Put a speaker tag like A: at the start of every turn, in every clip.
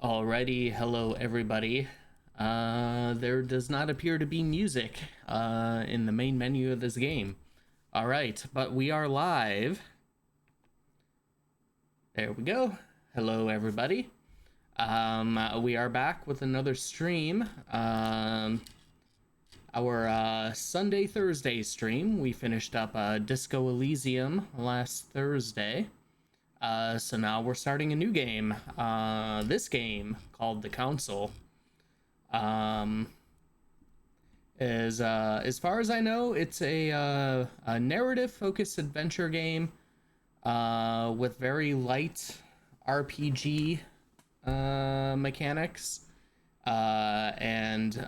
A: Alrighty, hello everybody. There does not appear to be music in the main menu of this game. Alright, but we are live. There we go. Hello everybody. We are back with another stream. Our Sunday Thursday stream. We finished up Disco Elysium last Thursday. So now we're starting a new game. This game called The Council is as far as I know, it's a narrative-focused adventure game with very light RPG mechanics. And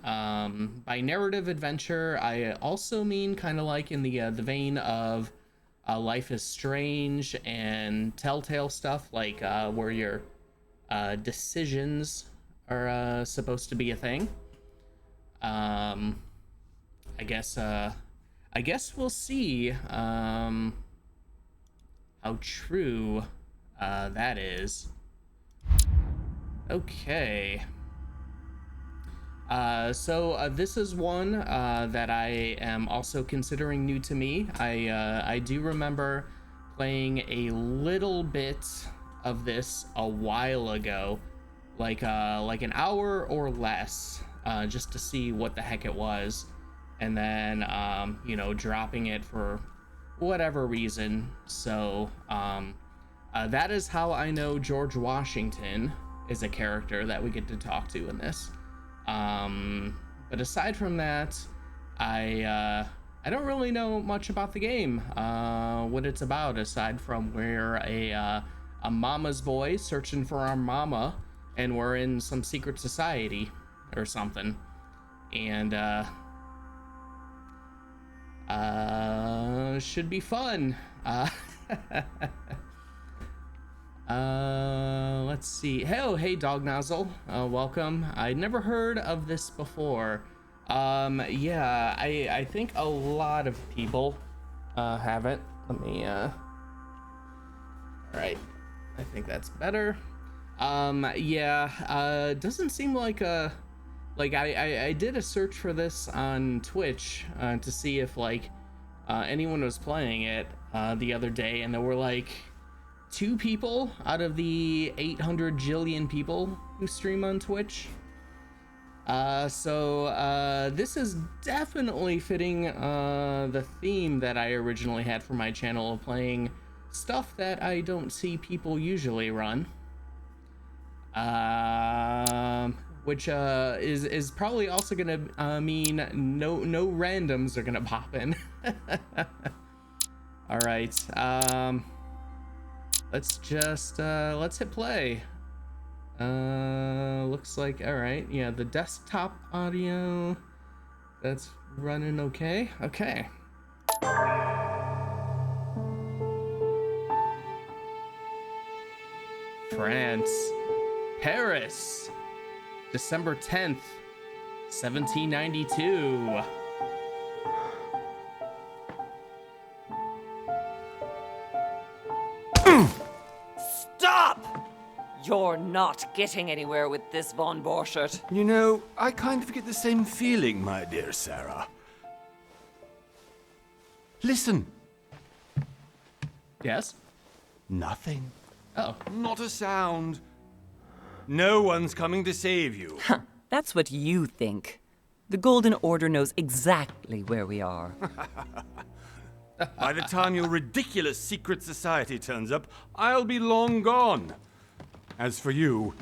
A: by narrative adventure, I also mean kind of like in the vein of Life is Strange and Telltale stuff, like where your decisions are supposed to be a thing. I guess we'll see how true that is. Okay. So this is one that I am also considering new to me. I do remember playing a little bit of this a while ago, like an hour or less, just to see what the heck it was, and then dropping it for whatever reason. So that is how I know George Washington is a character that we get to talk to in this. But aside from that, I don't really know much about the game, what it's about, aside from we're a mama's boy searching for our mama, and we're in some secret society or something, and should be fun. Let's see. Hey, Dog Nozzle. Welcome. I'd never heard of this before. Yeah, I think a lot of people haven't. Let me all right. I think that's better. Yeah, doesn't seem like I did a search for this on Twitch to see if anyone was playing it the other day, and there were like 2 people out of the 800 jillion people who stream on Twitch. So this is definitely fitting the theme that I originally had for my channel, of playing stuff that I don't see people usually run. Which is probably also gonna mean no randoms are gonna pop in. All right. Let's just let's hit play. Looks like all right. Yeah, the desktop audio, that's running okay. Okay. France, Paris, December 10th, 1792.
B: Stop! You're not getting anywhere with this, Von Borchert.
C: You know, I kind of get the same feeling, my dear Sarah. Listen.
A: Yes?
C: Nothing.
A: Oh.
C: Not a sound. No one's coming to save you.
B: That's what you think. The Golden Order knows exactly where we are.
C: By the time your ridiculous secret society turns up, I'll be long gone. As for you,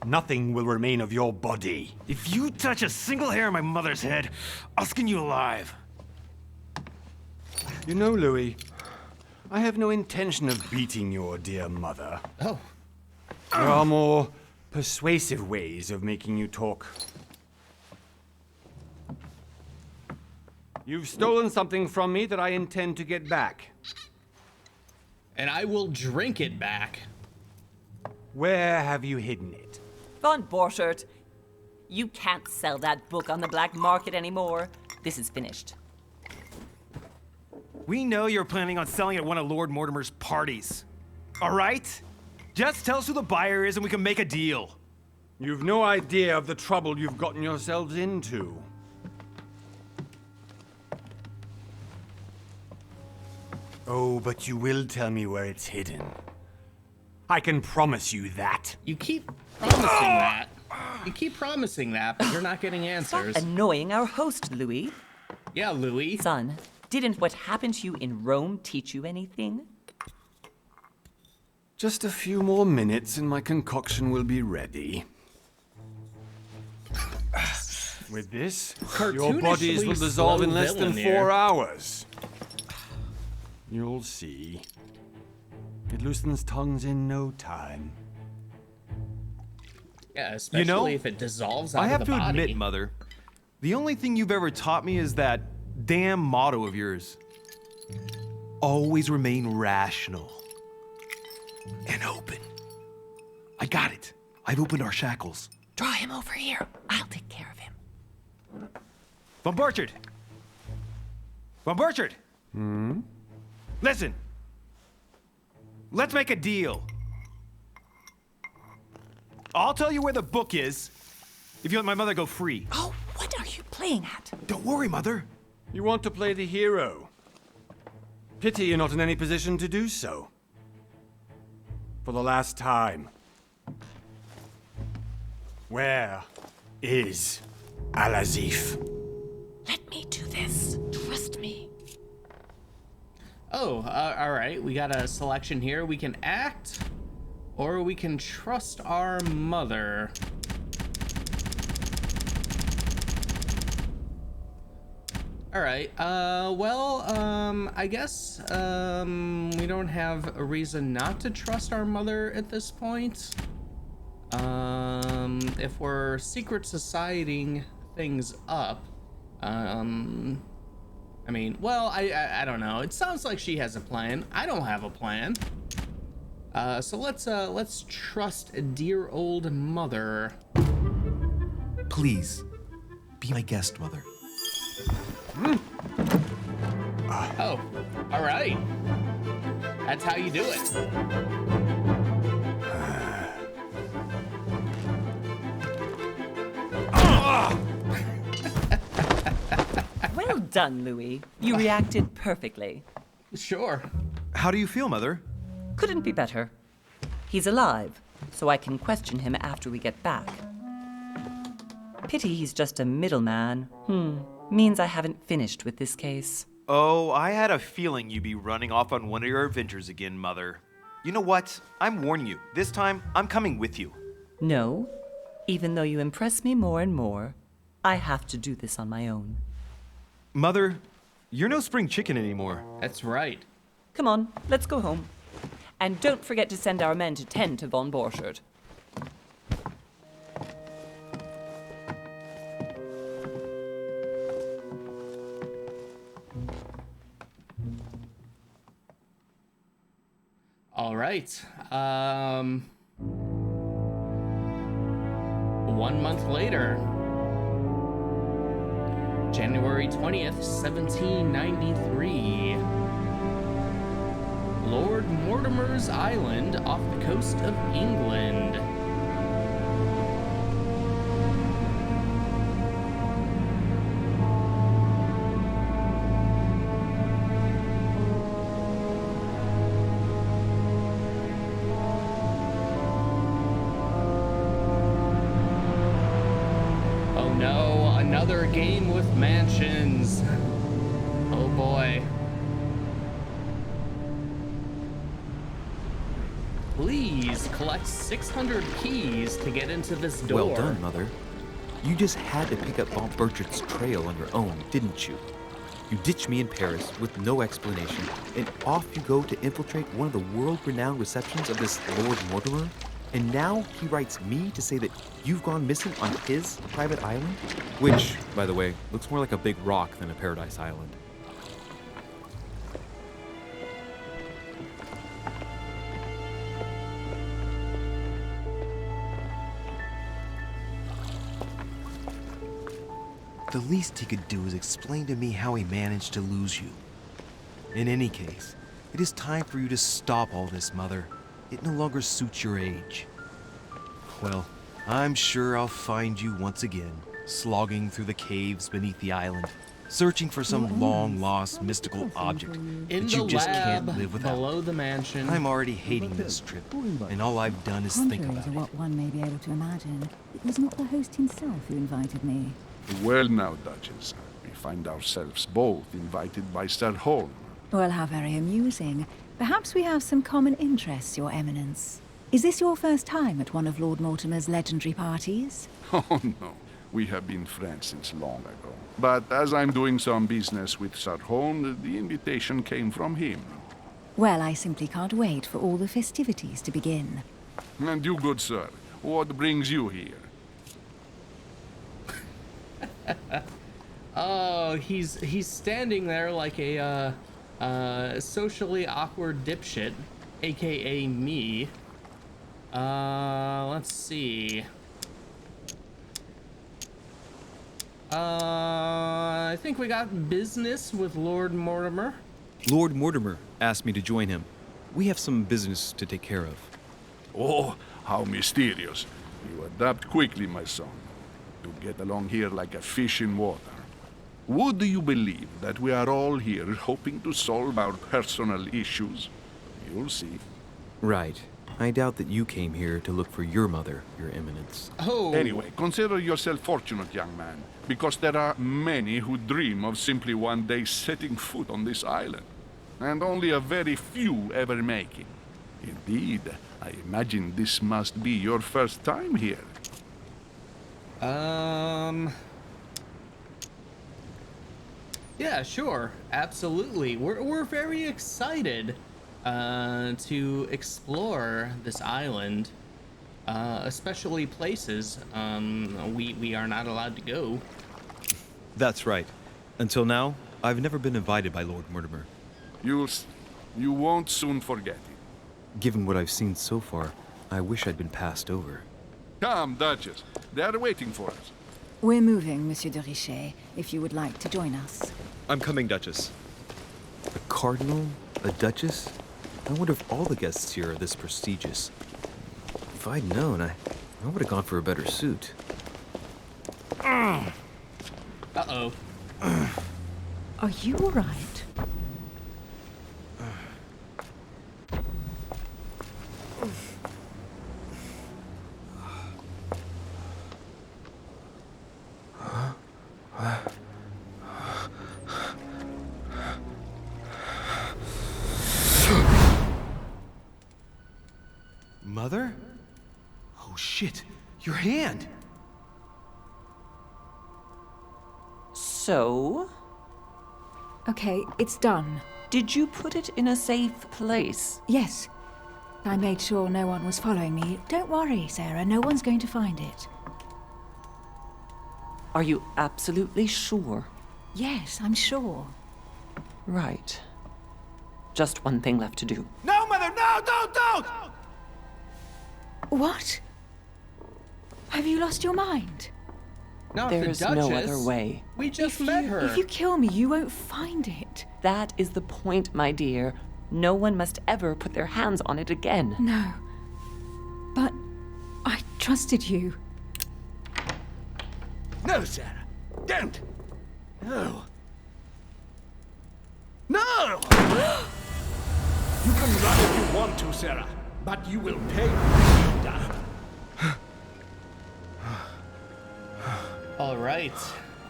C: nothing will remain of your body.
D: If you touch a single hair on my mother's head, I'll skin you alive.
C: You know, Louis, I have no intention of beating your dear mother.
A: Oh.
C: There are more persuasive ways of making you talk. You've stolen something from me that I intend to get back.
A: And I will drink it back.
C: Where have you hidden it?
B: Von Borchert, you can't sell that book on the black market anymore. This is finished.
D: We know you're planning on selling at one of Lord Mortimer's parties. All right? Just tell us who the buyer is and we can make a deal.
C: You've no idea of the trouble you've gotten yourselves into. Oh, but you will tell me where it's hidden. I can promise you that.
A: You keep promising that. You keep promising that, but you're not getting answers.
B: Stop annoying our host, Louis.
A: Yeah, Louis.
B: Son, didn't what happened to you in Rome teach you anything?
C: Just a few more minutes and my concoction will be ready. With this, your bodies will dissolve in less than 4 hours. You'll see. It loosens tongues in no time.
A: Yeah, especially if it dissolves out
D: I have
A: of the
D: to
A: body.
D: admit, Mother, the only thing you've ever taught me is that damn motto of yours. Always remain rational. And open. I got it. I've opened our shackles.
B: Draw him over here. I'll take care of him.
D: Von Burchard! Von Burchard! Listen. Let's make a deal. I'll tell you where the book is if you let my mother go free.
B: Oh, what are you playing at?
D: Don't worry, Mother.
C: You want to play the hero. Pity you're not in any position to do so. For the last time. Where is Al-Azif?
B: Let me do this. Trust me.
A: Oh, all right. We got a selection here. We can act, or we can trust our mother. All right. I guess we don't have a reason not to trust our mother at this point. If we're secret societying things up, I mean, well, I don't know. It sounds like she has a plan. I don't have a plan. So let's trust a dear old mother.
E: Please, be my guest, Mother.
A: Oh, all right. That's how you do it.
B: Well done, Louis. You reacted perfectly.
A: Sure.
D: How do you feel, Mother?
B: Couldn't be better. He's alive, so I can question him after we get back. Pity he's just a middleman. Means I haven't finished with this case.
F: Oh, I had a feeling you'd be running off on one of your adventures again, Mother. You know what? I'm warning you. This time, I'm coming with you.
B: No, even though you impress me more and more, I have to do this on my own.
D: Mother, you're no spring chicken anymore.
A: That's right.
B: Come on, let's go home. And don't forget to send our men to tend to Von Borchard.
A: All right. 1 month later, January 20th, 1793. Lord Mortimer's Island off the coast of England. Oh no, another game with mansions. Oh boy. Please collect 600 keys to get into this door.
E: Well done, Mother. You just had to pick up Von Burchard's trail on your own, didn't you? You ditched me in Paris with no explanation, and off you go to infiltrate one of the world-renowned receptions of this Lord Mortimer? And now he writes me to say that you've gone missing on his private island? Which, by the way, looks more like a big rock than a paradise island.
G: The least he could do is explain to me how he managed to lose you. In any case, it is time for you to stop all this, Mother. It no longer suits your age. Well, I'm sure I'll find you once again, slogging through the caves beneath the island, searching for some long-lost mystical object
A: In
G: that
A: the
G: you just can't
A: lab
G: live without.
A: below the mansion.
G: I'm already hating this trip, and all I've done is think
H: Contrary
G: about
H: to
G: it.
H: what one may be able to imagine, it was not the host himself who invited me.
I: Well now, Duchess, we find ourselves both invited by Sir Holm.
H: Well, how very amusing. Perhaps we have some common interests, Your Eminence. Is this your first time at one of Lord Mortimer's legendary parties?
I: Oh no, we have been friends since long ago. But as I'm doing some business with Sir Holm, the invitation came from him.
H: Well, I simply can't wait for all the festivities to begin.
I: And you, good sir, what brings you here?
A: Oh, he's standing there like a socially awkward dipshit, aka me. Let's see. I think we got business with Lord Mortimer.
E: Lord Mortimer asked me to join him. We have some business to take care of.
I: Oh, how mysterious. You adapt quickly, my son. You get along here like a fish in water. Would you believe that we are all here hoping to solve our personal issues? You'll see.
E: Right. I doubt that you came here to look for your mother, Your Eminence.
A: Oh.
I: Anyway, consider yourself fortunate, young man, because there are many who dream of simply one day setting foot on this island, and only a very few ever make it. Indeed, I imagine this must be your first time here.
A: Yeah, sure. Absolutely. We're very excited to explore this island, especially places we are not allowed to go.
E: That's right. Until now, I've never been invited by Lord Mortimer.
I: You won't soon forget it.
E: Given what I've seen so far, I wish I'd been passed over.
I: Come, Duchess. They are waiting for us.
H: We're moving, Monsieur de Richet, if you would like to join us.
E: I'm coming, Duchess. A cardinal? A duchess? I wonder if all the guests here are this prestigious. If I'd known, I would have gone for a better suit.
A: Uh-oh.
H: Are you all right?
G: Mother? Oh shit, your hand!
B: So,
H: Okay, it's done.
B: did you put it in a safe place?
H: Yes. I made sure no one was following me. Don't worry, Sarah, no one's going to find it.
B: Are you absolutely sure?
H: Yes, I'm sure.
B: Right. Just one thing left to do.
D: No, Mother, no, don't!
H: What? Have you lost your mind?
A: Not
B: There's
A: the Duchess.
B: no other way.
A: We just met her.
H: If you kill me, you won't find it.
B: That is the point, my dear. No one must ever put their hands on it again.
H: No. But I trusted you.
J: No, Sarah. Don't. No. No! You can run if you want to, Sarah, but you will pay when you're done.
A: All right.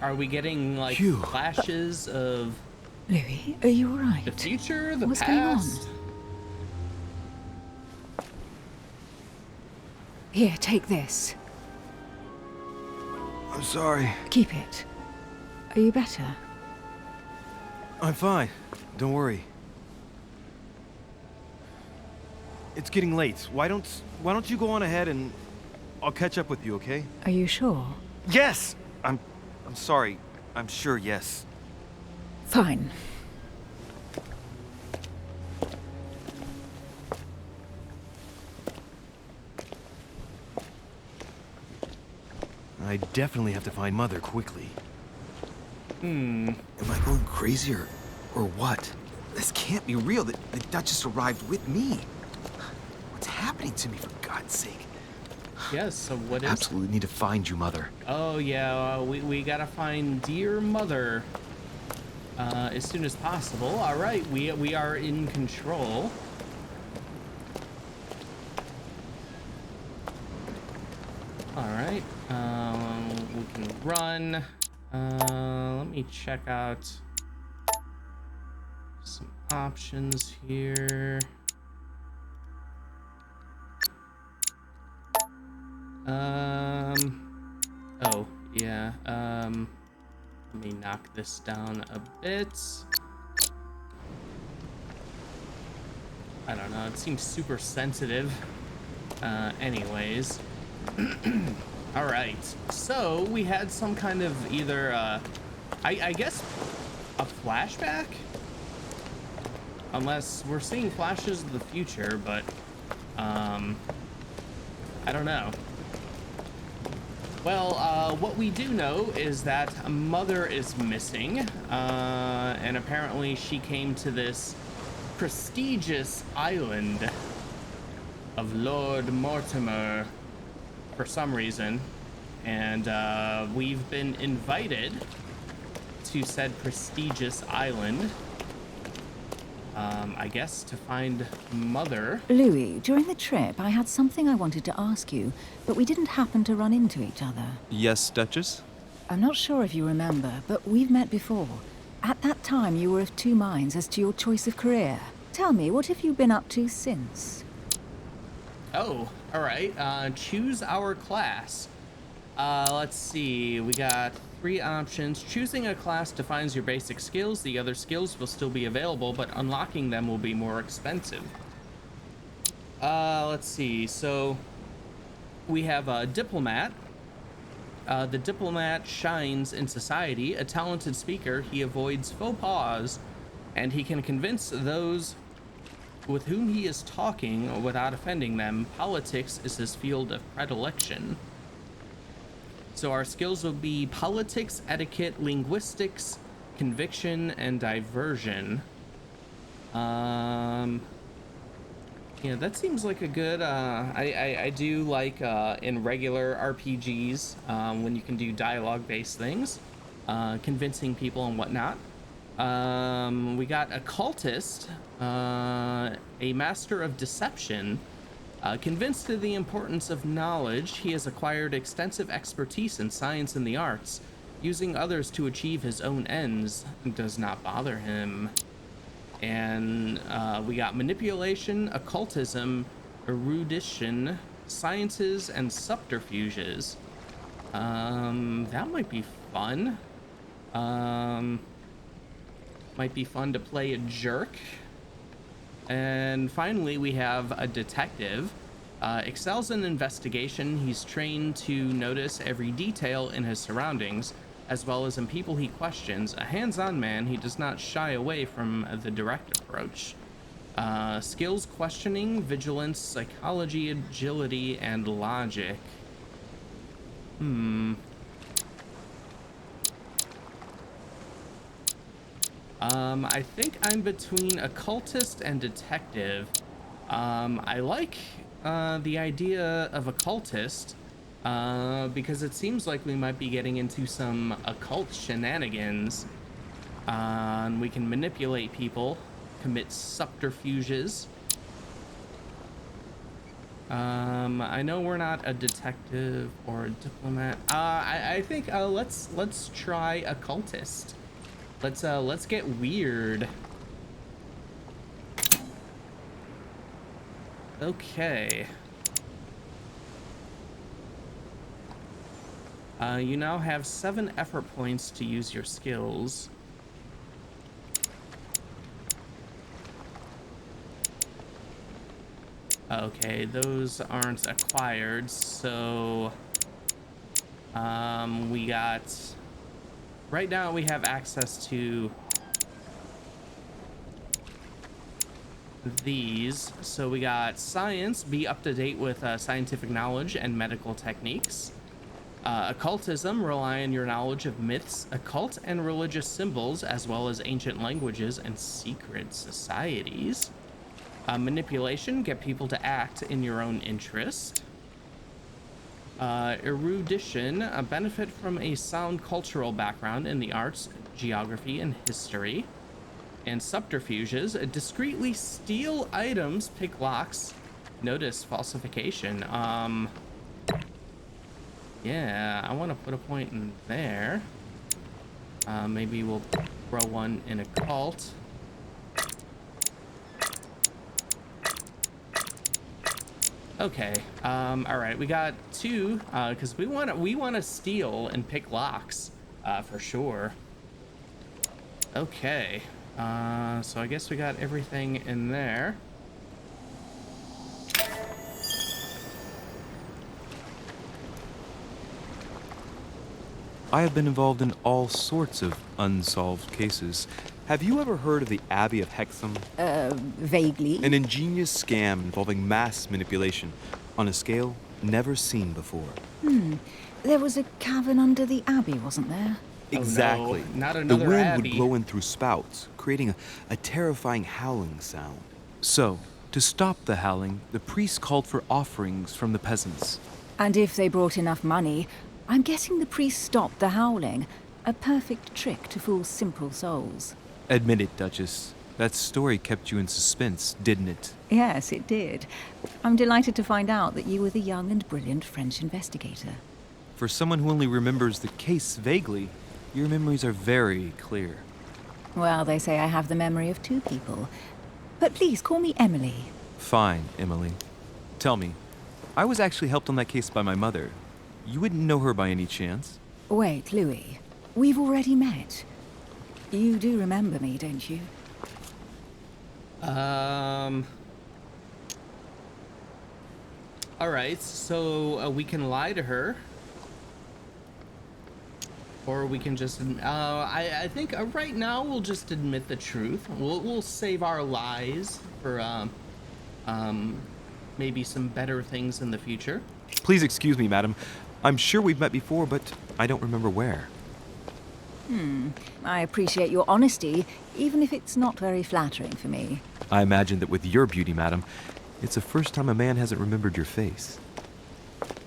A: Are we getting like
G: Phew.
A: flashes of
H: Louis, are you all right?
A: the future, the
H: What's going on?
A: past?
H: Here, take this.
G: I'm sorry.
H: Keep it. Are you better?
G: I'm fine. Don't worry. It's getting late. Why don't you go on ahead and I'll catch up with you, okay?
H: Are you sure?
F: Yes! I'm sorry. I'm sure, yes.
H: Fine.
G: I definitely have to find Mother quickly.
E: Am I going crazy or what? This can't be real. The Duchess arrived with me.
G: What's happening to me, for God's sake?
A: Yes, so what is...
G: Absolutely need to find you, Mother.
A: Oh, yeah, we gotta find dear Mother as soon as possible. All right, we are in control. All right, we can run. Let me check out some options here. Oh, yeah, let me knock this down a bit. I don't know, it seems super sensitive. Anyways. All right, so we had some kind of either, I guess, a flashback? Unless we're seeing flashes of the future, but, I don't know. Well, what we do know is that Mother is missing, and apparently she came to this prestigious island of Lord Mortimer for some reason, and we've been invited to said prestigious island, I guess to find Mother.
H: Louis, during the trip, I had something I wanted to ask you, but we didn't happen to run into each other.
E: Yes, Duchess?
H: I'm not sure if you remember, but we've met before. At that time, you were of two minds as to your choice of career. Tell me, what have you been up to since?
A: Oh, all right. Choose our class. Let's see. We got 3 options. Choosing a class defines your basic skills. The other skills will still be available, but unlocking them will be more expensive. Let's see. So we have a diplomat. The diplomat shines in society. A talented speaker, he avoids faux pas, and he can convince those with whom he is talking without offending them. Politics is his field of predilection. So our skills will be politics, etiquette, linguistics, conviction, and diversion. Yeah, that seems like a good, I do like in regular RPGs, when you can do dialogue-based things, convincing people and whatnot. We got occultist, a master of deception. Convinced of the importance of knowledge, he has acquired extensive expertise in science and the arts. Using others to achieve his own ends does not bother him. And we got manipulation, occultism, erudition, sciences, and subterfuges. That might be fun. Might be fun to play a jerk. And finally, we have a detective. Excels in investigation. He's trained to notice every detail in his surroundings, as well as in people he questions. A hands-on man, he does not shy away from the direct approach. Skills: questioning, vigilance, psychology, agility, and logic. I think I'm between occultist and detective. I like the idea of occultist because it seems like we might be getting into some occult shenanigans. We can manipulate people, commit subterfuges. I know we're not a detective or a diplomat. I think let's try occultist. Let's get weird. Okay. You now have 7 effort points to use your skills. Okay, those aren't acquired, so we got, right now we have access to these. So we got science, be up to date with scientific knowledge and medical techniques. Occultism, rely on your knowledge of myths, occult and religious symbols, as well as ancient languages and secret societies. Manipulation, get people to act in your own interest. Erudition, benefit from a sound cultural background in the arts, geography, and history. And subterfuges, discreetly steal items, pick locks, notice falsification. Yeah, I want to put a point in there. Maybe we'll throw one in occult. Okay. All right, we got 2 because we want to steal and pick locks for sure. Okay. So I guess we got everything in there.
E: I have been involved in all sorts of unsolved cases. Have you ever heard of the Abbey of Hexham?
H: Vaguely.
E: An ingenious scam involving mass manipulation on a scale never seen before.
H: There was a cavern under the abbey, wasn't there?
E: Exactly.
A: Oh, no, not another
E: the wind
A: abbey.
E: would blow in through spouts, creating a terrifying howling sound. So, to stop the howling, the priests called for offerings from the peasants.
H: And if they brought enough money, I'm guessing the priest stopped the howling. A perfect trick to fool simple souls.
E: Admit it, Duchess. That story kept you in suspense, didn't it?
H: Yes, it did. I'm delighted to find out that you were the young and brilliant French investigator.
E: For someone who only remembers the case vaguely, your memories are very clear.
H: Well, they say I have the memory of 2 people. But please, call me Emily.
E: Fine, Emily. Tell me, I was actually helped on that case by my mother. You wouldn't know her by any chance?
H: Wait, Louis. We've already met. You do remember me, don't you?
A: Alright, so we can lie to her. Or we can just, I think right now we'll just admit the truth. We'll save our lies for, maybe some better things in the future.
E: Please excuse me, madam. I'm sure we've met before, but I don't remember where.
H: I appreciate your honesty, even if it's not very flattering for me.
E: I imagine that with your beauty, madam, it's the first time a man hasn't remembered your face.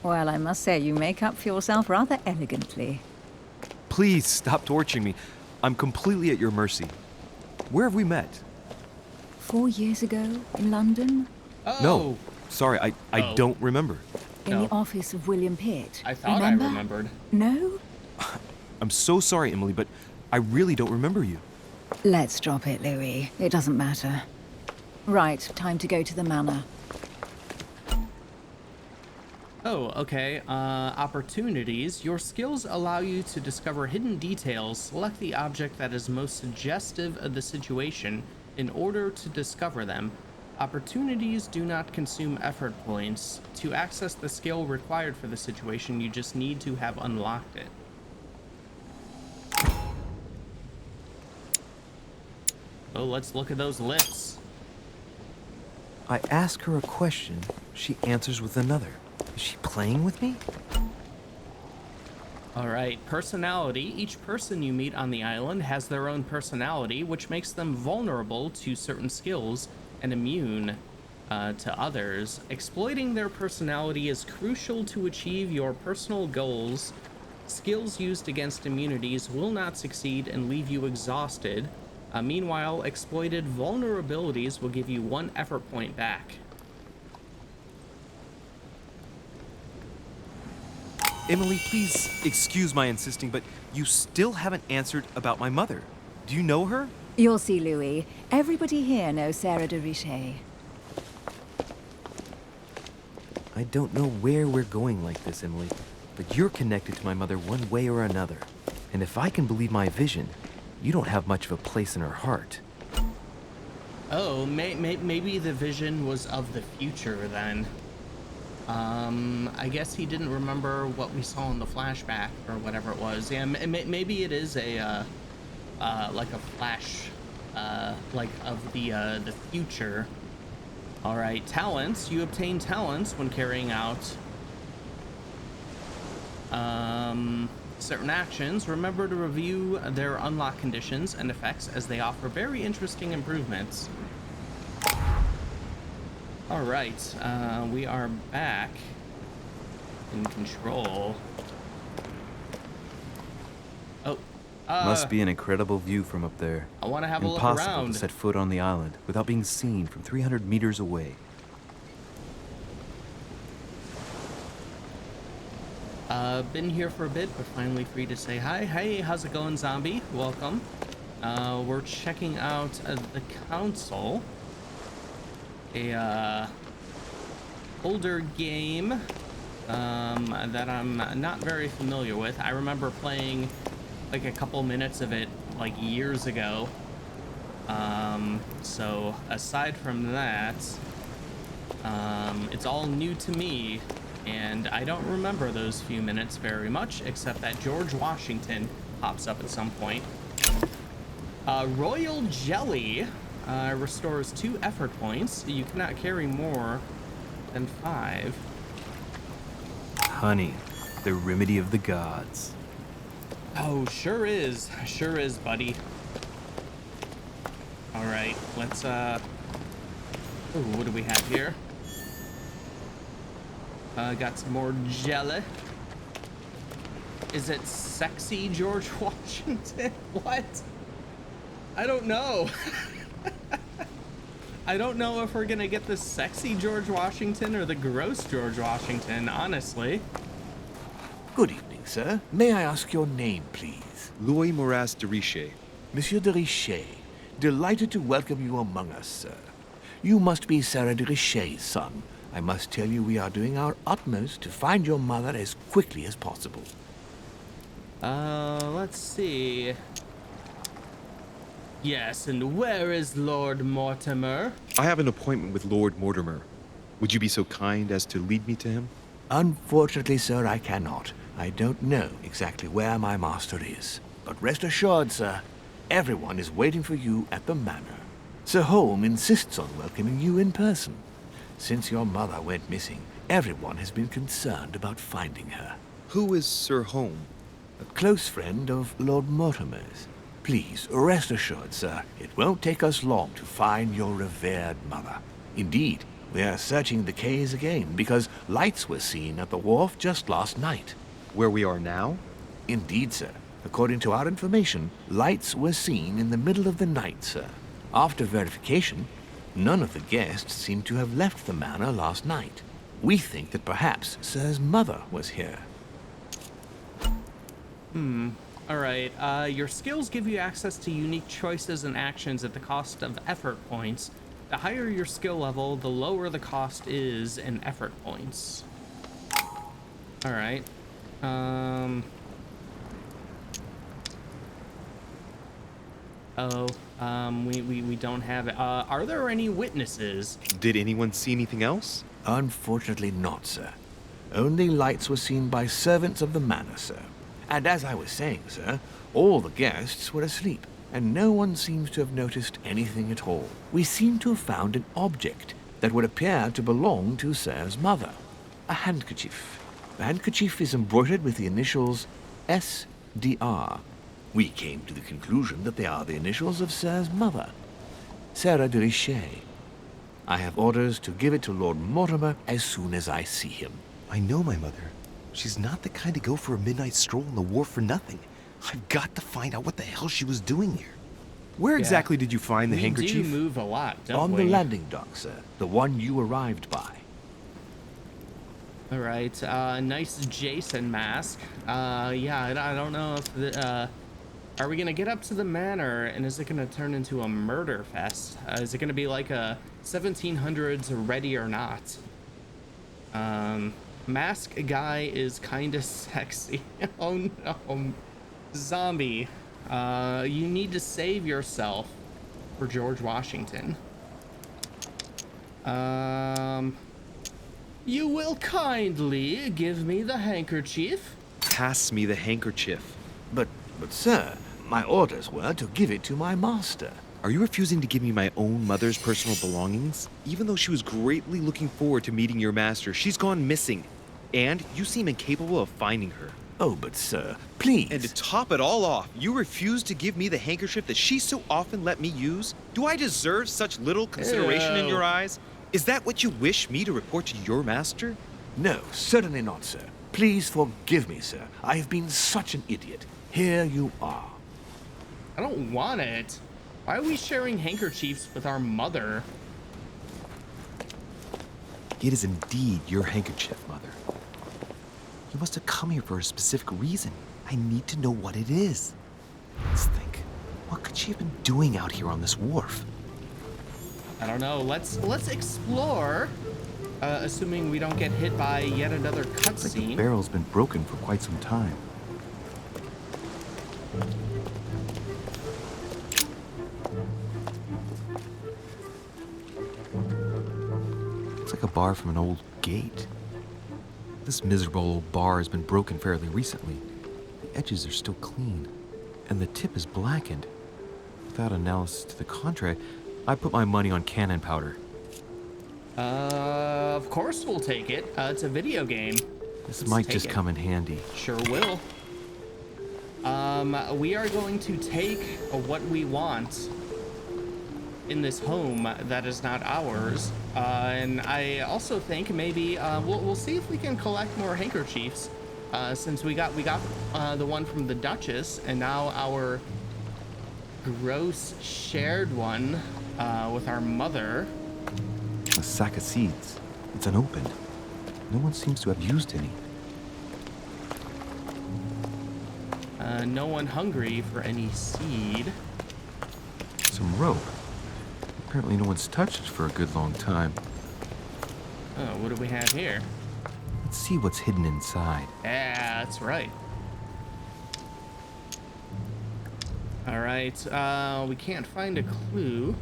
H: Well, I must say you make up for yourself rather elegantly.
E: Please stop torturing me. I'm completely at your mercy. Where have we met?
H: 4 years ago in London?
A: Oh.
E: No, sorry, I don't remember.
H: In the office of William Pitt.
A: I thought
H: Remember?
A: I remembered.
H: No?
E: I'm so sorry, Emily, but I really don't remember you.
H: Let's drop it, Louis. It doesn't matter. Right, time to go to the manor.
A: Oh, okay. Opportunities. Your skills allow you to discover hidden details. Select the object that is most suggestive of the situation in order to discover them. Opportunities do not consume effort points. To access the skill required for the situation, you just need to have unlocked it. Oh, let's look at those lips.
E: I ask her a question, she answers with another. Is she playing with me?
A: All right, personality. Each person you meet on the island has their own personality, which makes them vulnerable to certain skills and immune to others. Exploiting their personality is crucial to achieve your personal goals. Skills used against immunities will not succeed and leave you exhausted. Meanwhile, exploited vulnerabilities will give you 1 effort point back.
E: Emily, please excuse my insisting, but you still haven't answered about my mother. Do you know her?
H: You'll see, Louis. Everybody here knows Sarah de Richet.
E: I don't know where we're going like this, Emily, but you're connected to my mother one way or another. And if I can believe my vision, you don't have much of a place in her heart.
A: Oh, maybe the vision was of the future then. I guess he didn't remember what we saw in the flashback or whatever it was. Yeah, maybe it is a like a flash, like of the future. All right, talents. You obtain talents when carrying out certain actions. Remember to review their unlock conditions and effects as they offer very interesting improvements. All right, we are back in control. Oh,
E: Must be an incredible view from up there.
A: I want to have a look
E: Impossible
A: around.
E: to set foot on the island without being seen from 300 meters away.
A: Been here for a bit, but finally free to say hi. Hey, how's it going, zombie? Welcome. We're checking out the Council, a older game that I'm not very familiar with. I remember playing like a couple minutes of it like years ago. So aside from that, it's all new to me, and I don't remember those few minutes very much, except that George Washington pops up at some point. Royal Jelly restores 2 effort points. You cannot carry more than 5.
G: Honey, the remedy of the gods.
A: Oh, sure is, buddy. All right, let's ooh, what do we have here? Got some more jelly. Is it sexy George Washington? What? I don't know. I don't know if we're gonna get the sexy George Washington or the gross George Washington, honestly.
J: Good evening, sir. May I ask your name, please?
E: Louis Moras de Richet.
J: Monsieur de Richet. Delighted to welcome you among us, sir. You must be Sarah de Richet's son. I must tell you we are doing our utmost to find your mother as quickly as possible.
A: Let's see. Yes, and where is Lord Mortimer?
E: I have an appointment with Lord Mortimer. Would you be so kind as to lead me to him?
J: Unfortunately, sir, I cannot. I don't know exactly where my master is. But rest assured, sir, everyone is waiting for you at the manor. Sir Holm insists on welcoming you in person. Since your mother went missing, everyone has been concerned about finding her.
E: Who is Sir Holm?
J: A close friend of Lord Mortimer's. Please, rest assured, sir, it won't take us long to find your revered mother. Indeed, we are searching the quays again because lights were seen at the wharf just last night.
E: Where we are now?
J: Indeed, sir. According to our information, lights were seen in the middle of the night, sir. After verification, none of the guests seem to have left the manor last night. We think that perhaps Sir's mother was here.
A: Alright, your skills give you access to unique choices and actions at the cost of effort points. The higher your skill level, the lower the cost is in effort points. Alright. We don't have it. Are there any witnesses?
E: Did anyone see anything else?
J: Unfortunately not, sir. Only lights were seen by servants of the manor, sir. And as I was saying, sir, all the guests were asleep, and no one seems to have noticed anything at all. We seem to have found an object that would appear to belong to Sir's mother. A handkerchief. The handkerchief is embroidered with the initials SDR. We came to the conclusion that they are the initials of Sir's mother, Sarah de Richet. I have orders to give it to Lord Mortimer as soon as I see him.
G: I know my mother. She's not the kind to go for a midnight stroll on the wharf for nothing. I've got to find out what the hell she was doing here.
E: Where exactly did you find the handkerchief?
A: We do move a lot, don't
J: On
A: we?
J: the landing dock, sir. The one you arrived by.
A: Alright, nice Jason mask. Yeah, I don't know if the, are we gonna get up to the manor and is it gonna turn into a murder fest? Is it gonna be like a 1700s Ready or Not? Mask guy is kinda sexy. Oh no. Zombie, you need to save yourself for George Washington. You will kindly give me the handkerchief?
E: Pass me the handkerchief.
J: But sir, my orders were to give it to my master.
E: Are you refusing to give me my own mother's personal belongings? Even though she was greatly looking forward to meeting your master, she's gone missing. And you seem incapable of finding her.
J: Oh, but sir, please.
E: And to top it all off, you refuse to give me the handkerchief that she so often let me use? Do I deserve such little consideration in your eyes? Is that what you wish me to report to your master?
J: No, certainly not, sir. Please forgive me, sir. I have been such an idiot. Here you are.
A: I don't want it. Why are we sharing handkerchiefs with our mother?
E: It is indeed your handkerchief, Mother. You must have come here for a specific reason. I need to know what it is. Let's think. What could she have been doing out here on this wharf?
A: I don't know. Let's explore. Assuming we don't get hit by yet another cutscene.
E: The barrel's been broken for quite some time. Looks like a bar from an old gate. This miserable old bar has been broken fairly recently. The edges are still clean, and the tip is blackened. Without analysis to the contrary, I put my money on cannon powder.
A: Of course we'll take it. It's a video game.
E: This might just come in handy.
A: Sure will. We are going to take what we want in this home that is not ours. And I also think maybe we'll see if we can collect more handkerchiefs. Since we got the one from the Duchess, and now our gross shared one with our mother.
E: A sack of seeds. It's unopened. No one seems to have used any.
A: No one hungry for any seed.
E: Some rope. Apparently no one's touched it for a good long time.
A: Oh, what do we have here?
E: Let's see what's hidden inside.
A: Yeah, that's right. All right, we can't find a clue.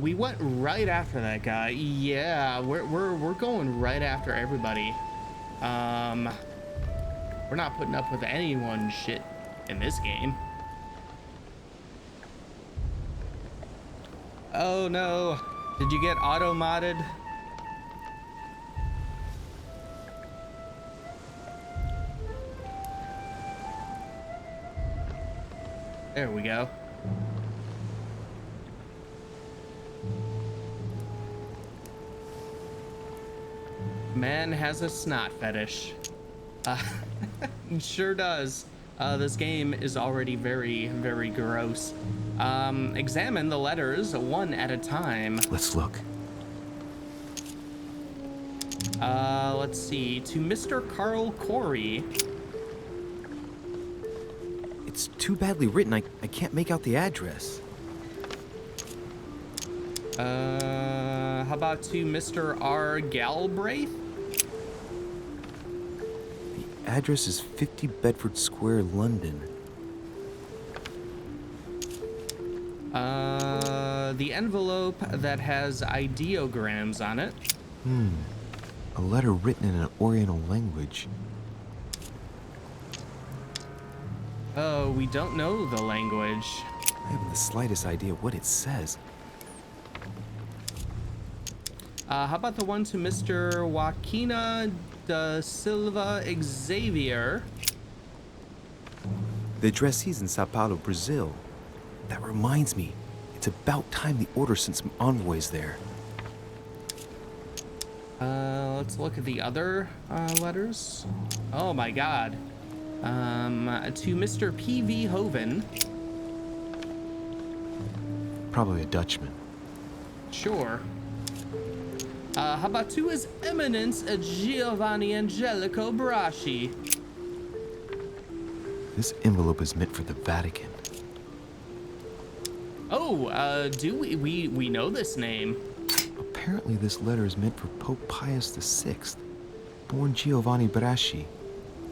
A: We went right after that guy. Yeah, we're going right after everybody. We're not putting up with anyone's shit in this game. Oh no, did you get auto-modded? There we go. Man has a snot fetish. Sure does. This game is already very, very gross. Examine the letters one at a time.
E: Let's look.
A: Let's see. To Mr. Carl Corey.
E: It's too badly written. I can't make out the address.
A: How about to Mr. R. Galbraith?
E: The address is 50 Bedford Square, London.
A: The envelope that has ideograms on it.
E: A letter written in an Oriental language.
A: Oh, we don't know the language.
E: I haven't the slightest idea what it says.
A: How about the one to Mr. Joaquina da Silva Xavier?
E: The addressee's in Sao Paulo, Brazil. That reminds me, it's about time the Order sent some envoys there.
A: Let's look at the other letters. Oh my god. To Mr. P.V. Hoven.
E: Probably a Dutchman.
A: Sure. How about to His Eminence Giovanni Angelico Braschi?
E: This envelope is meant for the Vatican.
A: Oh, do we know this name?
E: Apparently this letter is meant for Pope Pius VI, born Giovanni Braschi.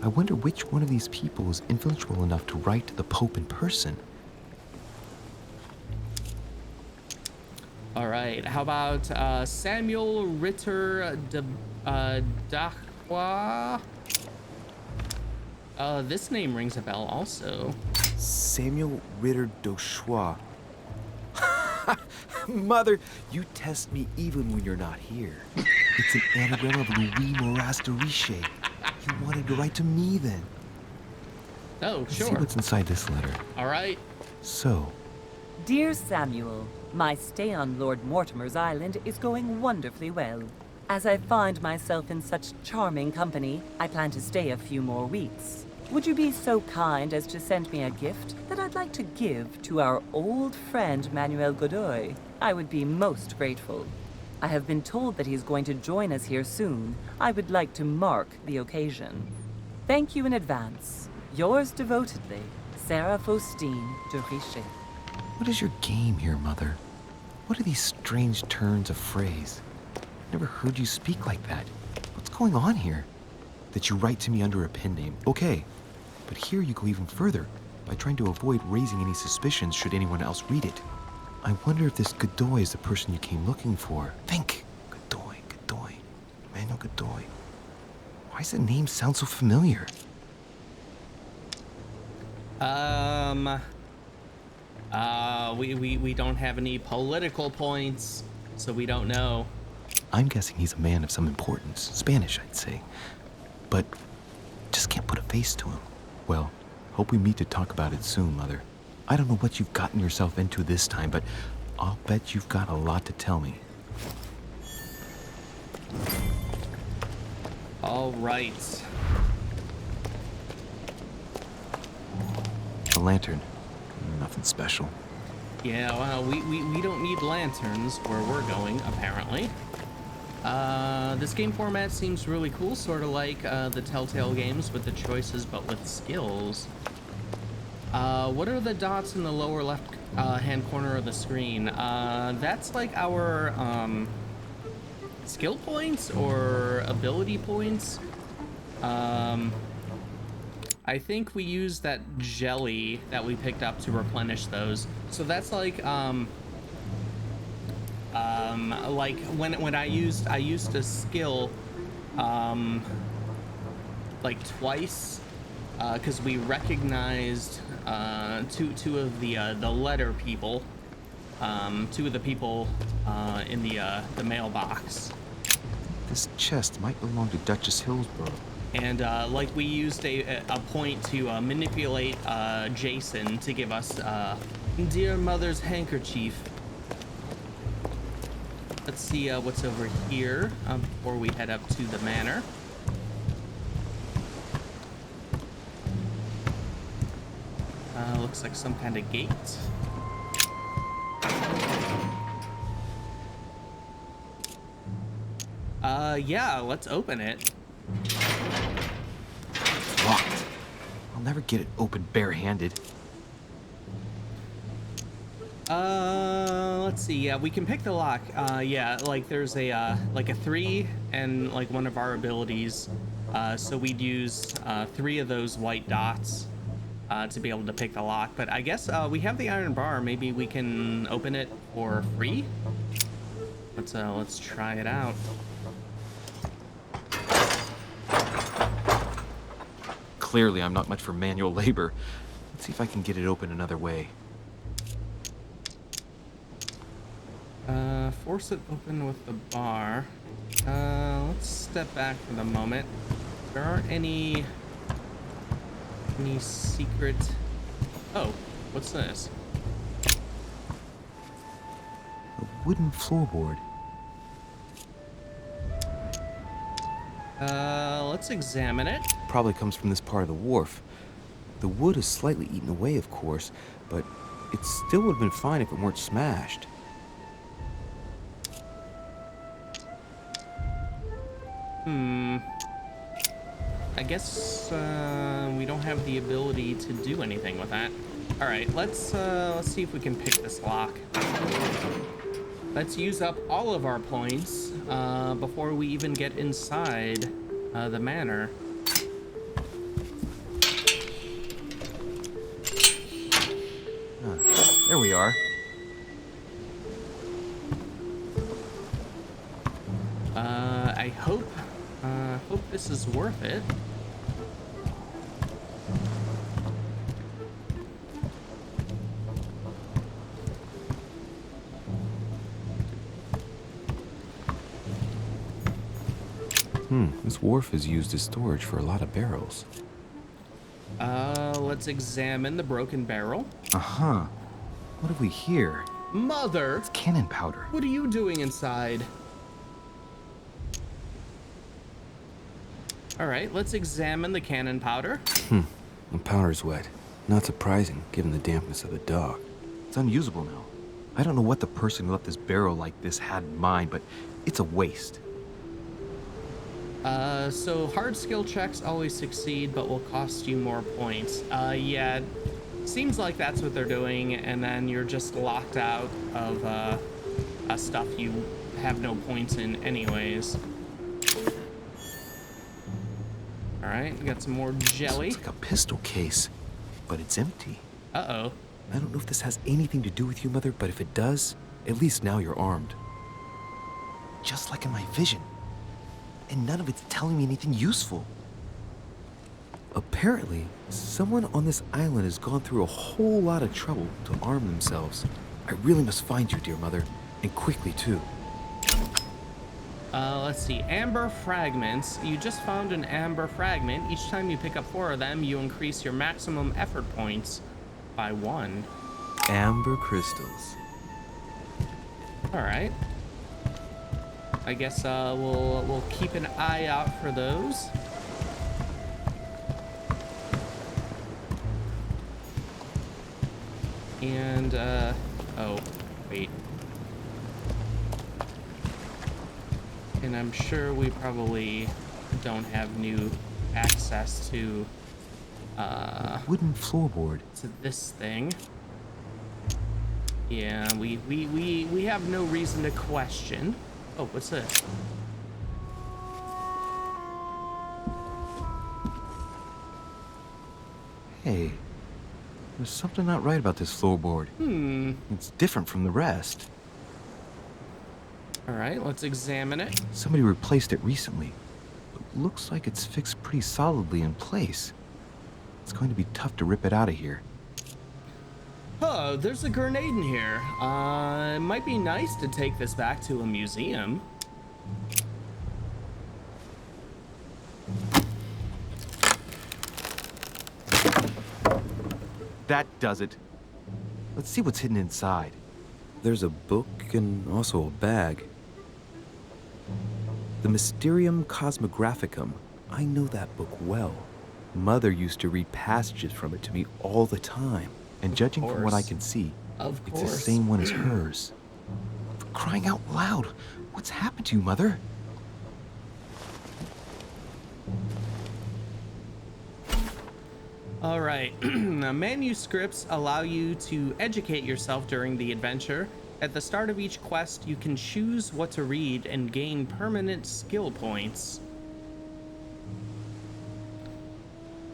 E: I wonder which one of these people is influential enough to write to the Pope in person.
A: All right, how about Samuel Ritter de Dacqua? This name rings a bell also.
E: Samuel Ritter d'Auchois. Mother, you test me even when you're not here. It's an anagram of Louis Moras de Riche. You wanted to write to me then.
A: Oh,
E: Let's
A: sure.
E: see what's inside this letter.
A: All right.
E: So.
B: Dear Samuel, My stay on Lord Mortimer's island is going wonderfully well. As I find myself in such charming company, I plan to stay a few more weeks. Would you be so kind as to send me a gift that I'd like to give to our old friend Manuel Godoy? I would be most grateful. I have been told that he's going to join us here soon. I would like to mark the occasion. Thank you in advance. Yours devotedly, Sarah Faustine de Richet.
E: What is your game here, Mother? What are these strange turns of phrase? Never heard you speak like that. What's going on here? That you write to me under a pen name, okay. But here you go even further, by trying to avoid raising any suspicions should anyone else read it. I wonder if this Godoy is the person you came looking for. Think! Godoy. Manuel Godoy. Why does the name sound so familiar?
A: We don't have any political points, so we don't know.
E: I'm guessing he's a man of some importance. Spanish, I'd say. But just can't put a face to him. Well, hope we meet to talk about it soon, Mother. I don't know what you've gotten yourself into this time, but I'll bet you've got a lot to tell me.
A: All right.
E: A lantern. Nothing special.
A: Yeah, well, we don't need lanterns where we're going, apparently. This game format seems really cool, sort of like the Telltale games with the choices, but with skills. What are the dots in the lower left hand corner of the screen? That's like our skill points or ability points. I think we used that jelly that we picked up to replenish those. So that's like when I used a skill like twice, because we recognized two of the letter people, two of the people in the mailbox.
E: This chest might belong to Duchess Hillsborough.
A: And like we used a point to manipulate Jason to give us Dear Mother's handkerchief. Let's see what's over here before we head up to the manor. Looks like some kind of gate. Yeah, let's open it.
E: Locked. I'll never get it open barehanded.
A: Let's see. Yeah, we can pick the lock. Yeah, like there's a like a 3 and like one of our abilities. So we'd use 3 of those white dots to be able to pick the lock. But I guess we have the iron bar. Maybe we can open it for free. Let's try it out.
E: Clearly, I'm not much for manual labor. Let's see if I can get it open another way.
A: Force it open with the bar. Let's step back for the moment. There aren't any secret... Oh, what's this?
E: A wooden floorboard.
A: Let's examine it.
E: Probably comes from this part of the wharf. The wood is slightly eaten away, of course, but it still would have been fine if it weren't smashed.
A: I guess we don't have the ability to do anything with that. All right, let's see if we can pick this lock. Let's use up all of our points before we even get inside the manor.
E: There we are.
A: I hope this is worth it.
E: This wharf is used as storage for a lot of barrels.
A: Let's examine the broken barrel.
E: Uh-huh. What have we here?
A: Mother!
E: It's cannon powder.
A: What are you doing inside? Alright, let's examine the cannon powder.
E: The powder's wet. Not surprising, given the dampness of the dog. It's unusable now. I don't know what the person who left this barrel like this had in mind, but it's a waste.
A: So hard skill checks always succeed, but will cost you more points. Yeah, seems like that's what they're doing, and then you're just locked out of, stuff you have no points in anyways. Alright, we got some more jelly.
E: It's like a pistol case, but it's empty.
A: Uh-oh.
E: I don't know if this has anything to do with you, Mother, but if it does, at least now you're armed.
G: Just like in my vision. And none of it's telling me anything useful.
E: Apparently, someone on this island has gone through a whole lot of trouble to arm themselves. I really must find you, dear Mother, and quickly, too.
A: Let's see. Amber fragments. You just found an amber fragment. Each time you pick up 4 of them, you increase your maximum effort points by 1.
E: Amber crystals.
A: Alright. I guess we'll keep an eye out for those. And oh, wait. And I'm sure we probably don't have new access to
E: wooden floorboard.
A: To this thing. Yeah, we have no reason to question. Oh, what's this?
E: Hey, there's something not right about this floorboard. It's different from the rest.
A: All right, let's examine it.
E: Somebody replaced it recently. It looks like it's fixed pretty solidly in place. It's going to be tough to rip it out of here.
A: Oh, there's a grenade in here. It might be nice to take this back to a museum.
E: That does it. Let's see what's hidden inside. There's a book and also a bag. The Mysterium Cosmographicum. I know that book well. Mother used to read passages from it to me all the time. And judging from what I can see, it's the same one as hers. For crying out loud, what's happened to you, Mother?
A: All right, manuscripts allow you to educate yourself during the adventure. At the start of each quest, you can choose what to read and gain permanent skill points.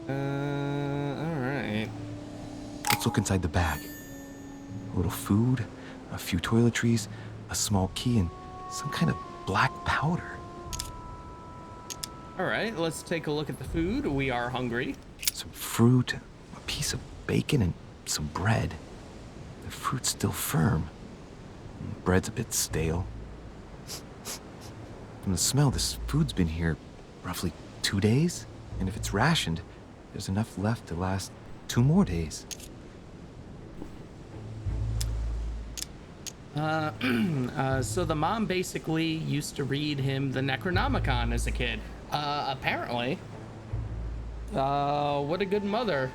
A: All right.
E: Let's look inside the bag. A little food, a few toiletries, a small key, and some kind of black powder.
A: All right, let's take a look at the food. We are hungry.
E: Some fruit, a piece of bacon, and some bread. The fruit's still firm. Bread's a bit stale. From the smell, this food's been here roughly 2 days. And if it's rationed, there's enough left to last 2 more days.
A: So the mom basically used to read him the Necronomicon as a kid. Apparently. What a good mother.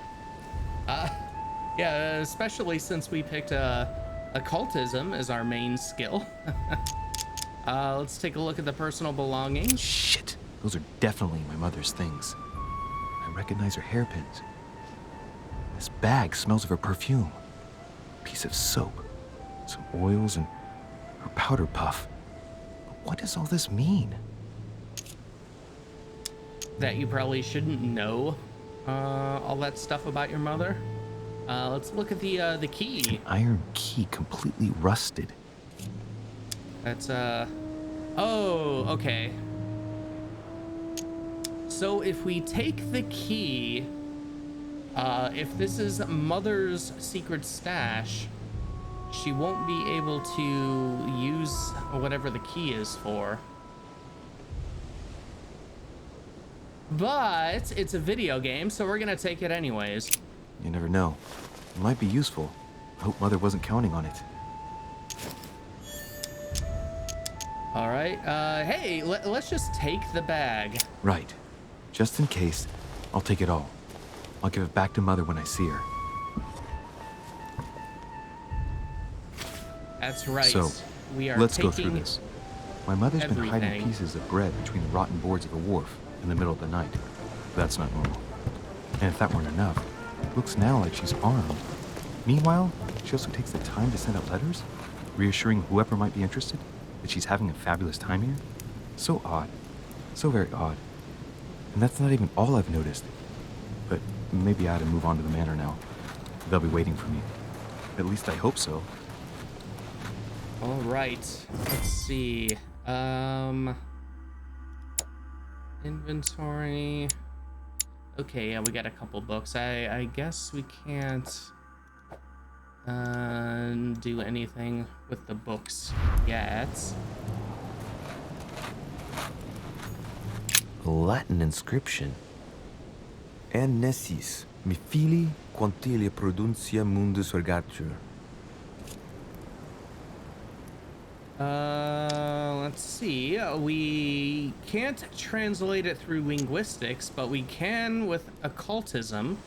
A: Yeah, especially since we picked occultism as our main skill. Let's take a look at the personal belongings.
E: Shit, those are definitely my mother's things. I recognize her hairpins. This bag smells of her perfume. A piece of soap, some oils, and her powder puff. But what does all this mean?
A: That you probably shouldn't know all that stuff about your mother. Let's look at the key.
E: An iron key completely rusted.
A: That's oh, okay. So if we take the key, if this is Mother's secret stash, she won't be able to use whatever the key is for. But it's a video game, so we're gonna take it anyways.
E: You never know. It might be useful. I hope Mother wasn't counting on it.
A: All right. Hey, let's just take the bag.
E: Right. Just in case, I'll take it all. I'll give it back to Mother when I see her.
A: That's right.
E: So,
A: we are
E: let's
A: taking
E: go through this. My mother's been hiding
A: everything.
E: pieces of bread between the rotten boards of the wharf in the middle of the night. That's not normal. And if that weren't enough, it looks now like she's armed. Meanwhile, she also takes the time to send out letters, reassuring whoever might be interested that she's having a fabulous time here. So odd. So very odd. And that's not even all I've noticed. But maybe I ought to move on to the manor now. They'll be waiting for me. At least I hope so.
A: All right. Let's see. Inventory. Okay, yeah, we got a couple books. I guess we can't do anything with the books yet.
G: A Latin inscription. Annesis, mi fili quantilia produncia mundus ergatur.
A: Let's see. We can't translate it through linguistics, but we can with occultism.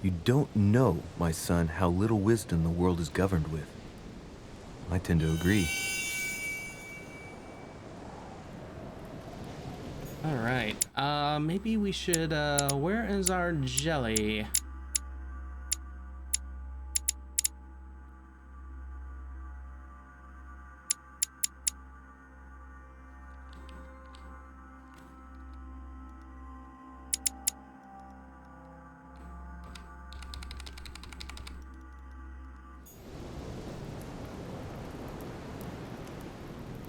G: You don't know, my son, how little wisdom the world is governed with. I tend to agree.
A: All right. Maybe we should, where is our jelly?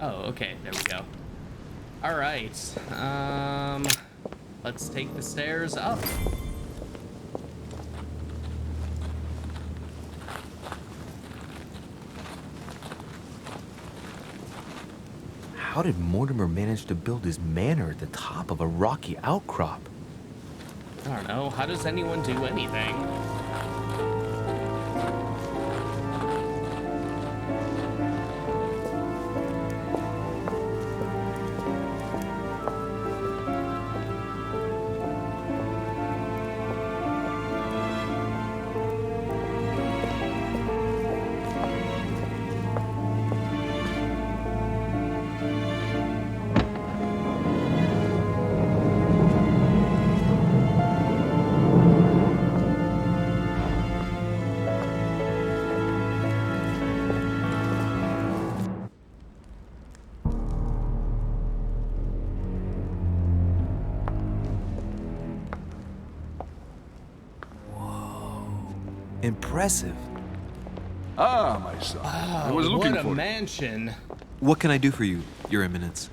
A: Oh, okay, there we go. All right, let's take the stairs up.
G: How did Mortimer manage to build his manor at the top of a rocky outcrop?
A: I don't know, how does anyone do anything?
G: Impressive.
I: Ah, my son. I was looking
A: what a
I: for you.
A: mansion.
G: What can I do for you, Your Eminence?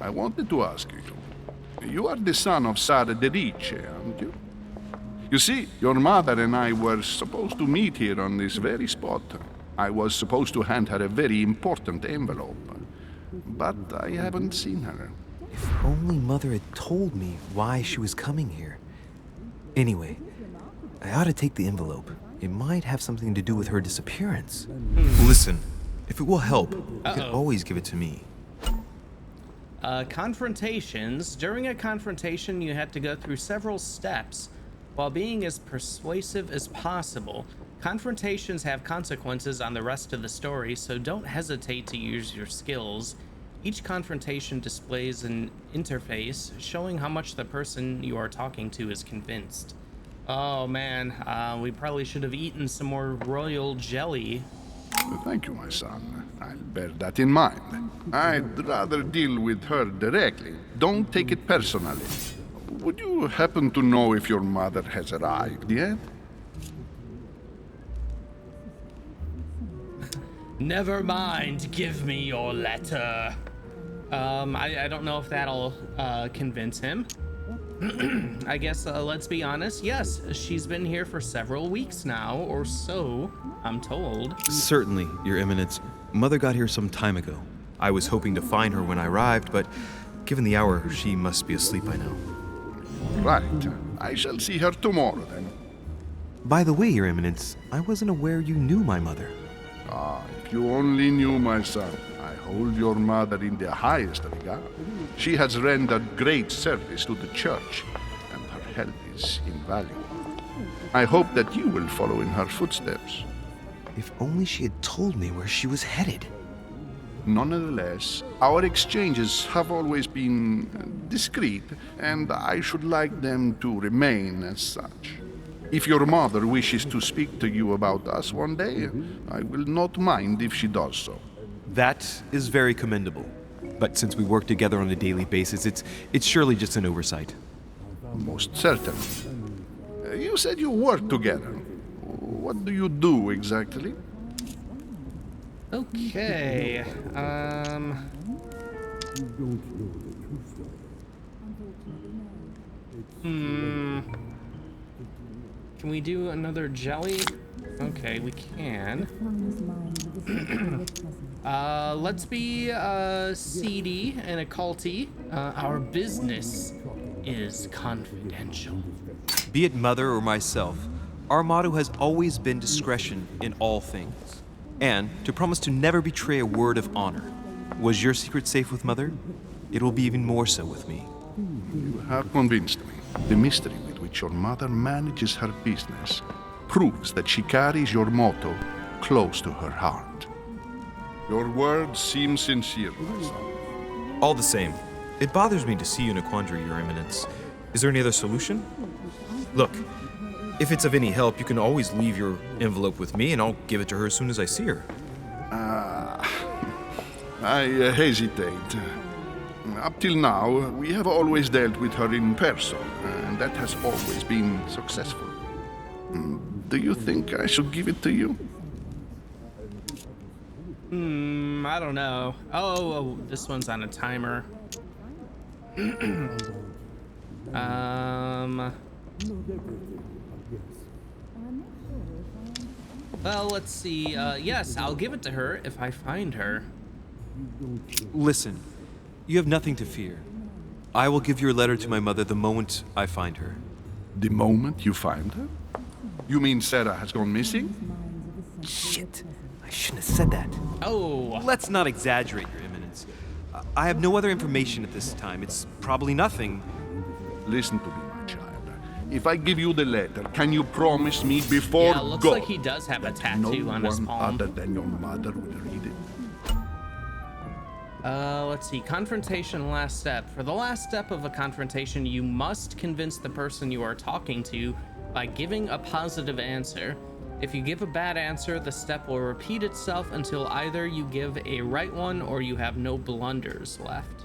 I: I wanted to ask you. You are the son of Sara de Riche, aren't you? You see, your mother and I were supposed to meet here on this very spot. I was supposed to hand her a very important envelope. But I haven't seen her.
G: If only Mother had told me why she was coming here. Anyway, I ought to take the envelope. It might have something to do with her disappearance. Listen, if it will help, you can always give it to me.
A: Confrontations. During a confrontation, you have to go through several steps while being as persuasive as possible. Confrontations have consequences on the rest of the story, so don't hesitate to use your skills. Each confrontation displays an interface showing how much the person you are talking to is convinced. Oh man, we probably should have eaten some more royal jelly.
I: Thank you, my son. I'll bear that in mind. I'd rather deal with her directly. Don't take it personally. Would you happen to know if your mother has arrived yet?
A: Never mind, give me your letter. I don't know if that'll convince him. I guess let's be honest. Yes, she's been here for several weeks now, or so, I'm told.
E: Certainly, Your Eminence. Mother got here some time ago. I was hoping to find her when I arrived, but given the hour, she must be asleep by now.
I: Right. I shall see her tomorrow then.
E: By the way, Your Eminence, I wasn't aware you knew my mother.
I: Ah, if you only knew, my son, I hold your mother in the highest regard. She has rendered great service to the church, and her help is invaluable. I hope that you will follow in her footsteps.
G: If only she had told me where she was headed.
I: Nonetheless, our exchanges have always been discreet, and I should like them to remain as such. If your mother wishes to speak to you about us one day, I will not mind if she does so.
G: That is very commendable. But since we work together on a daily basis, it's surely just an oversight.
I: Most certainly. You said you work together. What do you do exactly?
A: Okay. Can we do another jelly? Okay, we can. Let's be seedy and occulty. Our business is confidential.
G: Be it Mother or myself, our motto has always been discretion in all things, and to promise to never betray a word of honor. Was your secret safe with Mother? It will be even more so with me.
I: You have convinced me. The mystery with which your mother manages her business proves that she carries your motto close to her heart. Your words seem sincere, my son.
G: All the same, it bothers me to see you in a quandary, Your Eminence. Is there any other solution? Look, if it's of any help, you can always leave your envelope with me and I'll give it to her as soon as I see her.
I: I hesitate. Up till now, we have always dealt with her in person, and that has always been successful. Do you think I should give it to you?
A: I don't know. Oh, this one's on a timer. Well, let's see. Yes, I'll give it to her if I find her.
G: Listen, you have nothing to fear. I will give your letter to my mother the moment I find her.
I: The moment you find her? You mean Sarah has gone missing?
G: Shit, I shouldn't have said that.
A: Oh.
G: Let's not exaggerate, Your Eminence. I have no other information at this time. It's probably nothing.
I: Listen to me, my child. If I give you the letter, can you promise me before
A: Yeah, looks
I: go
A: like he does have a tattoo on his
I: no
A: palm.
I: one other than your mother will read it?
A: Let's see. Confrontation last step. For the last step of a confrontation, you must convince the person you are talking to by giving a positive answer. If you give a bad answer, the step will repeat itself until either you give a right one or you have no blunders left.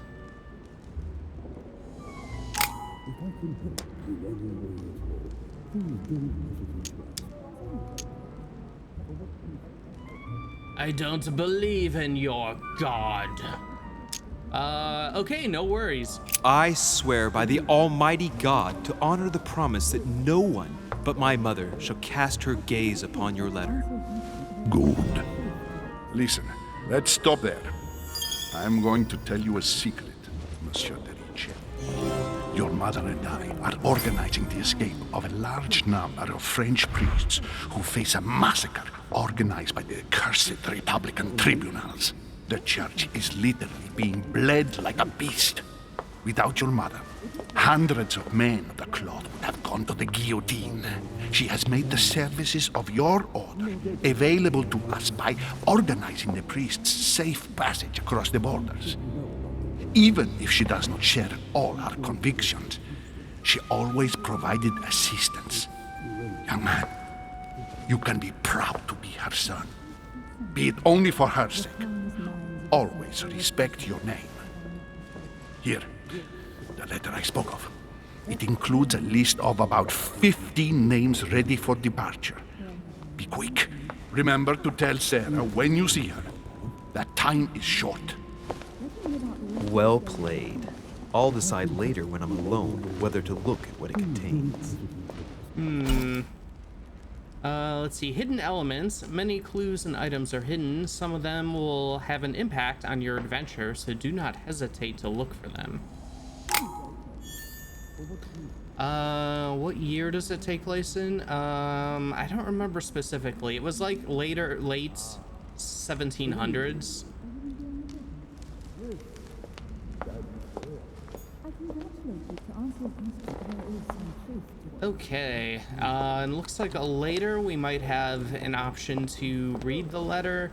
A: I don't believe in your god. Okay, no worries.
G: I swear by the Almighty God to honor the promise that no one but my mother shall cast her gaze upon your letter.
I: Good. Listen, let's stop there. I'm going to tell you a secret, Monsieur de Ricci. Your mother and I are organizing the escape of a large number of French priests who face a massacre organized by the accursed Republican tribunals. The church is literally being bled like a beast. Without your mother, hundreds of men of the cloth would have gone to the guillotine. She has made the services of your order available to us by organizing the priests' safe passage across the borders. Even if she does not share all our convictions, she always provided assistance. Young man, you can be proud to be her son. Be it only for her sake. Always respect your name. Here, the letter I spoke of. It includes a list of about 15 names ready for departure. Be quick. Remember to tell Sarah when you see her that time is short.
G: Well played. I'll decide later when I'm alone whether to look at what it contains.
A: Let's see. Hidden elements. Many clues and items are hidden. Some of them will have an impact on your adventure, so do not hesitate to look for them. What year does it take place in? I don't remember specifically. It was like late 1700s. Okay, and looks like later we might have an option to read the letter.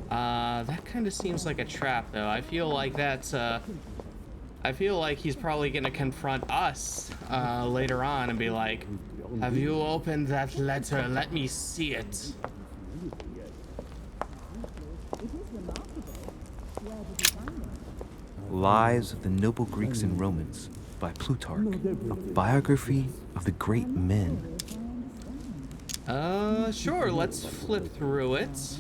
A: That kind of seems like a trap, though. I feel like that's, I feel like he's probably gonna confront us, later on and be like, have you opened that letter? Let me see it.
G: Lives of the Noble Greeks and Romans by Plutarch, a biography of the great men.
A: Sure, let's flip through it.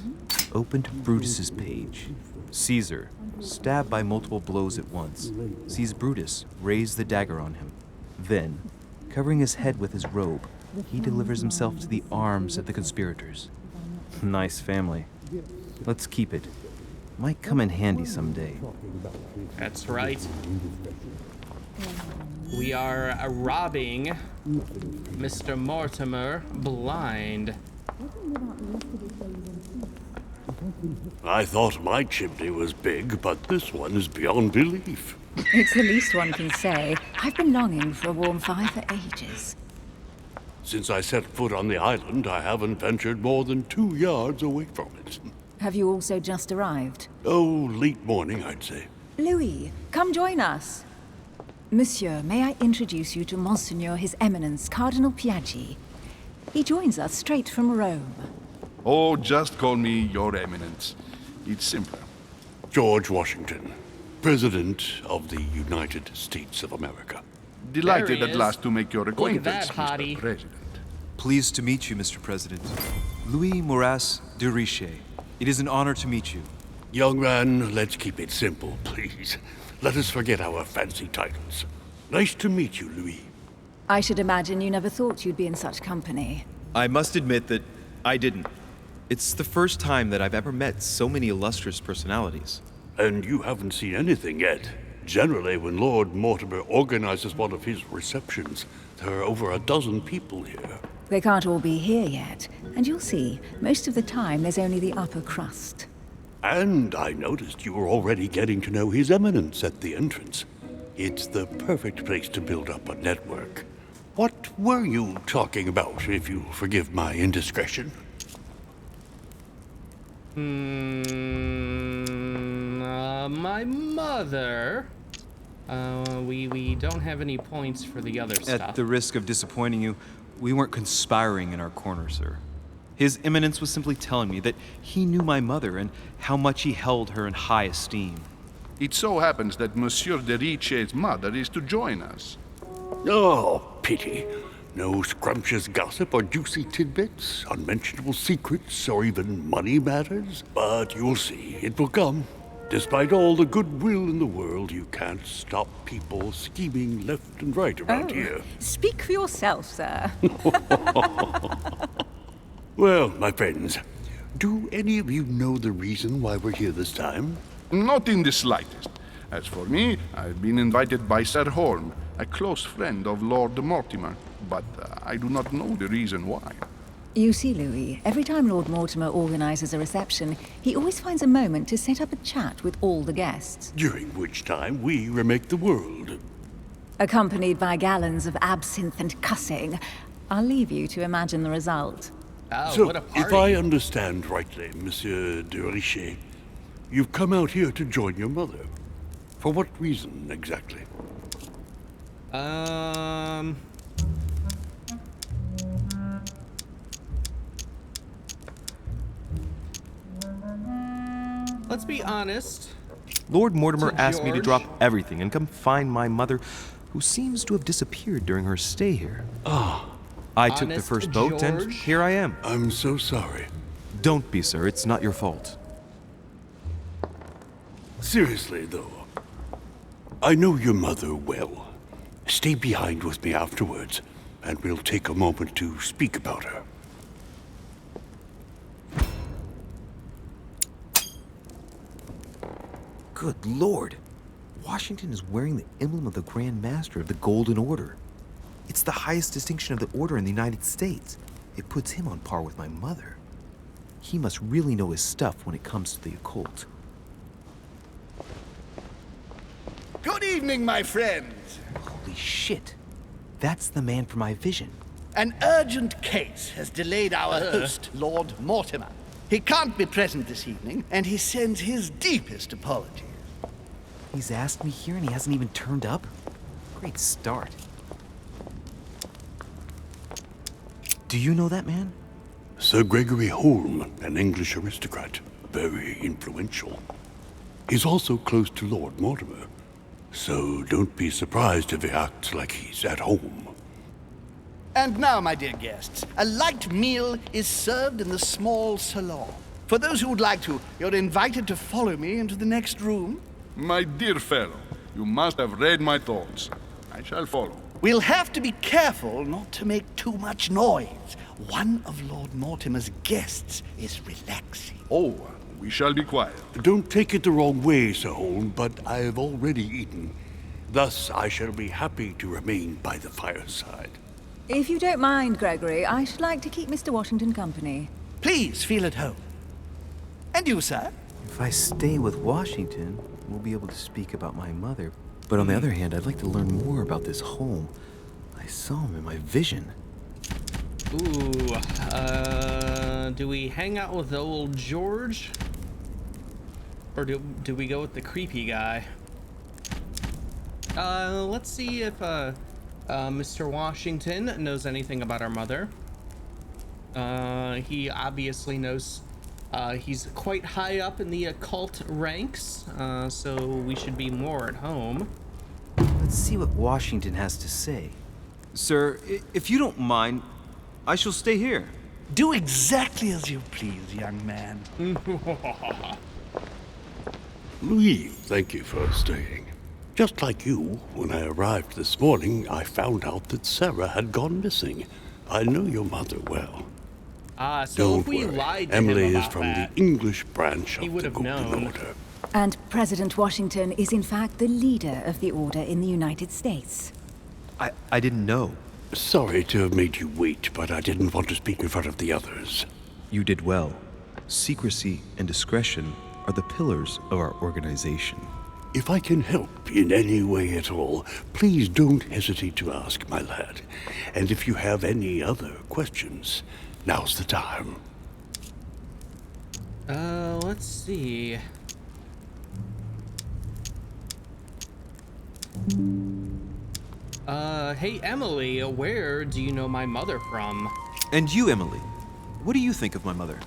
G: Open to Brutus's page. Caesar, stabbed by multiple blows at once, sees Brutus raise the dagger on him. Then, covering his head with his robe, he delivers himself to the arms of the conspirators. Nice family. Let's keep it. Might come in handy someday.
A: That's right. We are robbing Mr. Mortimer blind.
K: I thought my chimney was big, but this one is beyond belief.
H: It's the least one can say. I've been longing for a warm fire for ages.
K: Since I set foot on the island, I haven't ventured more than 2 yards away from it.
H: Have you also just arrived?
K: Oh, late morning, I'd say.
H: Louis, come join us. Monsieur, may I introduce you to Monseigneur His Eminence, Cardinal Piaggi. He joins us straight from Rome.
I: Oh, just call me Your Eminence. It's simpler.
K: George Washington, President of the United States of America.
I: Delighted at last to make your acquaintance,
A: Look at that, hottie.
I: Mr. President.
G: Pleased to meet you, Mr. President. Louis Moras de Richet. It is an honor to meet you.
K: Young man, let's keep it simple, please. Let us forget our fancy titles. Nice to meet you, Louis.
H: I should imagine you never thought you'd be in such company.
E: I must admit that I didn't. It's the first time that I've ever met so many illustrious personalities.
K: And you haven't seen anything yet. Generally, when Lord Mortimer organizes one of his receptions, there are over a dozen people here.
H: They can't all be here yet, and you'll see, most of the time there's only the upper crust.
K: And I noticed you were already getting to know His Eminence at the entrance. It's the perfect place to build up a network. What were you talking about, if you forgive my indiscretion?
A: My mother. We don't have any points for the other stuff.
G: At the risk of disappointing you, we weren't conspiring in our corner, sir. His Eminence was simply telling me that he knew my mother and how much he held her in high esteem.
I: It so happens that Monsieur de Richet's mother is to join us.
K: Oh, pity. No scrumptious gossip or juicy tidbits, unmentionable secrets, or even money matters. But you'll see, it will come. Despite all the goodwill in the world, you can't stop people scheming left and right around here.
H: Speak for yourself, sir.
K: Well, my friends, do any of you know the reason why we're here this time?
I: Not in the slightest. As for me, I've been invited by Sir Horn, a close friend of Lord Mortimer, but I do not know the reason why.
H: You see, Louis, every time Lord Mortimer organizes a reception, he always finds a moment to set up a chat with all the guests.
K: During which time we remake the world.
H: Accompanied by gallons of absinthe and cussing. I'll leave you to imagine the result.
A: Oh,
K: so,
A: what a party.
K: if I understand rightly, Monsieur de Richet, you've come out here to join your mother. For what reason, exactly?
A: Let's be honest.
G: Lord Mortimer asked me to
A: George.
G: drop everything and come find my mother, who seems to have disappeared during her stay here. I took the
A: Honest
G: first boat, and
A: George?
G: here I am.
K: I'm so sorry.
G: Don't be, sir. It's not your fault.
K: Seriously, though, I know your mother well. Stay behind with me afterwards, and we'll take a moment to speak about her.
E: Good Lord! Washington is wearing the emblem of the Grand Master of the Golden Order. It's the highest distinction of the order in the United States. It puts him on par with my mother. He must really know his stuff when it comes to the occult.
L: Good evening, my friends.
E: Holy shit. That's the man from my vision.
L: An urgent case has delayed our host, Lord Mortimer. He can't be present this evening, and he sends his deepest apologies.
E: He's asked me here and he hasn't even turned up? Great start. Do you know that man?
K: Sir Gregory Holm, an English aristocrat, very influential. He's also close to Lord Mortimer, so don't be surprised if he acts like he's at home.
L: And now, my dear guests, a light meal is served in the small salon. For those who would like to, you're invited to follow me into the next room.
I: My dear fellow, you must have read my thoughts. I shall follow.
L: We'll have to be careful not to make too much noise. One of Lord Mortimer's guests is relaxing.
I: Oh, we shall be quiet.
K: Don't take it the wrong way, Sir Holm, but I've already eaten. Thus, I shall be happy to remain by the fireside.
H: If you don't mind, Gregory, I should like to keep Mr. Washington company.
L: Please feel at home. And you, sir?
E: If I stay with Washington, we'll be able to speak about my mother. But on the other hand, I'd like to learn more about this Holm. I saw him in my vision.
A: Ooh, do we hang out with old George? Or do we go with the creepy guy? Let's see if, Mr. Washington knows anything about our mother. He obviously knows, he's quite high up in the occult ranks, so we should be more at home.
E: Let's see what Washington has to say.
M: Sir, if you don't mind, I shall stay here.
L: Do exactly as you please, young man.
K: Louis, thank you for staying. Just like you, when I arrived this morning, I found out that Sarah had gone missing. I know your mother well.
A: So
K: Don't
A: if we
K: worry.
A: lied to
K: Emily
A: him
K: is
A: about
K: from
A: that,
K: the English branch
A: he
K: of
A: would
K: the
A: have
K: Golden
A: known.
K: Order.
H: And President Washington is in fact the leader of the Order in the United States.
E: I didn't know.
K: Sorry to have made you wait, but I didn't want to speak in front of the others.
E: You did well. Secrecy and discretion are the pillars of our organization.
K: If I can help in any way at all, please don't hesitate to ask, my lad. And if you have any other questions, now's the time.
A: Let's see. Hey Emily, where do you know my mother from?
M: And you, Emily, what do you think of my mother?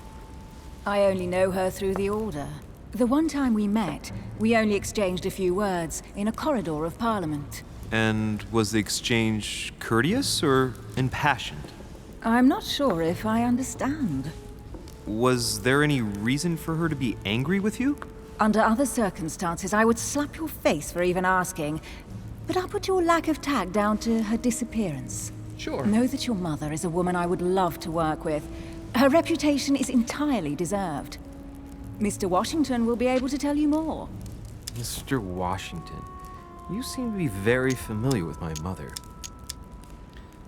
H: I only know her through the Order. The one time we met, we only exchanged a few words in a corridor of Parliament.
M: And was the exchange courteous or impassioned?
H: I'm not sure if I understand.
M: Was there any reason for her to be angry with you?
H: Under other circumstances, I would slap your face for even asking, but I'll put your lack of tact down to her disappearance.
A: Sure.
H: Know that your mother is a woman I would love to work with. Her reputation is entirely deserved. Mr. Washington will be able to tell you more.
E: Mr. Washington, you seem to be very familiar with my mother.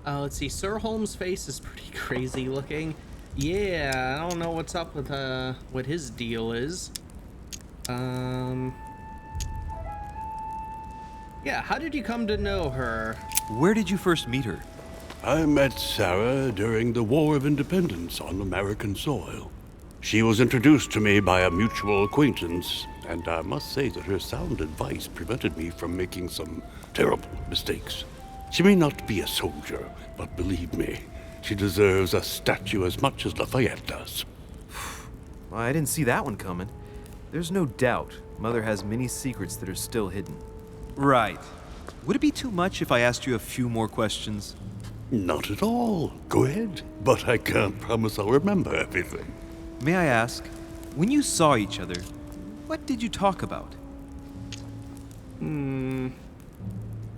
A: Let's see, Sir Holmes' face is pretty crazy looking. Yeah, I don't know what's up with, what his deal is. Yeah, how did you come to know her?
M: Where did you first meet her?
K: I met Sarah during the War of Independence on American soil. She was introduced to me by a mutual acquaintance, and I must say that her sound advice prevented me from making some terrible mistakes. She may not be a soldier, but believe me, she deserves a statue as much as Lafayette does.
M: Well, I didn't see that one coming. There's no doubt Mother has many secrets that are still hidden. Right. Would it be too much if I asked you a few more questions?
K: Not at all. Go ahead. But I can't promise I'll remember everything.
M: May I ask, when you saw each other, what did you talk about?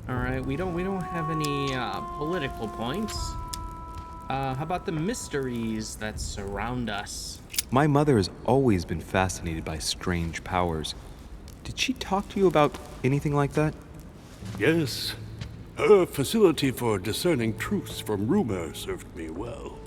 A: Alright, we don't have any, political points. How about the mysteries that surround us?
E: My mother has always been fascinated by strange powers. Did she talk to you about anything like that?
K: Yes. Her facility for discerning truths from rumor served me well.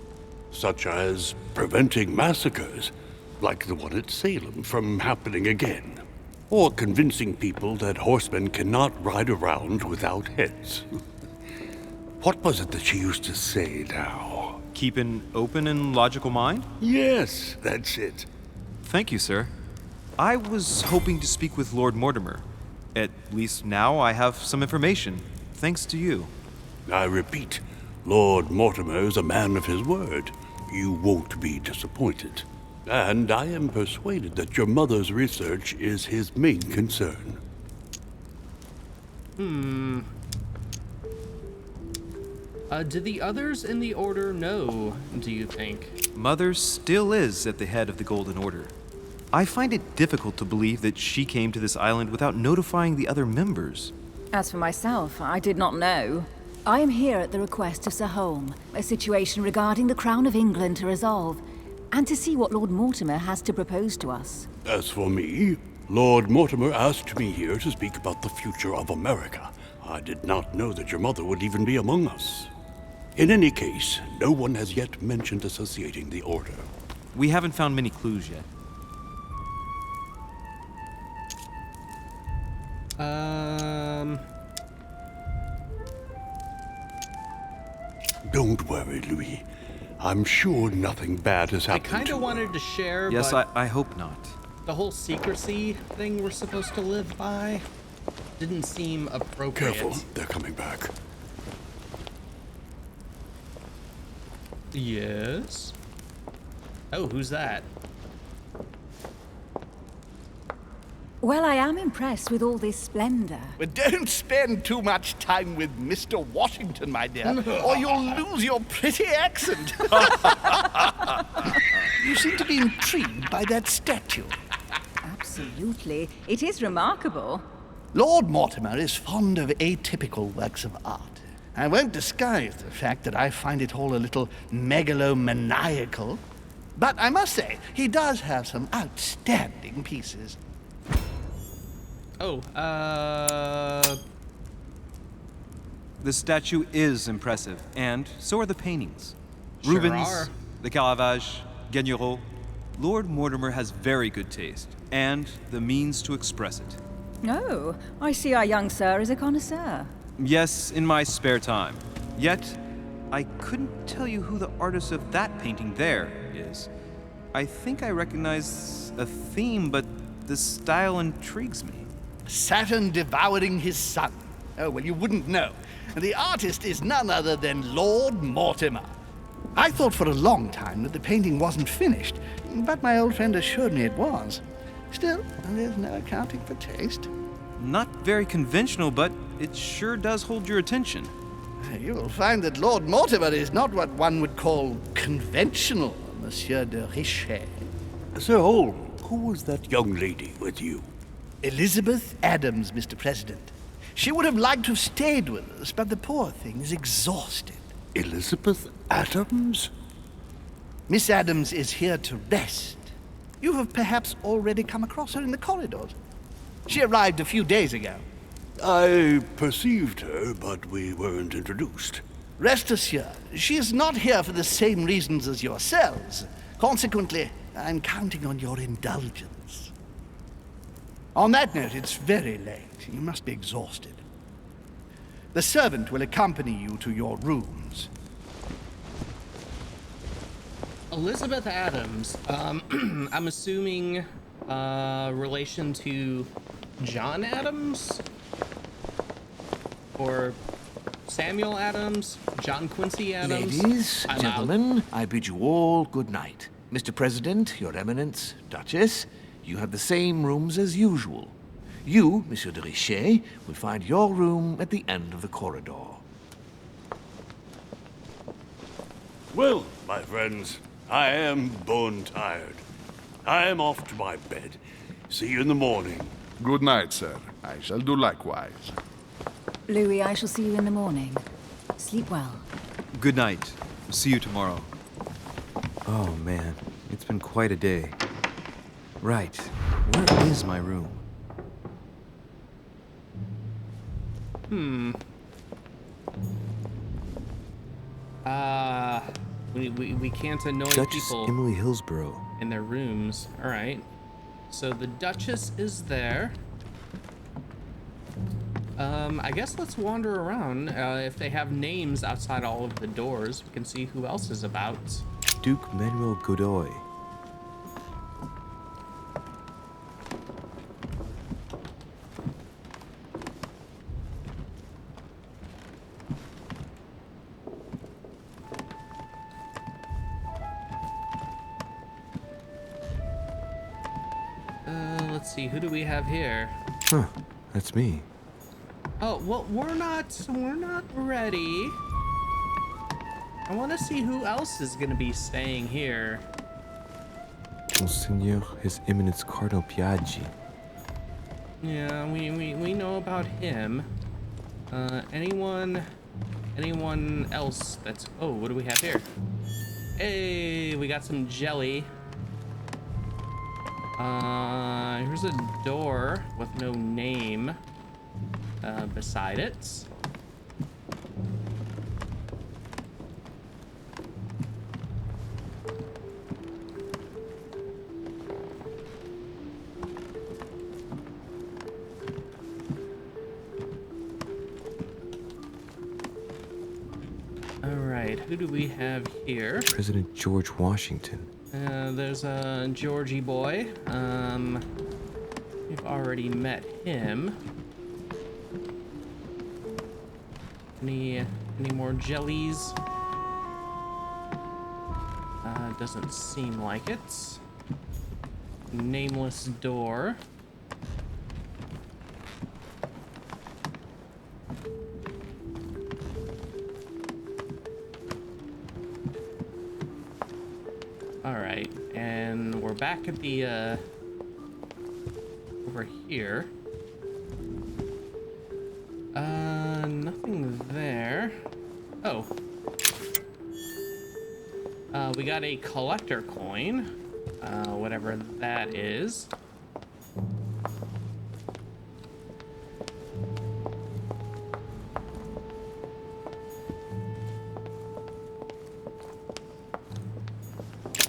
K: such as preventing massacres, like the one at Salem, from happening again, or convincing people that horsemen cannot ride around without heads. What was it that she used to say now?
M: Keep an open and logical mind?
K: Yes, that's it.
M: Thank you, sir. I was hoping to speak with Lord Mortimer. At least now I have some information, thanks to you.
K: I repeat, Lord Mortimer is a man of his word. You won't be disappointed. And I am persuaded that your mother's research is his main concern.
A: Do the others in the Order know, do you think?
M: Mother still is at the head of the Golden Order. I find it difficult to believe that she came to this island without notifying the other members.
H: As for myself, I did not know. I am here at the request of Sir Holm, a situation regarding the Crown of England to resolve, and to see what Lord Mortimer has to propose to us.
K: As for me, Lord Mortimer asked me here to speak about the future of America. I did not know that your mother would even be among us. In any case, no one has yet mentioned associating the Order.
M: We haven't found many clues yet.
K: Don't worry, Louis. I'm sure nothing bad has happened.
A: I kind of wanted to share,
M: yes,
A: but
M: I hope not.
A: The whole secrecy thing we're supposed to live by didn't seem appropriate.
K: Careful, they're coming back.
A: Yes? Oh, who's that?
H: Well, I am impressed with all this splendor.
L: But don't spend too much time with Mr. Washington, my dear, or you'll lose your pretty accent. You seem to be intrigued by that statue.
H: Absolutely. It is remarkable.
L: Lord Mortimer is fond of atypical works of art. I won't disguise the fact that I find it all a little megalomaniacal. But I must say, he does have some outstanding pieces.
A: Oh,
M: The statue is impressive, and so are the paintings.
A: Sure
M: Rubens,
A: are.
M: the Caravage, Guignero. Lord Mortimer has very good taste, and the means to express it.
H: Oh, I see our young sir is a connoisseur.
M: Yes, in my spare time. Yet, I couldn't tell you who the artist of that painting there is. I think I recognize a theme, but the style intrigues me.
L: Saturn devouring his son. Oh, well, you wouldn't know. The artist is none other than Lord Mortimer. I thought for a long time that the painting wasn't finished, but my old friend assured me it was. Still, there's no accounting for taste.
M: Not very conventional, but it sure does hold your attention.
L: You will find that Lord Mortimer is not what one would call conventional, Monsieur de Richet.
K: Sir Holm, who was that young lady with you?
L: Elizabeth Adams, Mr. President. She would have liked to have stayed with us, but the poor thing is exhausted.
K: Elizabeth Adams?
L: Miss Adams is here to rest. You have perhaps already come across her in the corridors. She arrived a few days ago.
K: I perceived her, but we weren't introduced.
L: Rest assured, she is not here for the same reasons as yourselves. Consequently, I'm counting on your indulgence. On that note, it's very late. You must be exhausted. The servant will accompany you to your rooms.
A: Elizabeth Adams. I'm assuming relation to John Adams? Or Samuel Adams? John Quincy Adams?
J: Ladies,
A: I'm
J: gentlemen, I bid you all good night. Mr. President, Your Eminence, Duchess, you have the same rooms as usual. You, Monsieur de Richet, will find your room at the end of the corridor.
K: Well, my friends, I am bone tired. I am off to my bed. See you in the morning.
I: Good night, sir. I shall do likewise.
H: Louis, I shall see you in the morning. Sleep well.
M: Good night. See you tomorrow. Oh, man. It's been quite a day. Right. Where is my room?
A: We can't annoy
E: Duchess
A: people
E: Emily Hillsborough.
A: in their rooms. All right. So the Duchess is there. I guess let's wander around. If they have names outside all of the doors, we can see who else is about.
E: Duke Manuel Godoy.
A: Let's see, who do we have here?
E: Huh, that's me.
A: Oh, well, we're not ready. I want to see who else is going to be staying here.
E: Monseigneur, His Eminence Cardinal Piaggi.
A: Yeah, we know about him. Anyone else that's... Oh, what do we have here? Hey, we got some jelly. Here's a door with no name beside it. All right, who do we have here?
E: President George Washington.
A: There's a Georgie boy. We've already met him. Any more jellies? Doesn't seem like it. Nameless door. Alright, and we're back at the, over here. Nothing there. Oh. We got a collector coin, whatever that is.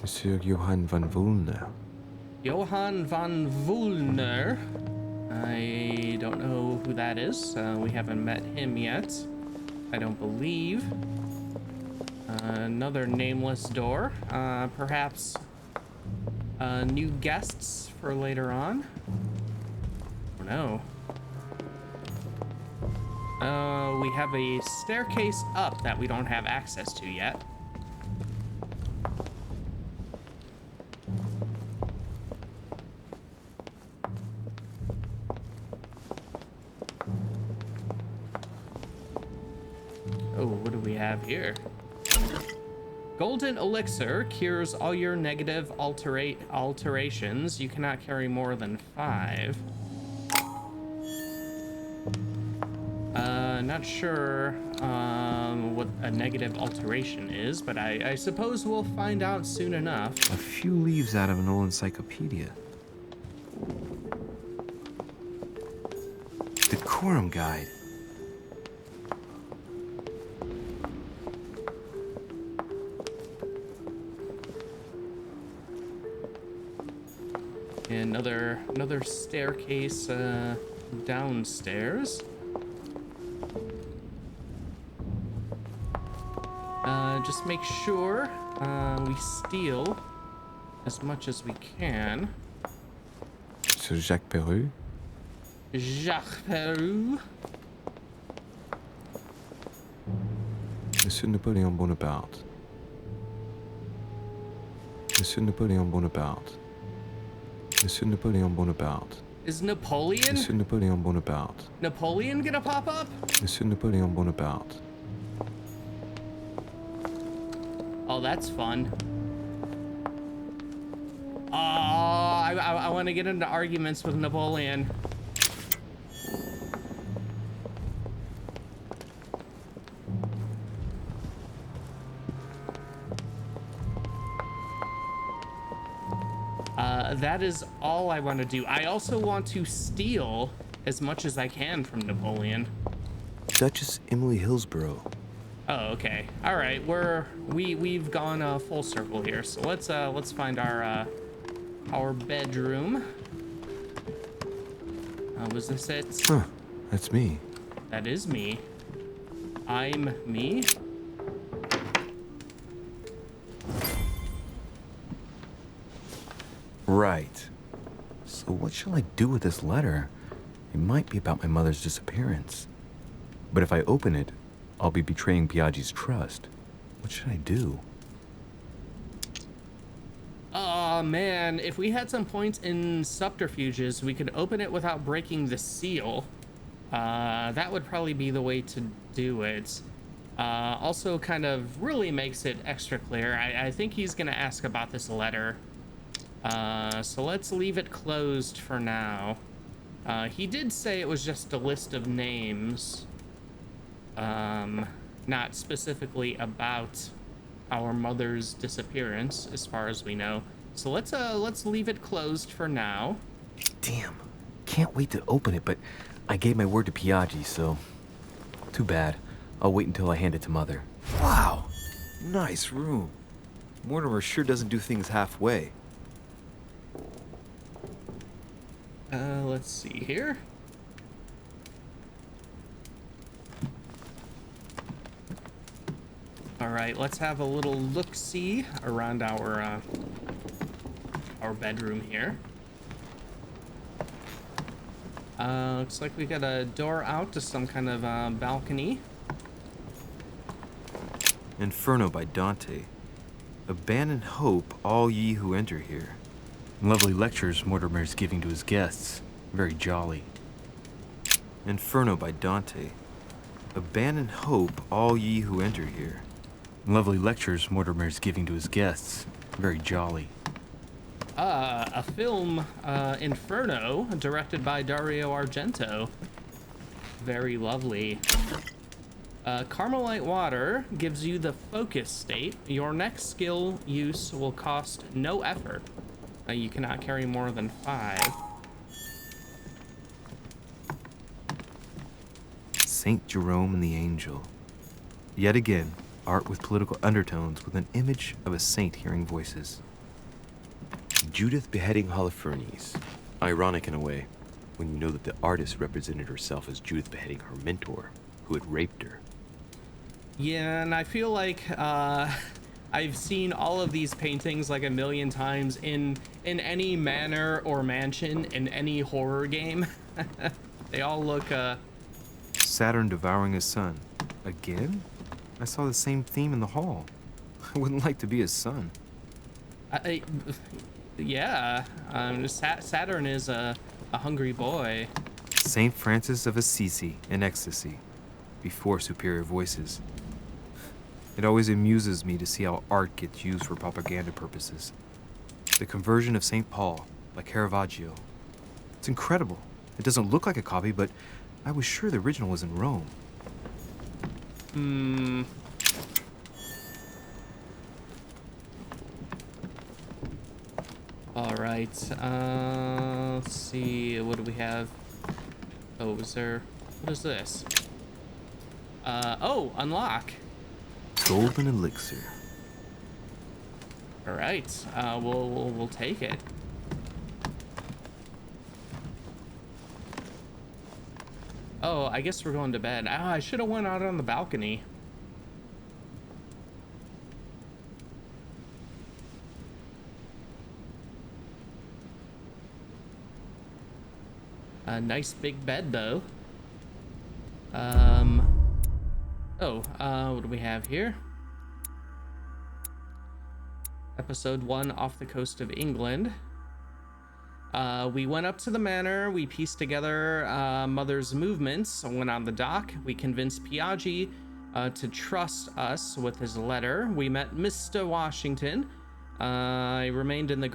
E: Monsieur Johann van Vulner.
A: Johann van Vulner. I don't know who that is. We haven't met him yet. I don't believe. Another nameless door. Perhaps new guests for later on. I don't know. We have a staircase up that we don't have access to yet. Oh, what do we have here? Golden Elixir cures all your negative alterations. You cannot carry more than 5. Not sure what a negative alteration is, but I suppose we'll find out soon enough.
E: A few leaves out of an old encyclopedia. Decorum guide. Another staircase downstairs. Just make sure we steal as much as we can. Sir Jacques Peru.
A: Jacques Peru.
E: Monsieur Napoleon Bonaparte. Monsieur Napoleon Bonaparte. Monsieur Napoleon Bonaparte.
A: Is Napoleon?
E: Monsieur Napoleon Bonaparte.
A: Napoleon gonna pop up?
E: Monsieur Napoleon Bonaparte.
A: Oh, that's fun. Oh, I want to get into arguments with Napoleon. That is all I want to do. I also want to steal as much as I can from Napoleon.
E: Duchess Emily Hillsborough.
A: Oh, okay. All right, we've gone full circle here. So let's find our bedroom. Was this it?
E: Huh, that's me.
A: That is me. I'm me.
E: Right. So what shall I do with this letter? It might be about my mother's disappearance. But if I open it, I'll be betraying Piaggi's trust. What should I do?
A: Oh man, if we had some points in subterfuges, we could open it without breaking the seal. That would probably be the way to do it. Also kind of really makes it extra clear. I think he's gonna ask about this letter. So let's leave it closed for now. He did say it was just a list of names. Not specifically about our mother's disappearance, as far as we know. So let's leave it closed for now.
E: Damn, can't wait to open it, but I gave my word to Piaggi, so too bad. I'll wait until I hand it to Mother. Wow, nice room. Mortimer sure doesn't do things halfway.
A: Let's see here. All right, let's have a little look-see around our bedroom here. Looks like we got a door out to some kind of balcony.
E: Inferno by Dante. Abandon hope, all ye who enter here. Lovely lectures Mortimer is giving to his guests. Very jolly. Inferno by Dante. Abandon hope, all ye who enter here. Lovely lectures Mortimer is giving to his guests. Very jolly.
A: A film, Inferno, directed by Dario Argento. Very lovely. Carmelite water gives you the focus state. Your next skill use will cost no effort. You cannot carry more than 5.
E: Saint Jerome and the Angel. Yet again, art with political undertones with an image of a saint hearing voices. Judith beheading Holofernes. Ironic in a way, when you know that the artist represented herself as Judith beheading her mentor, who had raped her.
A: Yeah, and I feel like I've seen all of these paintings like a million times in any manor or mansion in any horror game. They all look
E: Saturn devouring his son. Again? I saw the same theme in the hall. I wouldn't like to be his son.
A: Yeah, Saturn is a hungry boy.
E: Saint Francis of Assisi in ecstasy, before superior voices. It always amuses me to see how art gets used for propaganda purposes. The Conversion of St. Paul by Caravaggio. It's incredible. It doesn't look like a copy, but I was sure the original was in Rome.
A: All right, let's see, what do we have? Oh, what is this? Oh, unlock.
E: Golden elixir.
A: All right, we'll take it. Oh, I guess we're going to bed. Oh, I should have went out on the balcony. A nice big bed, though. What do we have here? Episode 1, Off the Coast of England. We went up to the manor, we pieced together Mother's movements, went on the dock, we convinced Piaggi to trust us with his letter. We met Mr. Washington. I remained in the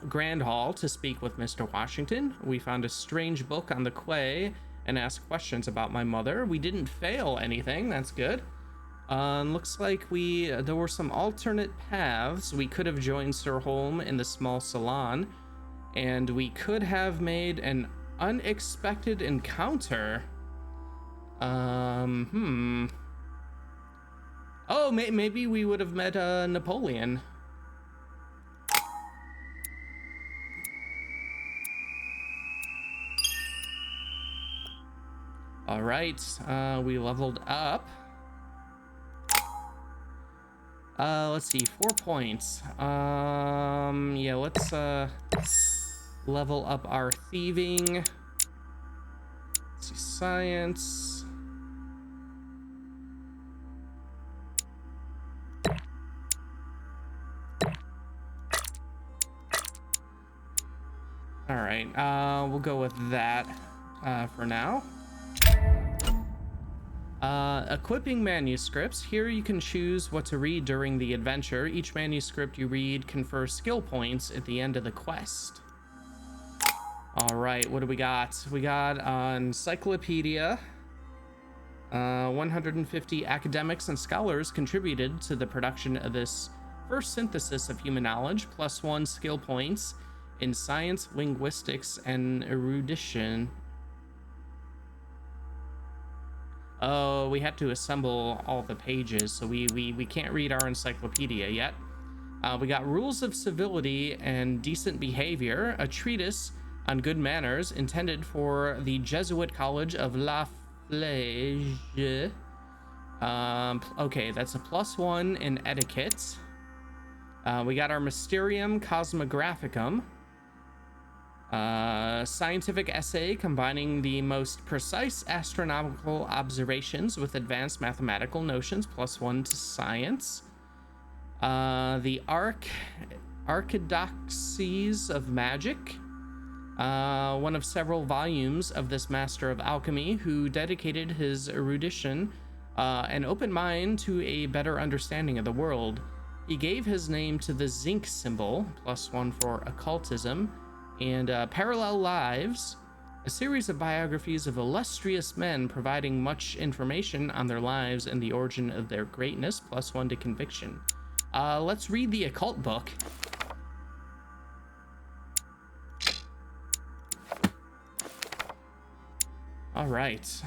A: Grand Hall to speak with Mr. Washington. We found a strange book on the quay and asked questions about my mother. We didn't fail anything, that's good. Looks like there were some alternate paths. We could have joined Sir Holm in the small salon, and we could have made an unexpected Oh, maybe we would have met Napoleon. All right, we leveled up. Let's see, 4 points. Yeah, let's level up our thieving. Let's see, science. All right, we'll go with that for now. Equipping manuscripts. Here you can choose what to read during the adventure. Each manuscript you read confers skill points at the end of the quest. All right, what do we got? We got encyclopedia. 150 academics and scholars contributed to the production of this first synthesis of human knowledge, +1 skill points in science, linguistics, and erudition. Oh, we had to assemble all the pages, so we can't read our encyclopedia yet. We got rules of civility and decent behavior, a treatise on good manners intended for the Jesuit College of La Flèche. Okay, that's a +1 in etiquette. We got our Mysterium Cosmographicum. Scientific essay combining the most precise astronomical observations with advanced mathematical notions, +1 to science. The Archidoxies of Magic. One of several volumes of this master of alchemy who dedicated his erudition and open mind to a better understanding of the world. He gave his name to the zinc symbol, +1 for occultism. And Parallel Lives, a series of biographies of illustrious men providing much information on their lives and the origin of their greatness, +1 to conviction. Let's read the occult book. All right.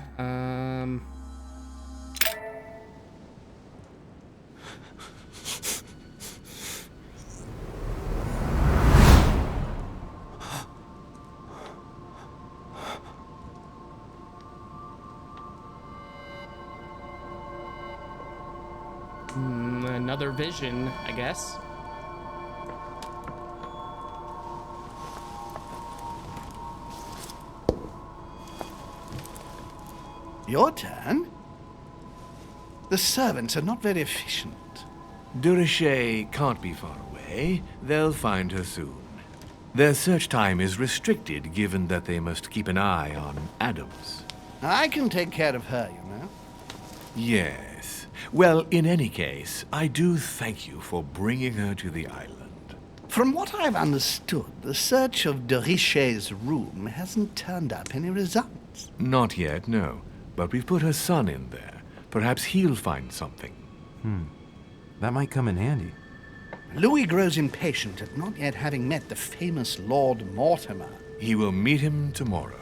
A: Another vision, I guess.
L: Your turn? The servants are not very efficient.
J: Durocher can't be far away. They'll find her soon. Their search time is restricted, given that they must keep an eye on Adams.
L: I can take care of her, you know.
J: Yes. Well, in any case, I do thank you for bringing her to the island.
L: From what I've understood, the search of Durocher's room hasn't turned up any results.
J: Not yet, no. But we've put her son in there. Perhaps he'll find something.
M: That might come in handy.
L: Louis grows impatient at not yet having met the famous Lord Mortimer.
J: He will meet him tomorrow.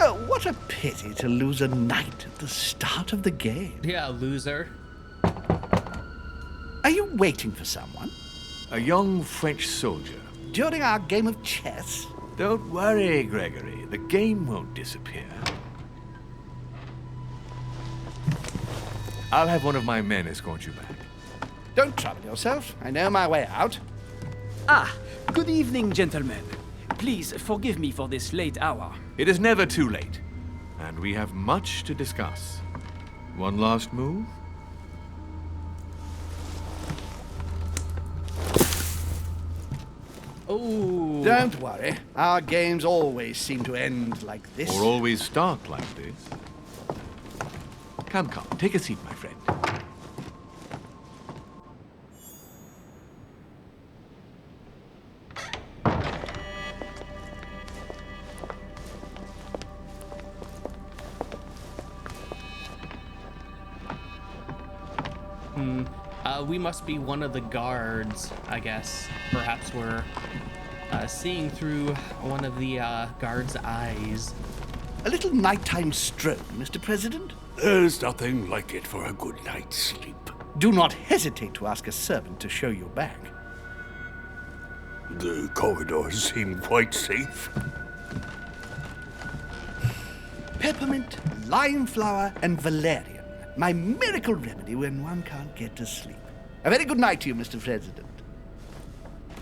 L: Oh, what a pity to lose a knight at the start of the game.
A: Yeah, loser.
L: Are you waiting for someone?
J: A young French soldier.
L: During our game of chess?
J: Don't worry, Gregory. The game won't disappear. I'll have one of my men escort you back.
L: Don't trouble yourself. I know my way out.
N: Ah, good evening, gentlemen. Please forgive me for this late hour.
J: It is never too late, and we have much to discuss. One last move?
A: Oh.
L: Don't worry. Our games always seem to end like this.
J: Or always start like this. Come, take a seat, my friend.
A: We must be one of the guards, I guess. Perhaps we're seeing through one of the guards' eyes.
L: A little nighttime stroll, Mr. President?
K: There's nothing like it for a good night's sleep.
L: Do not hesitate to ask a servant to show you back.
K: The corridors seem quite safe.
L: Peppermint, lime flower, and valerian. My miracle remedy when one can't get to sleep. A very good night to you, Mr. President.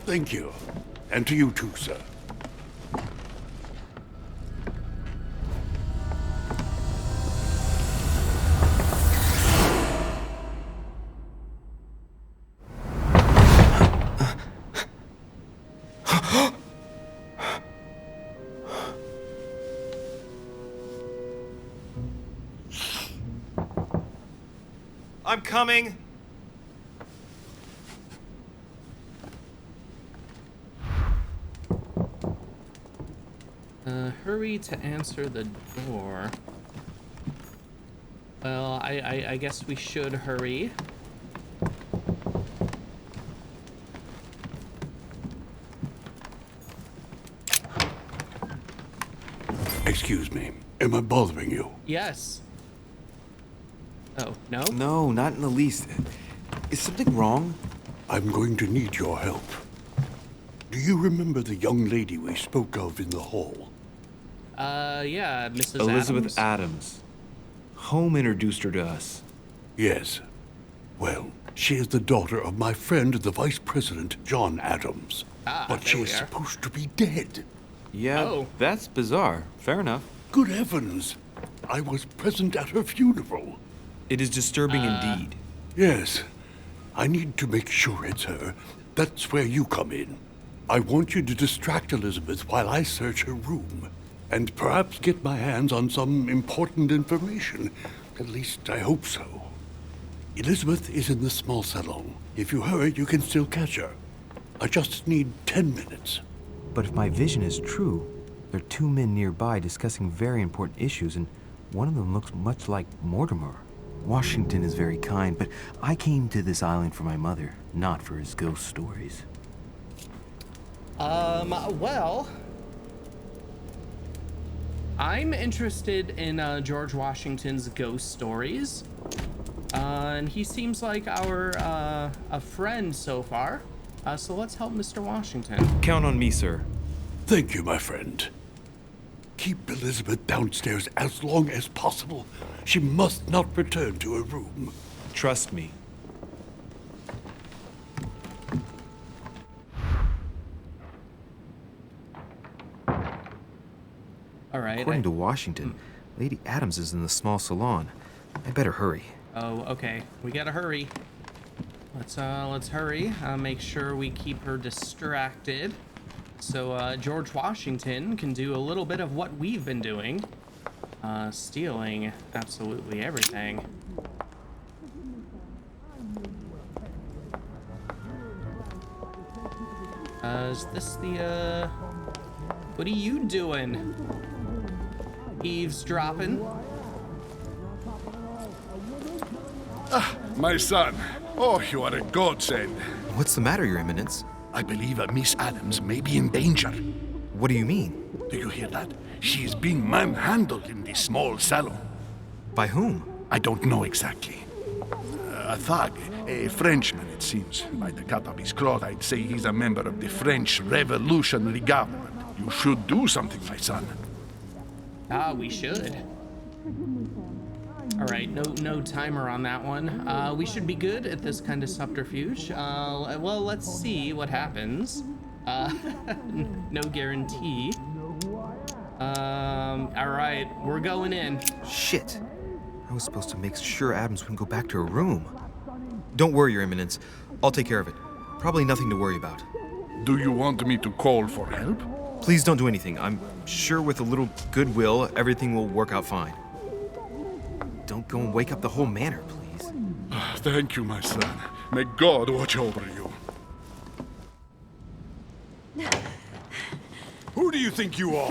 K: Thank you. And to you too, sir.
F: I'm coming.
A: Hurry to answer the door. Well, I guess we should hurry.
K: Excuse me. Am I bothering you?
A: Yes. Oh, no?
E: No, not in the least. Is something wrong?
K: I'm going to need your help. Do you remember the young lady we spoke of in the hall?
A: Yeah, Mrs.
E: Elizabeth Adams. Home introduced her to us.
K: Yes. Well, she is the daughter of my friend, the Vice President, John Adams. But she is supposed to be dead.
E: Yeah, that's bizarre. Fair enough.
K: Good heavens! I was present at her funeral.
E: It is disturbing indeed.
K: Yes. I need to make sure it's her. That's where you come in. I want you to distract Elizabeth while I search her room. And perhaps get my hands on some important information. At least I hope so. Elizabeth is in the small salon. If you hurry, you can still catch her. I just need 10 minutes.
E: But if my vision is true, there are two men nearby discussing very important issues, and one of them looks much like Mortimer. Washington is very kind, but I came to this island for my mother, not for his ghost stories.
A: Well, I'm interested in George Washington's ghost stories. And he seems like our a friend so far. So let's help Mr. Washington.
E: Count on me, sir.
K: Thank you, my friend. Keep Elizabeth downstairs as long as possible. She must not return to her room.
E: Trust me.
A: All right.
E: According to Washington, Lady Adams is in the small salon. I better hurry.
A: Oh, okay. We gotta hurry. Let's hurry. Make sure we keep her distracted. So, George Washington can do a little bit of what we've been doing. Stealing absolutely everything. Is this the, what are you doing? Eavesdropping?
I: Ah, my son. Oh, you are a godsend.
E: What's the matter, Your Eminence?
I: I believe Miss Adams may be in danger.
E: What do you mean?
I: Do you hear that? She is being manhandled in the small salon.
E: By whom?
I: I don't know exactly. A thug, a Frenchman, it seems. By the cut of his cloth, I'd say he's a member of the French Revolutionary Government. You should do something, my son.
A: Ah, we should. All right, no timer on that one. We should be good at this kind of subterfuge. Well, let's see what happens. No guarantee. All right, we're going in.
E: Shit. I was supposed to make sure Adams wouldn't go back to her room. Don't worry, Your Eminence. I'll take care of it. Probably nothing to worry about.
I: Do you want me to call for help?
E: Please don't do anything. I'm sure with a little goodwill, everything will work out fine. Don't go and wake up the whole manor, please.
I: Thank you, my son. May God watch over you.
C: Who do you think you are?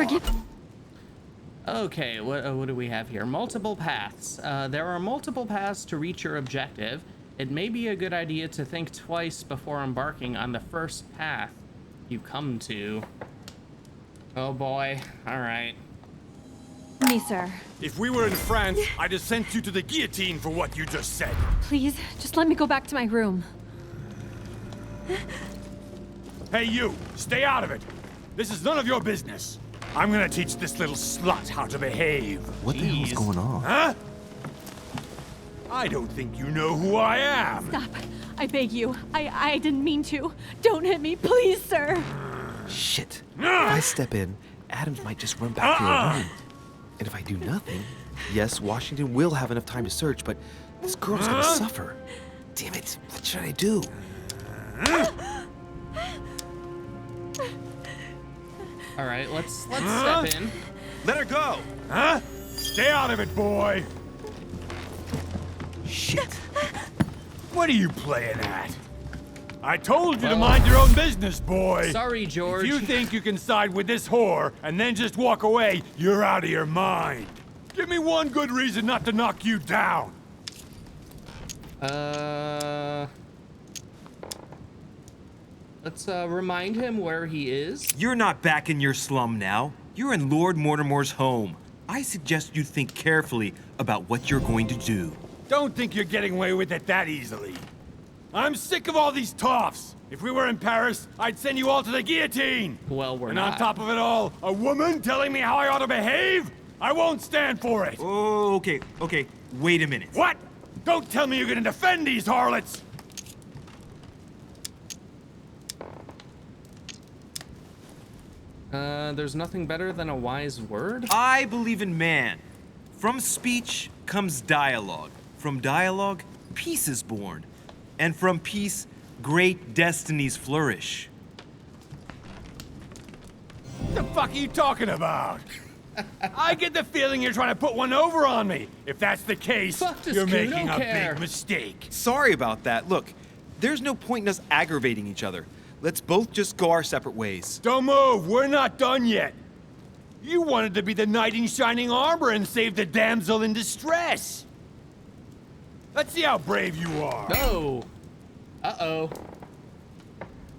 A: Okay, what do we have here? Multiple paths. There are multiple paths to reach your objective. It may be a good idea to think twice before embarking on the first path you come to. Oh boy. All right.
O: me, sir.
C: If we were in France, I'd have sent you to the guillotine for what you just said.
O: Please, just let me go back to my room.
C: Hey, you! Stay out of it! This is none of your business. I'm gonna teach this little slut how to behave.
G: What the hell's going on?
C: Huh? I don't think you know who I am.
O: Stop. I beg you. I didn't mean to. Don't hit me, please, sir.
E: Shit. If I step in, Adams might just run back to her room. And if I do nothing, yes, Washington will have enough time to search, but this girl's gonna suffer. Damn it, what should I do?
A: All right, let's step in.
C: Let her go. Huh? Stay out of it, boy.
E: Shit.
C: What are you playing at? I told you to mind your own business, boy.
A: Sorry, George.
C: If you think you can side with this whore and then just walk away, you're out of your mind. Give me one good reason not to knock you down.
A: Let's remind him where he is.
F: You're not back in your slum now. You're in Lord Mortimer's home. I suggest you think carefully about what you're going to do.
C: Don't think you're getting away with it that easily. I'm sick of all these toffs. If we were in Paris, I'd send you all to the guillotine.
A: Well, we're
C: and
A: not.
C: On top of it all, a woman telling me how I ought to behave? I won't stand for it.
F: Oh, okay. Wait a minute.
C: What? Don't tell me you're gonna defend these harlots.
A: There's nothing better than a wise word.
F: I believe in man. From speech comes dialogue. From dialogue, peace is born. And from peace, great destinies flourish.
C: What the fuck are you talking about? I get the feeling you're trying to put one over on me. If that's the case, you're making a big mistake.
F: Sorry about that. Look, there's no point in us aggravating each other. Let's both just go our separate ways.
C: Don't move. We're not done yet. You wanted to be the knight in shining armor and save the damsel in distress. Let's see how brave you are.
A: Oh. Uh-oh.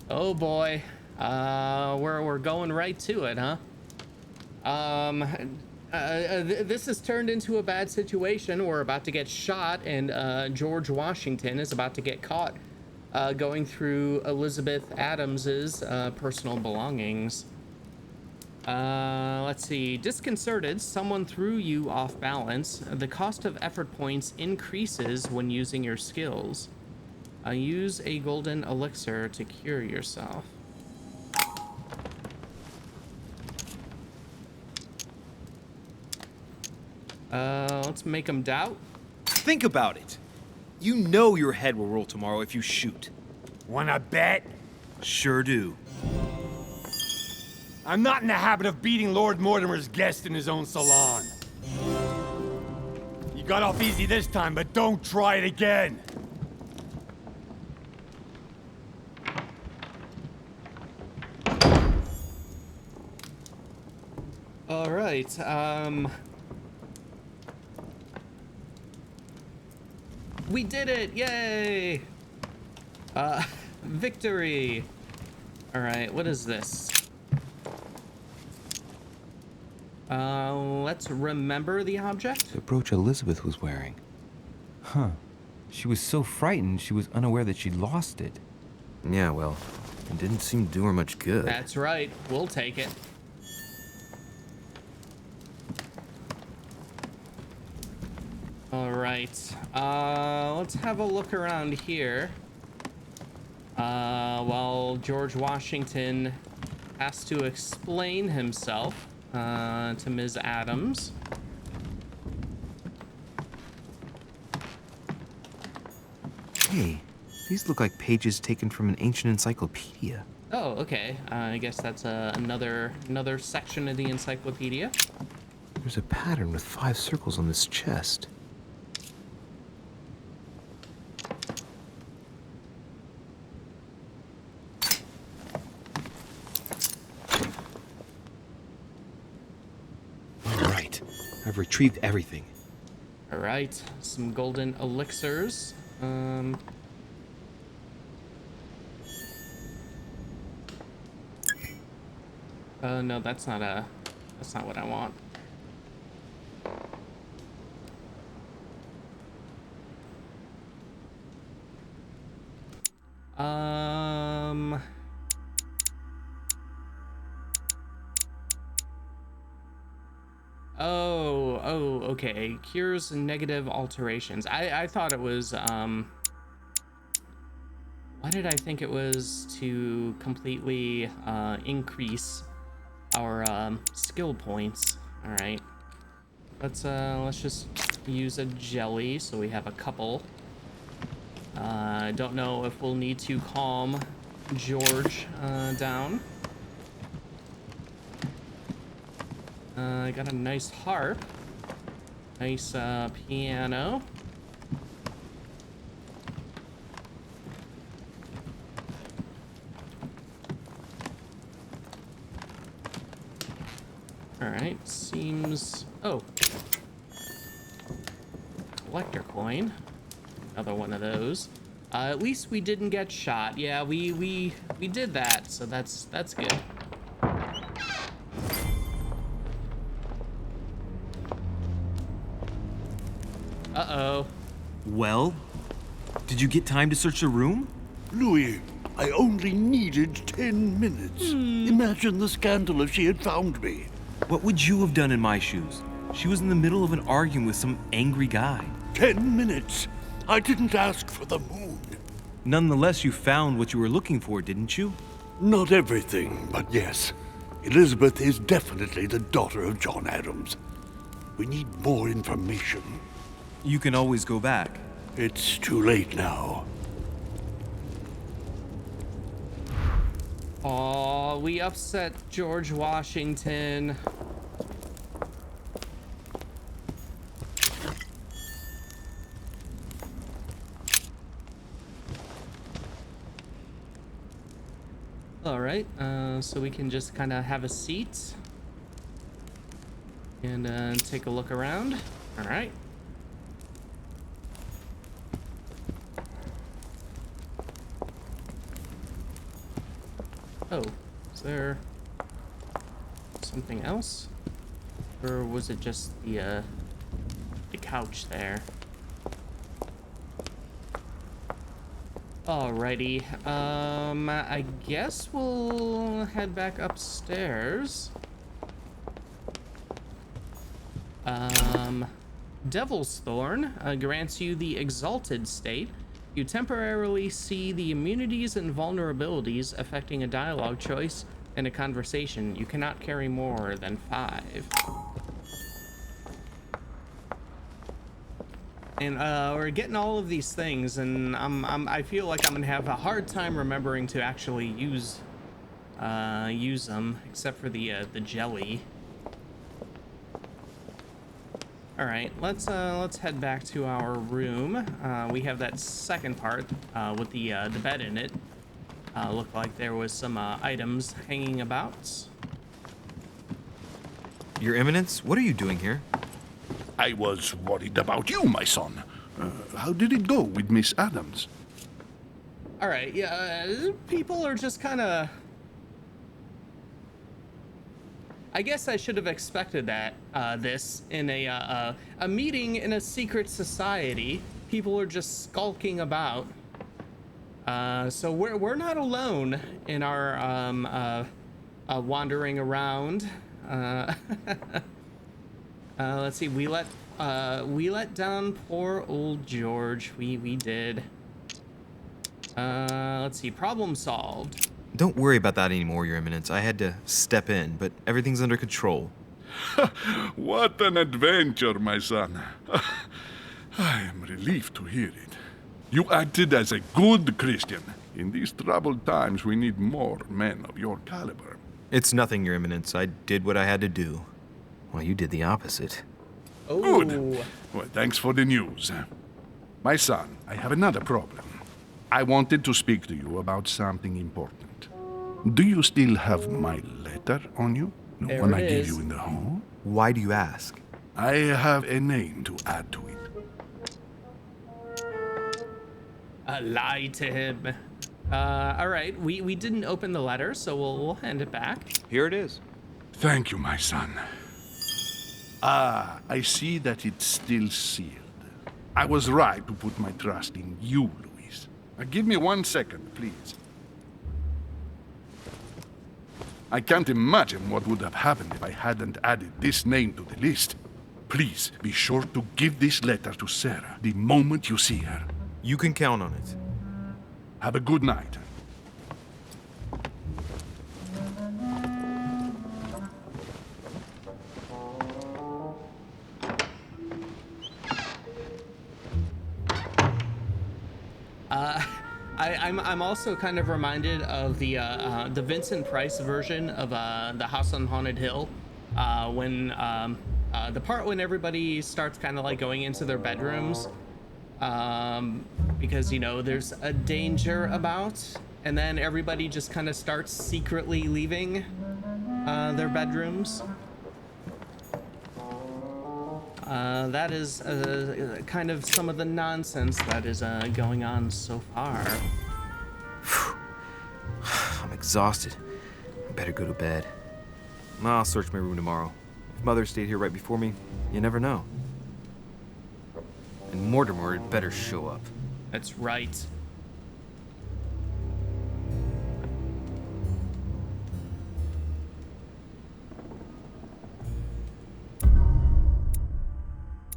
A: Oh, boy. We're going right to it, huh? This has turned into a bad situation. We're about to get shot, and George Washington is about to get caught going through Elizabeth Adams's personal belongings. Let's see. Disconcerted, someone threw you off balance. The cost of effort points increases when using your skills. Use a golden elixir to cure yourself. Let's make him doubt.
F: Think about it. You know your head will roll tomorrow if you shoot.
C: Wanna bet?
F: Sure do.
C: I'm not in the habit of beating Lord Mortimer's guest in his own salon. You got off easy this time, but don't try it again.
A: All right, we did it! Yay! Victory! All right, what is this? Let's remember the object.
G: The brooch Elizabeth was wearing. Huh. She was so frightened she was unaware that she'd lost it.
E: Yeah, well, it didn't seem to do her much good.
A: That's right. We'll take it. All right. Let's have a look around here. While George Washington has to explain himself to Ms. Adams.
E: Hey, these look like pages taken from an ancient encyclopedia.
A: Oh, okay. I guess that's another section of the encyclopedia.
E: There's a pattern with 5 circles on this chest.
F: All right. I've retrieved everything.
A: All right. Some golden elixirs. No, that's not what I want. Oh, okay. Cures negative alterations. I thought it was, why did I think it was to completely, increase our, skill points? Alright. Let's just use a jelly so we have a couple. I don't know if we'll need to calm George, down. I got a nice harp. Nice piano. Alright, seems... Oh. Collector coin. Another one of those. At least we didn't get shot. Yeah, we did that, so that's good. Uh-oh.
F: Well, did you get time to search the room?
K: Louis, I only needed 10 minutes. Imagine the scandal if she had found me.
F: What would you have done in my shoes? She was in the middle of an argument with some angry guy.
K: 10 minutes? I didn't ask for the moon.
F: Nonetheless, you found what you were looking for, didn't you?
K: Not everything, but yes. Elizabeth is definitely the daughter of John Adams. We need more information.
F: You can always go back.
K: It's too late now.
A: Aw, we upset George Washington. Alright, so we can just kind of have a seat and take a look around. Alright. Oh, is there something else? Or was it just the couch there? Alrighty, I guess we'll head back upstairs. Devil's Thorn grants you the Exalted state. You temporarily see the immunities and vulnerabilities affecting a dialogue choice in a conversation. You cannot carry more than 5. And we're getting all of these things, and I feel like I'm gonna have a hard time remembering to actually use them, except for the jelly. All right, let's head back to our room. We have that second part with the bed in it. Looked like there was some items hanging about.
M: Your Eminence, what are you doing here?
I: I was worried about you, my son. How did it go with Miss Adams?
A: All right, yeah, people are just kind of... I guess I should have expected that, this in a meeting in a secret society. People are just skulking about. So we're not alone in our wandering around. Let's see, we let down poor old George. We did. Let's see, problem solved.
M: Don't worry about that anymore, Your Eminence. I had to step in, but everything's under control.
I: What an adventure, my son. I am relieved to hear it. You acted as a good Christian. In these troubled times, we need more men of your caliber.
M: It's nothing, Your Eminence. I did what I had to do. Well, you did the opposite.
A: Oh.
I: Good. Well, thanks for the news. My son, I have another problem. I wanted to speak to you about something important. Do you still have my letter on you? The one I gave you in the hall?
M: Why do you ask?
I: I have a name to add to it.
A: Lie to him. All right, we didn't open the letter, so we'll hand it back.
M: Here it is.
I: Thank you, my son. Ah, I see that it's still sealed. I was right to put my trust in you, Louis. Give me 1 second, please. I can't imagine what would have happened if I hadn't added this name to the list. Please be sure to give this letter to Sarah the moment you see her.
E: You can count on it.
I: Have a good night.
A: I'm also kind of reminded of the Vincent Price version of the House on Haunted Hill, when the part when everybody starts kind of like going into their bedrooms, because, you know, there's a danger about, and then everybody just kind of starts secretly leaving their bedrooms. That is kind of some of the nonsense that is going on so far.
E: I'm exhausted. I better go to bed. I'll search my room tomorrow. If Mother stayed here right before me, you never know. And Mortimer had better show up.
A: That's right.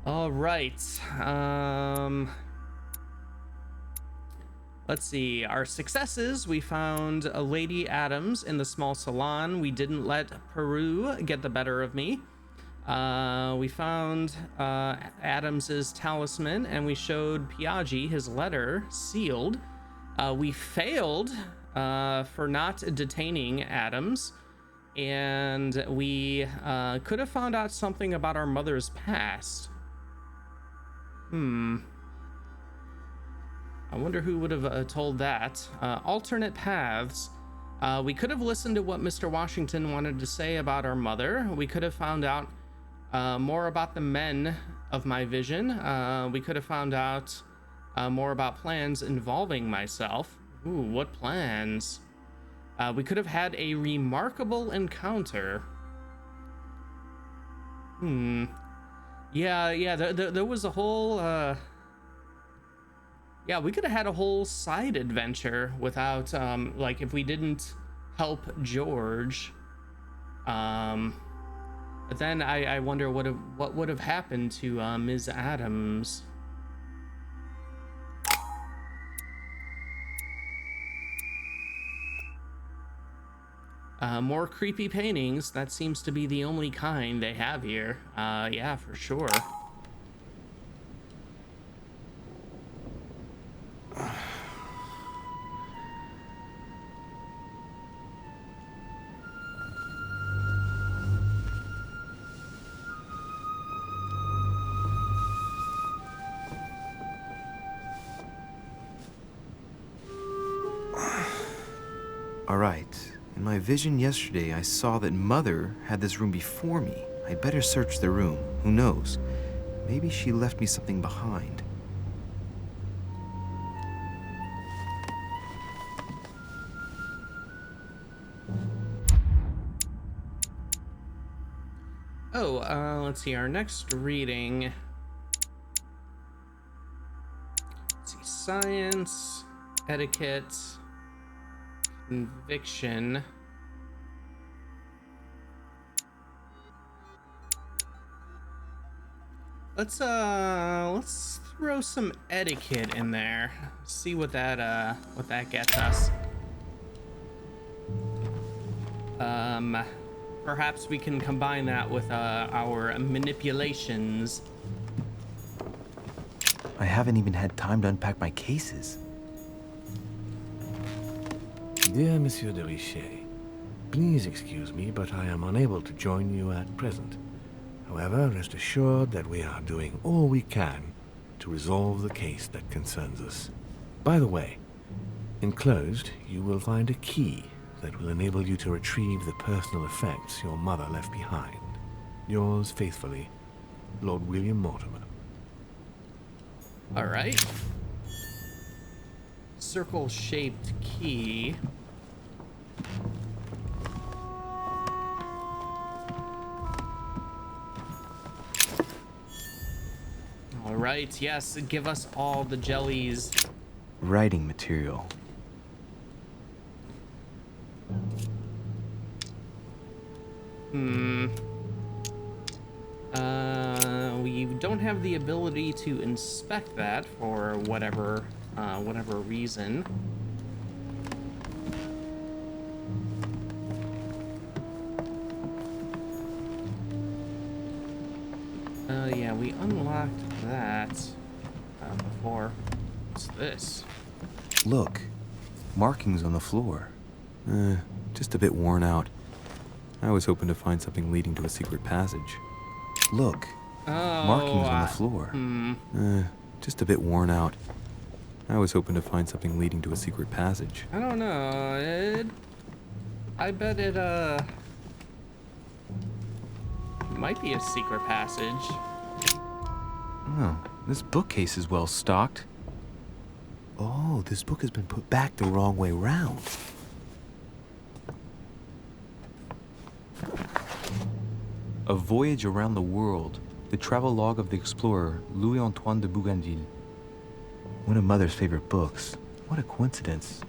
A: All right. Let's see. Our successes. We found a Lady Adams in the small salon. We didn't let Peru get the better of me. We found Adams's talisman, and we showed Piaggi his letter sealed. We failed for not detaining Adams, and we could have found out something about our mother's past. I wonder who would have told that. Alternate paths. We could have listened to what Mr. Washington wanted to say about our mother. We could have found out more about the men of my vision. We could have found out more about plans involving myself. Ooh, what plans? We could have had a remarkable encounter. Yeah, there was a whole, yeah, we could have had a whole side adventure without, like, if we didn't help George. But then I wonder what would have happened to Ms. Adams. More creepy paintings. That seems to be the only kind they have here. Yeah, for sure.
E: All right. In my vision yesterday, I saw that Mother had this room before me. I'd better search the room. Who knows? Maybe she left me something behind.
A: Oh, let's see, our next reading. Let's see, science, etiquette, conviction. Let's throw some etiquette in there. See what that gets us. Perhaps we can combine that with our manipulations.
E: I haven't even had time to unpack my cases.
J: Dear Monsieur de Richet, please excuse me, but I am unable to join you at present. However, rest assured that we are doing all we can to resolve the case that concerns us. By the way, enclosed, you will find a key that will enable you to retrieve the personal effects your mother left behind. Yours faithfully, Lord William Mortimer.
A: All right. Circle-shaped key. All right, yes, give us all the jellies.
M: Writing material.
A: We don't have the ability to inspect that for whatever reason. Yeah, we unlocked that before. What's this?
M: Look, markings on the floor. Just a bit worn out. I was hoping to find something leading to a secret passage. Look, markings on the floor. Just a bit worn out. I was hoping to find something leading to a secret passage.
A: I don't know. I bet it might be a secret passage.
M: Oh, this bookcase is well stocked.
E: Oh, this book has been put back the wrong way round.
M: A Voyage Around the World, the travel log of the explorer Louis-Antoine de Bougainville. One of Mother's favorite books. What a coincidence.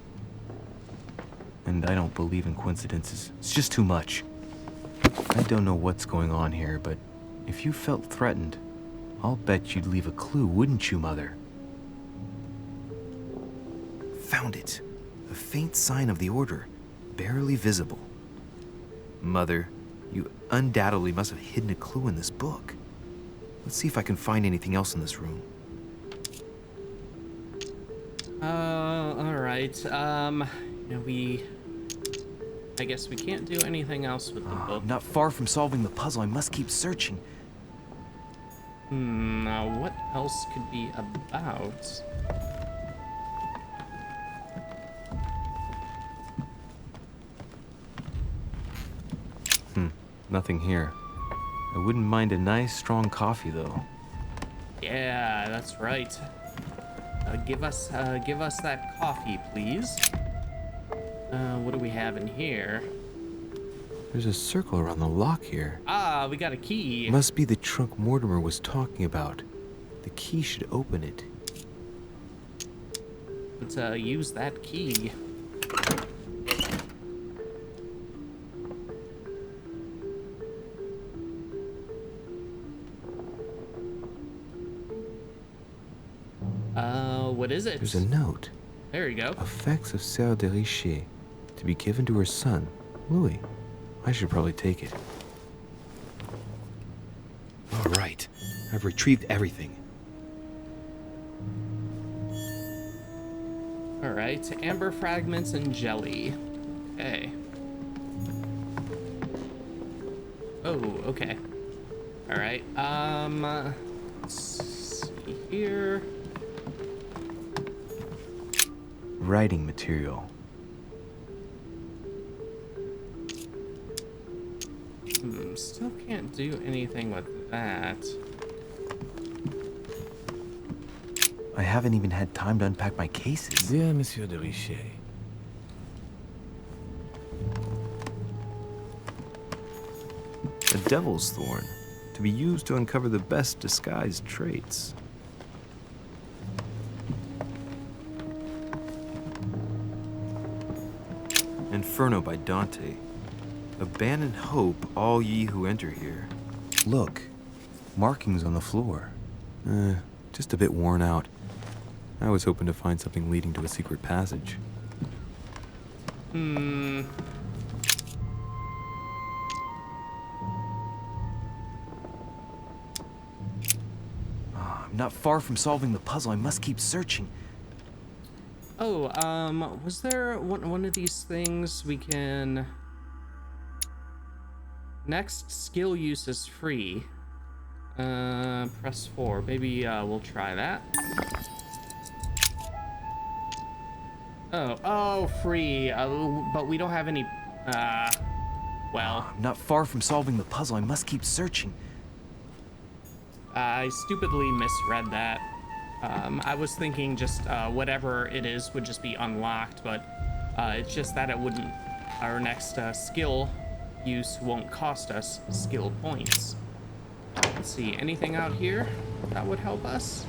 M: And I don't believe in coincidences. It's just too much. I don't know what's going on here, but if you felt threatened, I'll bet you'd leave a clue, wouldn't you, Mother?
E: Found it. A faint sign of the order, barely visible. Mother, you undoubtedly must have hidden a clue in this book. Let's see if I can find anything else in this room.
A: All right. I guess we can't do anything else with the book.
M: I'm not far from solving the puzzle. I must keep searching.
A: Now what else could be about?
M: Nothing here. I wouldn't mind a nice, strong coffee, though.
A: Yeah, that's right. Give us that coffee, please. What do we have in here?
E: There's a circle around the lock here.
A: Ah, we got a key.
E: Must be the trunk Mortimer was talking about. The key should open it.
A: Let's use that key. What is it?
E: There's a note.
A: There you go.
E: Effects of Sœur de Richer, to be given to her son, Louis. I should probably take it. All right. I've retrieved everything.
A: All right. Amber fragments and jelly. Okay. Oh, okay. All right. Let's see here.
M: Writing material.
A: Still can't do anything with that.
M: I haven't even had time to unpack my cases.
J: Dear Monsieur de Richer.
E: A devil's thorn, to be used to uncover the best disguised traits. Inferno by Dante. Abandon hope, all ye who enter here.
M: Look, markings on the floor.
E: Just a bit worn out. I was hoping to find something leading to a secret passage.
M: I'm not far from solving the puzzle. I must keep searching.
A: Oh, was there one of these things we can... Next skill use is free. Press 4. Maybe, we'll try that. Oh, free. But we don't have any, well...
M: I'm not far from solving the puzzle. I must keep searching.
A: I stupidly misread that. I was thinking just whatever it is would just be unlocked, but it's just that it wouldn't. Our next skill use won't cost us skill points. Let's see, anything out here that would help us?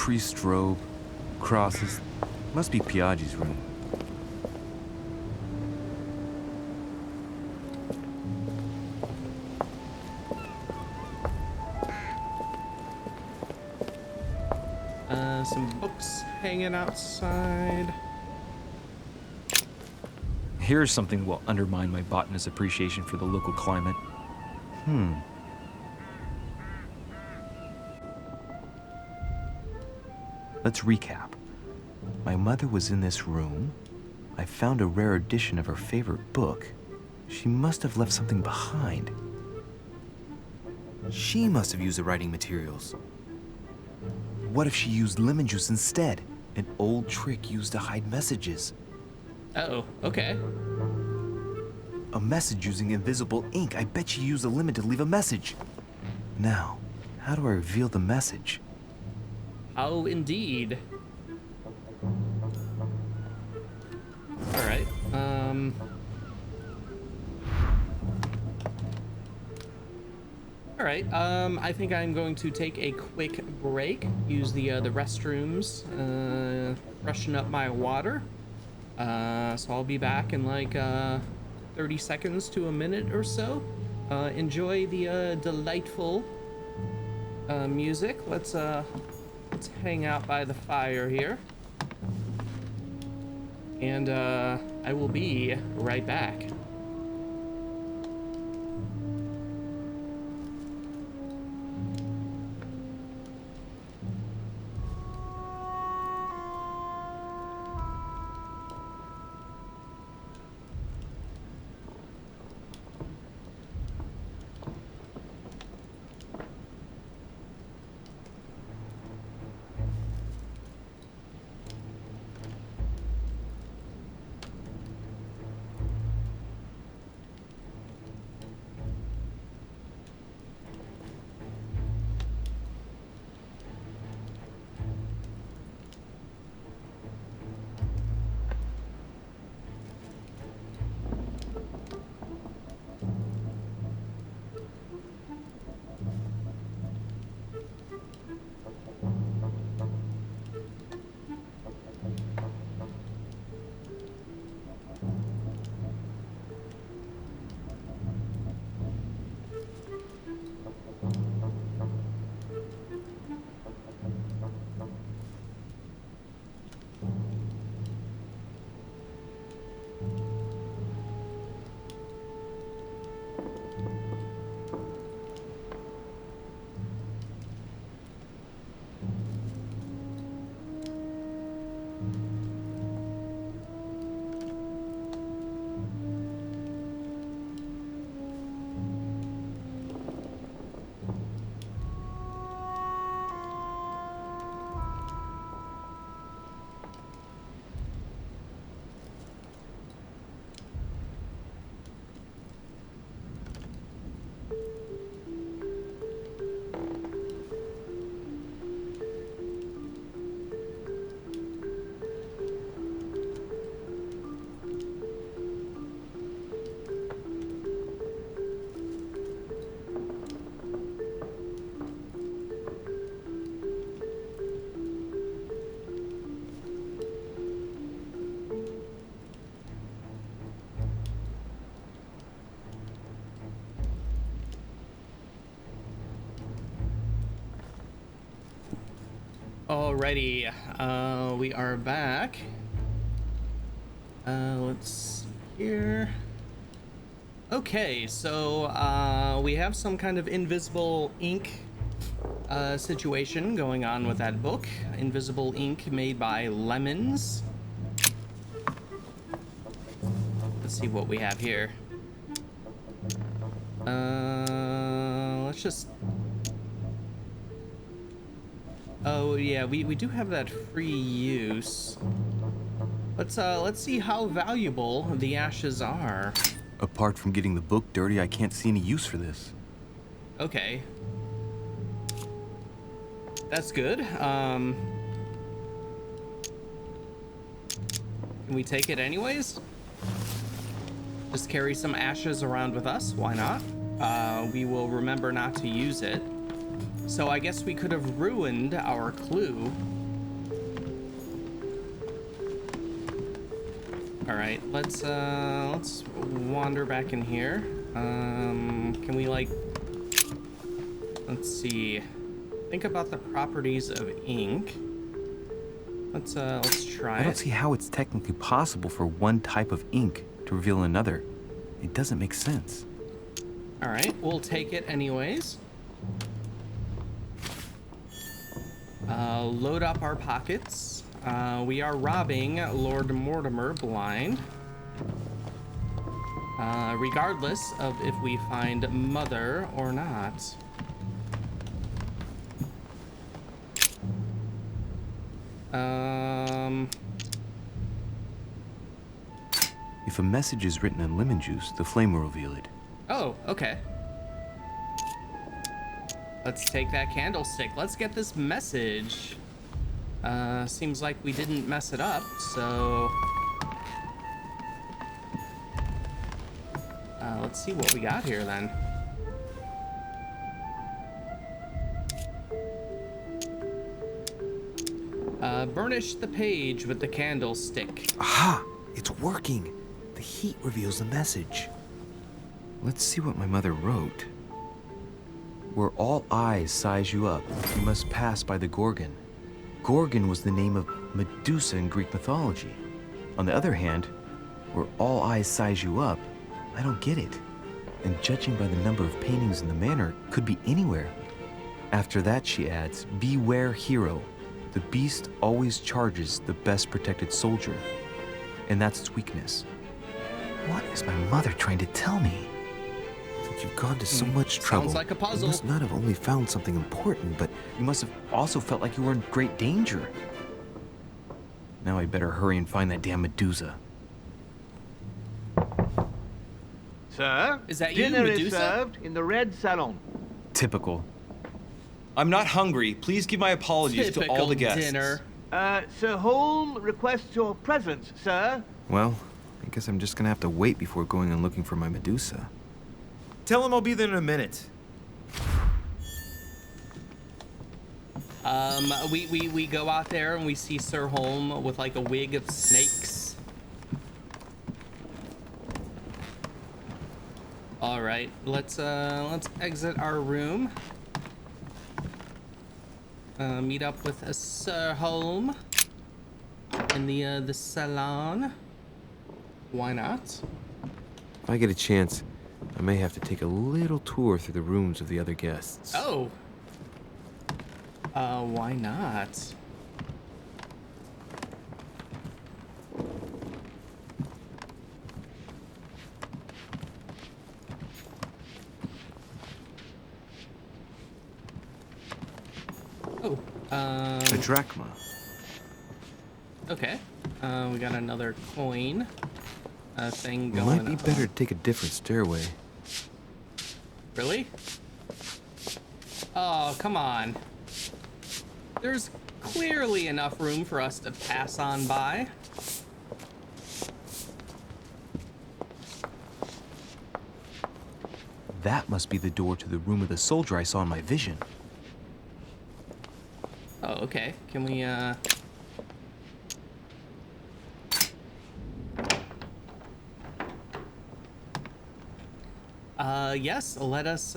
M: priest's robe, crosses. Must be Piaggi's room.
A: Some books hanging outside.
P: Here's something that will undermine my botanist's appreciation for the local climate.
G: Let's recap. My mother was in this room. I found a rare edition of her favorite book. She must have left something behind. She must have used the writing materials. What if she used lemon juice instead? An old trick used to hide messages.
A: Oh, okay.
G: A message using invisible ink. I bet she used a lemon to leave a message. Now, how do I reveal the message?
A: Oh, indeed. All right. All right. I think I'm going to take a quick break. Use the restrooms. Freshen up my water. So I'll be back in like 30 seconds to a minute or so. Enjoy the delightful music. Let's hang out by the fire here. And I will be right back. Alrighty, we are back. Let's see here. Okay, so we have some kind of invisible ink situation going on with that book. Invisible ink made by lemons. Let's see what we have here. Let's just... Oh yeah, we do have that free use. Let's see how valuable the ashes are.
G: Apart from getting the book dirty, I can't see any use for this.
A: Okay. That's good. Can we take it anyways? Just carry some ashes around with us, why not? We will remember not to use it. So I guess we could have ruined our clue All right, let's wander back in here. Can we like? Let's see. Think about the properties of ink. Let's try
P: I don't
A: it.
P: see how it's technically possible for one type of ink to reveal another. It doesn't make sense.
A: All right, we'll take it anyways. Load up our pockets. We are robbing Lord Mortimer blind. Regardless of if we find Mother or not.
P: If a message is written in lemon juice, the flame will reveal it.
A: Oh, okay. Let's take that candlestick. Let's get this message. Seems like we didn't mess it up, so... let's see what we got here then. Burnish the page with the candlestick.
E: Aha! It's working. The heat reveals the message.
P: Let's see what my mother wrote. Where all eyes size you up, you must pass by the Gorgon. Gorgon was the name of Medusa in Greek mythology. On the other hand, where all eyes size you up, I don't get it. And judging by the number of paintings in the manor, could be anywhere. After that, she adds, beware hero. The beast always charges the best protected soldier. And that's its weakness. What is my mother trying to tell me?
E: Since you've gone to so much trouble,
A: Sounds like a puzzle.
E: you must not have only found something important, but
P: You must have also felt like you were in great danger. Now I better hurry and find that damn Medusa.
J: Sir,
A: Is that you,
J: dinner
A: Medusa?
J: is served in the red salon.
M: Typical. I'm not hungry. Please give my apologies to all the guests.
A: Dinner.
J: Sir Holm requests your presence, sir.
P: Well, I guess I'm just gonna have to wait before going and looking for my Medusa.
F: Tell him I'll be there in a minute.
A: We go out there and we see Sir Holm with like a wig of snakes. All right, let's exit our room. Meet up with Sir Holm in the salon. Why not?
E: if I get a chance, I may have to take a little tour through the rooms of the other guests.
A: Oh. Why not? Oh,
P: A drachma.
A: Okay. We got another coin. Thing
E: It
A: going
E: might be
A: on.
E: better to take a different stairway.
A: Really? Oh, come on. There's clearly enough room for us to pass on by.
P: That must be the door to the room of the soldier I saw in my vision.
A: Oh, okay. Can we, yes, let us,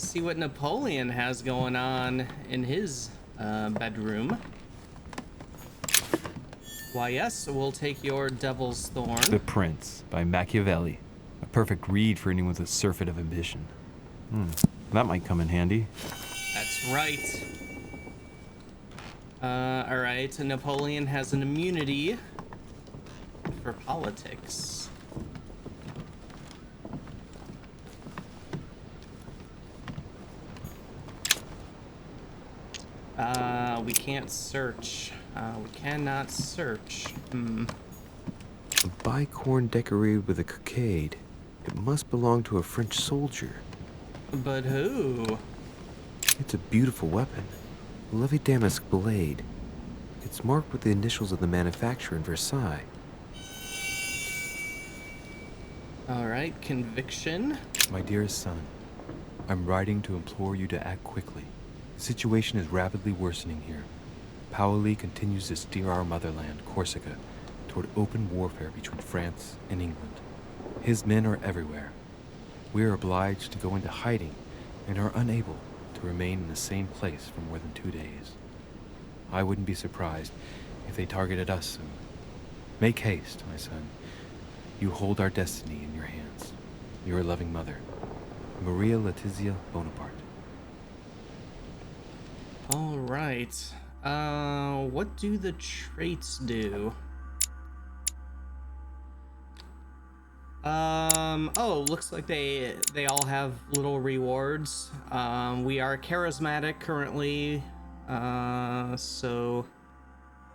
A: see what Napoleon has going on in his, bedroom. Why, yes, we'll take your Devil's Thorn.
P: The Prince by Machiavelli. A perfect read for anyone with a surfeit of ambition. That might come in handy.
A: That's right. All right, Napoleon has an immunity for politics. We can't search. We cannot search.
E: A bicorn decorated with a cockade. It must belong to a French soldier.
A: But who?
E: It's a beautiful weapon. A lovely damask blade. It's marked with the initials of the manufacturer in Versailles.
A: All right, conviction.
P: My dearest son, I'm writing to implore you to act quickly. The situation is rapidly worsening here. Paoli continues to steer our motherland, Corsica, toward open warfare between France and England. His men are everywhere. We are obliged to go into hiding and are unable to remain in the same place for more than 2 days. I wouldn't be surprised if they targeted us soon. Make haste, my son. You hold our destiny in your hands. Your loving mother, Maria Letizia Bonaparte.
A: All right. What do the traits do? Oh, looks like they all have little rewards. We are charismatic currently, so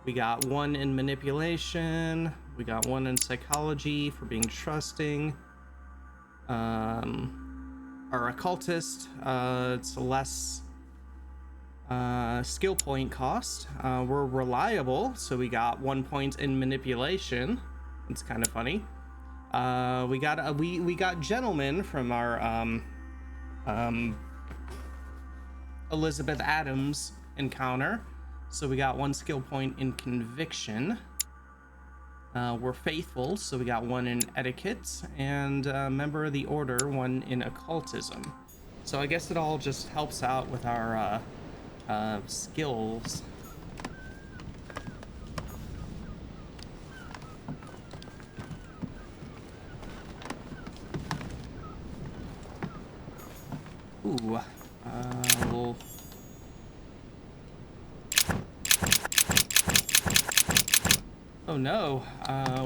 A: we got 1 in manipulation, we got 1 in psychology for being trusting. Our occultist, it's less skill point cost. We're reliable, so we got 1 point in manipulation. It's kind of funny. We got gentlemen from our Elizabeth Adams encounter, so we got 1 skill point in conviction. We're faithful, so we got 1 in etiquette, and member of the order, 1 in occultism. So I guess it all just helps out with our skills. Ooh, we'll... Oh no,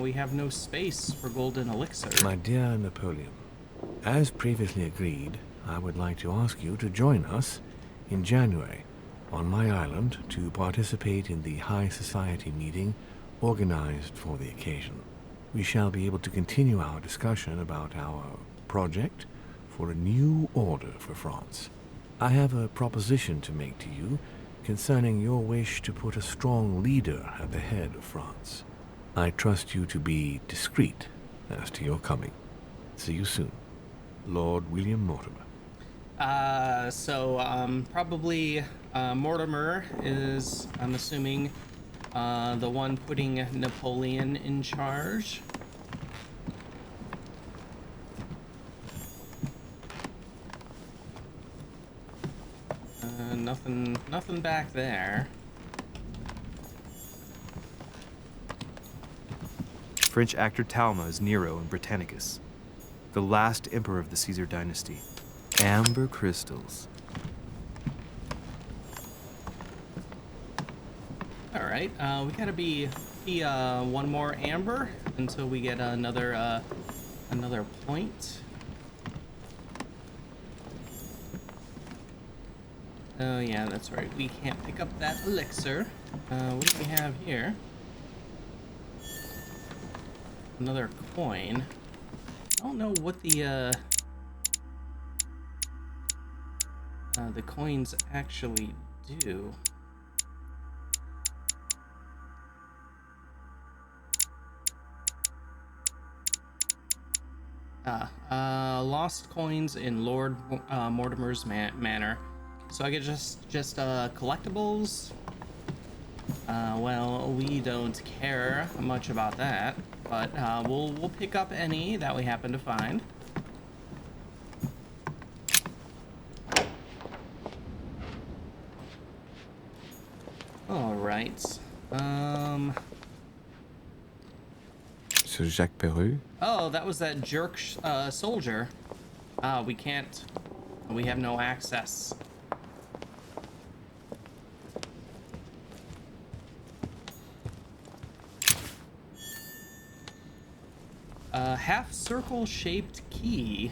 A: we have no space for golden elixir.
J: My dear Napoleon, as previously agreed, I would like to ask you to join us in January on my island to participate in the High Society meeting organized for the occasion. We shall be able to continue our discussion about our project for a new order for France. I have a proposition to make to you concerning your wish to put a strong leader at the head of France. I trust you to be discreet as to your coming. See you soon. Lord William Mortimer.
A: Probably Mortimer is, I'm assuming, the one putting Napoleon in charge. Nothing back there.
P: French actor Talma is Nero in Britannicus, the last emperor of the Caesar dynasty. Amber crystals.
A: All right, we gotta be 1 more amber until we get another point. Oh yeah, that's right. We can't pick up that elixir. What do we have here? Another coin. I don't know what the coins actually do. Lost coins in Lord Mortimer's manor. So I get just collectibles. Well, we don't care much about that, but we'll pick up any that we happen to find. All right.
E: Sir Jacques Peru?
A: Oh, that was that jerk soldier. We can't. We have no access. Half circle shaped key.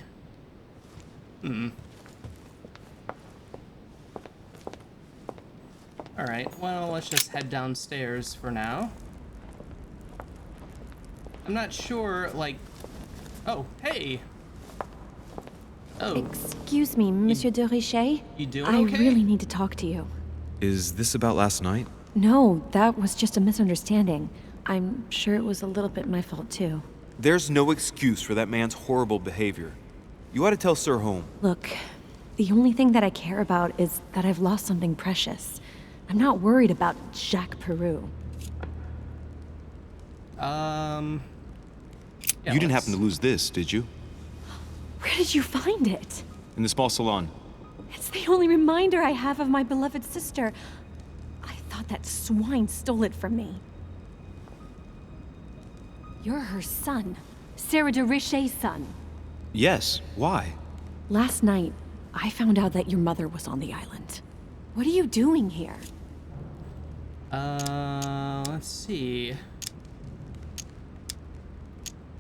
A: Alright, well, let's just head downstairs for now. I'm not sure, like... Oh, hey! Oh.
Q: Excuse me, Monsieur de Richet?
A: You doing okay?
Q: I really need to talk to you.
P: Is this about last night?
Q: No, that was just a misunderstanding. I'm sure it was a little bit my fault, too.
P: There's no excuse for that man's horrible behavior. You ought to tell Sir Home.
Q: Look, the only thing that I care about is that I've lost something precious. I'm not worried about Jacques Peru.
A: Yeah,
M: You didn't happen to lose this, did you?
Q: Where did you find it?
M: In the small salon.
Q: It's the only reminder I have of my beloved sister. I thought that swine stole it from me. You're her son. Sarah de Richet's son.
M: Yes, why?
Q: Last night, I found out that your mother was on the island. What are you doing here?
A: Let's see.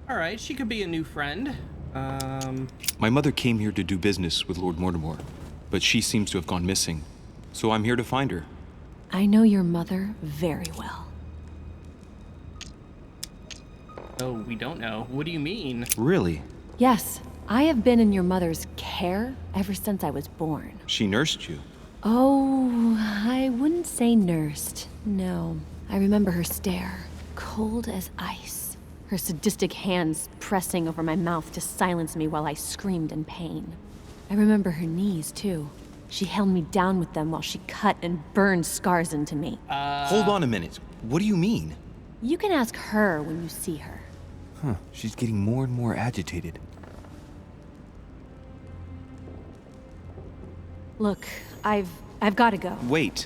A: Alright, she could be a new friend.
M: My mother came here to do business with Lord Mortimer, but she seems to have gone missing. So I'm here to find her.
Q: I know your mother very well.
A: Oh, we don't know. What do you mean?
M: Really?
Q: Yes, I have been in your mother's care ever since I was born.
M: She nursed you.
Q: Oh, I wouldn't say nursed. No. I remember her stare, cold as ice. Her sadistic hands pressing over my mouth to silence me while I screamed in pain. I remember her knees, too. She held me down with them while she cut and burned scars into me.
M: Hold on a minute. What do you mean?
Q: You can ask her when you see her.
M: Huh, she's getting more and more agitated.
Q: Look, I've got to go.
M: Wait.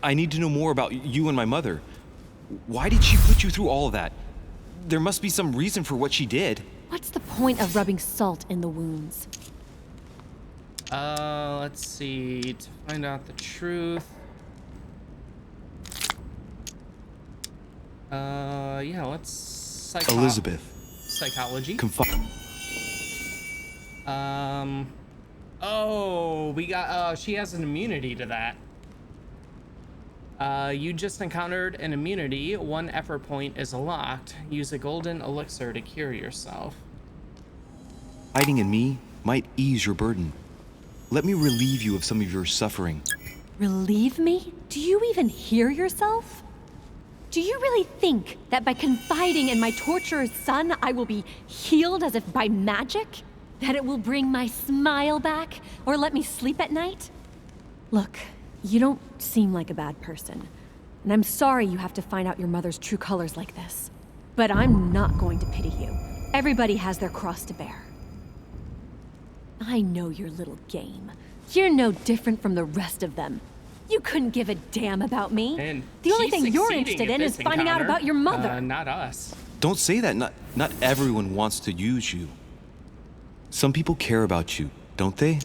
M: I need to know more about you and my mother. Why did she put you through all of that? There must be some reason for what she did.
Q: What's the point of rubbing salt in the wounds?
A: Let's see. To find out the truth. Yeah, let's
M: Elizabeth.
A: Psychology. Oh, we got, she has an immunity to that. You just encountered an immunity. 1 effort point is locked. Use a golden elixir to cure yourself.
M: Hiding in me might ease your burden. Let me relieve you of some of your suffering.
Q: Relieve me? Do you even hear yourself? Do you really think that by confiding in my torturer's son, I will be healed as if by magic? That it will bring my smile back or let me sleep at night? Look, you don't seem like a bad person, and I'm sorry you have to find out your mother's true colors like this. But I'm not going to pity you. Everybody has their cross to bear. I know your little game. You're no different from the rest of them. You couldn't give a damn about me.
A: And
Q: the only thing you're interested in is finding out about your mother.
A: Not us.
M: Don't say that. Not everyone wants to use you. Some people care about you, don't they?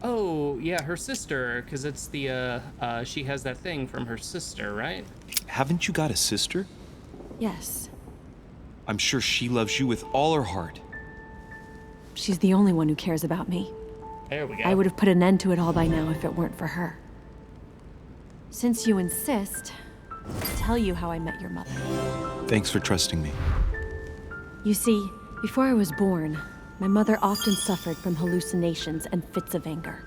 A: Oh, yeah, her sister, because it's the, she has that thing from her sister, right?
M: Haven't you got a sister?
Q: Yes.
M: I'm sure she loves you with all her heart.
Q: She's the only one who cares about me.
A: There we go.
Q: I would have put an end to it all by now if it weren't for her. Since you insist, I'll tell you how I met your mother.
M: Thanks for trusting me.
Q: You see, before I was born, my mother often suffered from hallucinations and fits of anger.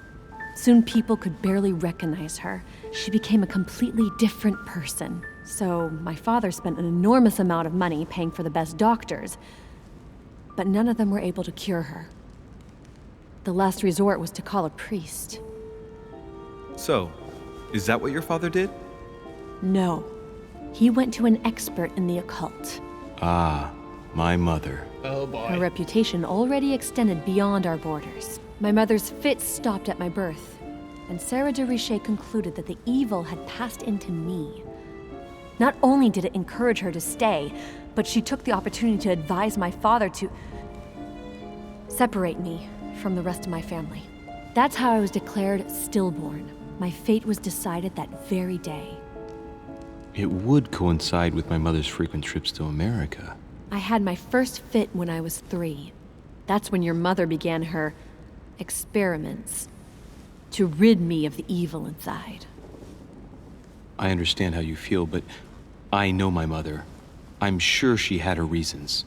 Q: Soon people could barely recognize her. She became a completely different person. So my father spent an enormous amount of money paying for the best doctors, but none of them were able to cure her. The last resort was to call a priest.
M: So, is that what your father did?
Q: No. He went to an expert in the occult.
M: Ah, my mother.
A: Oh boy.
Q: Her reputation already extended beyond our borders. My mother's fits stopped at my birth, and Sarah de Richet concluded that the evil had passed into me. Not only did it encourage her to stay, but she took the opportunity to advise my father to separate me from the rest of my family. That's how I was declared stillborn. My fate was decided that very day.
M: It would coincide with my mother's frequent trips to America.
Q: I had my first fit when I was 3. That's when your mother began her experiments to rid me of the evil inside.
M: I understand how you feel, but I know my mother. I'm sure she had her reasons,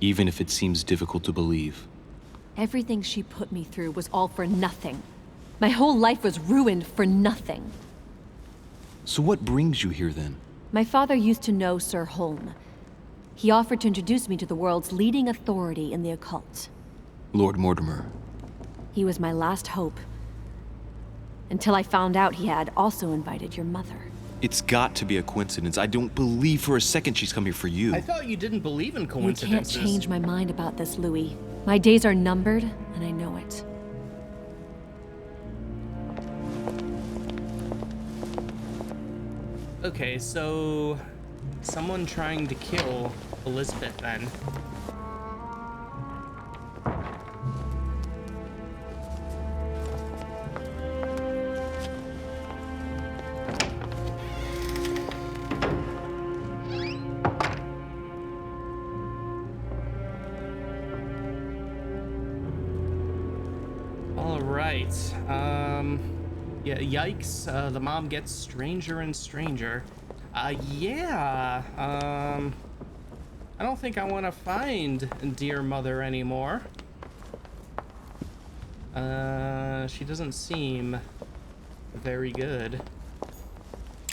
M: even if it seems difficult to believe.
Q: Everything she put me through was all for nothing. My whole life was ruined for nothing.
M: So what brings you here then?
Q: My father used to know Sir Holm. He offered to introduce me to the world's leading authority in the occult.
M: Lord Mortimer.
Q: He was my last hope, until I found out he had also invited your mother.
P: It's got to be a coincidence. I don't believe for a second she's come here for you.
A: I thought you didn't believe in coincidences.
Q: You can't change my mind about this, Louis. My days are numbered, and I know it.
A: Okay, so someone trying to kill Elizabeth then. All right. Yeah, yikes. The mom gets stranger and stranger. Yeah. I don't think I want to find dear mother anymore. She doesn't seem very good.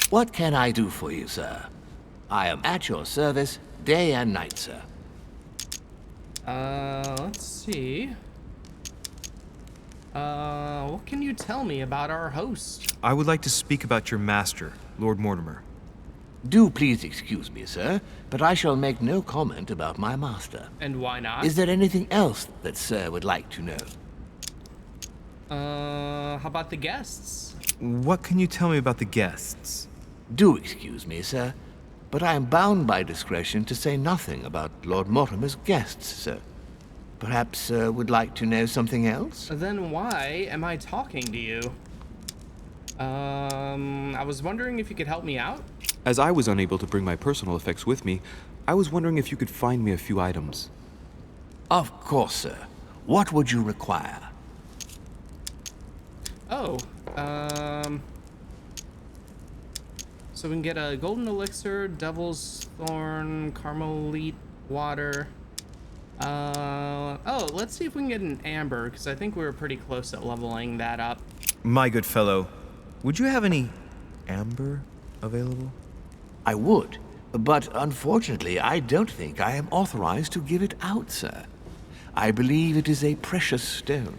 J: What can I do for you, sir? I am at your service day and night, sir.
A: Let's see. What can you tell me about our host?
M: I would like to speak about your master, Lord Mortimer.
J: Do please excuse me, sir, but I shall make no comment about my master.
A: And why not?
J: Is there anything else that sir would like to know?
A: How about the guests?
M: What can you tell me about the guests?
J: Do excuse me, sir, but I am bound by discretion to say nothing about Lord Mortimer's guests, sir. Perhaps sir would like to know something else?
A: Then why am I talking to you? I was wondering if you could help me out?
P: As I was unable to bring my personal effects with me, I was wondering if you could find me a few items.
J: Of course, sir. What would you require?
A: Oh, so we can get a golden elixir, devil's thorn, carmelite water. Oh, let's see if we can get an amber, because I think we were pretty close at leveling that up.
M: My good fellow, would you have any amber available?
J: I would, but unfortunately I don't think I am authorized to give it out, sir. I believe it is a precious stone.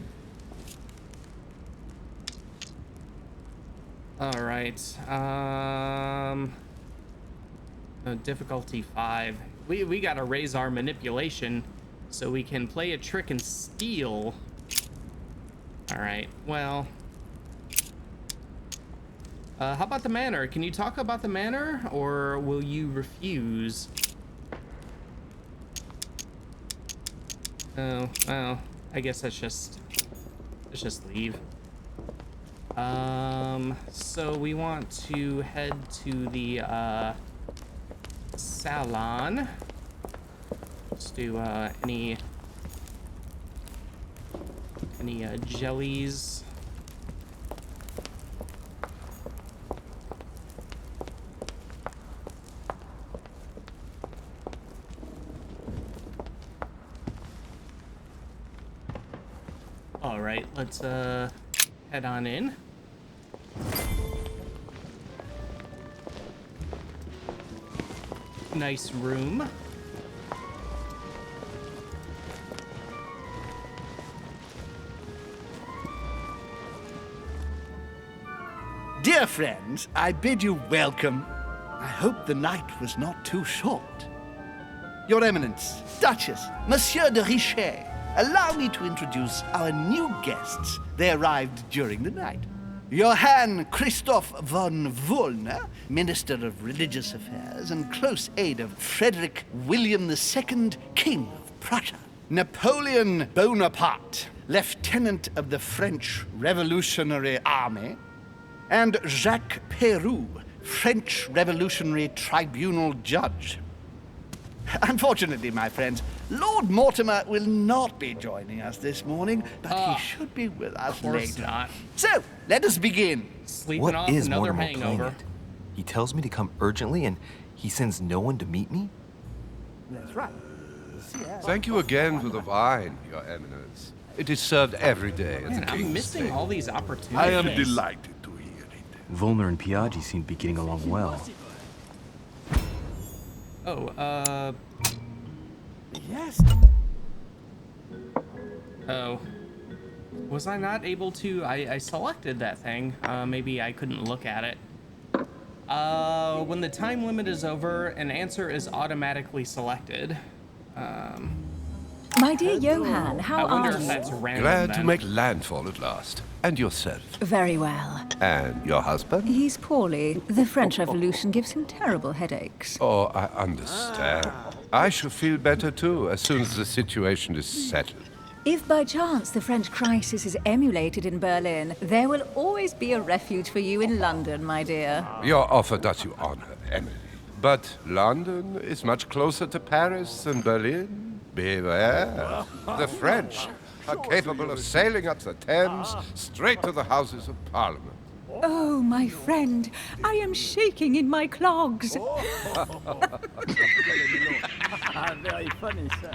A: All right. Difficulty 5. We gotta raise our manipulation so we can play a trick and steal. All right. Well. How about the manor? Can you talk about the manor, or will you refuse? Oh, well, I guess let's just leave. So we want to head to the salon. Let's do any jellies. All right, let's head on in. Nice room.
L: Dear friends, I bid you welcome. I hope the night was not too short. Your Eminence, Duchess, Monsieur de Richet, allow me to introduce our new guests. They arrived during the night. Johann Christoph von Wollner, Minister of Religious Affairs and close aide of Frederick William II, King of Prussia. Napoleon Bonaparte, Lieutenant of the French Revolutionary Army. And Jacques Peroux, French Revolutionary Tribunal Judge. Unfortunately, my friends, Lord Mortimer will not be joining us this morning, but he should be with us later.
A: Not.
L: So, let us begin.
A: Sleeping
P: What
A: off
P: is
A: another
P: Mortimer playing
A: hangover.
P: it? He tells me to come urgently and he sends no one to meet me?
L: That's right.
R: Thank you again for the wine, Your Eminence. It is served every day at
A: Man,
R: the
A: I'm
R: King's
A: missing
R: table.
A: all these opportunities.
I: I am delighted to hear it.
P: Volner and Piaggi seem to be getting along well.
A: Oh,
L: Yes.
A: Oh. Was I not able to? I selected that thing. Maybe I couldn't look at it. When the time limit is over, an answer is automatically selected.
H: My dear Johann, how
A: I wonder
H: are
A: if
H: you?
A: that's random.
R: Glad to
A: then.
R: make landfall at last. And yourself.
H: Very well.
R: And your husband?
H: He's poorly. The French Revolution gives him terrible headaches.
R: Oh, I understand. I shall feel better too as soon as the situation is settled.
H: If by chance the French crisis is emulated in Berlin, there will always be a refuge for you in London, my dear.
R: Your offer does you honor, Emily. But London is much closer to Paris than Berlin. Beware. The French are capable of sailing up the Thames straight to the Houses of Parliament.
H: Oh, my friend, I am shaking in my clogs.
N: Very funny, sir.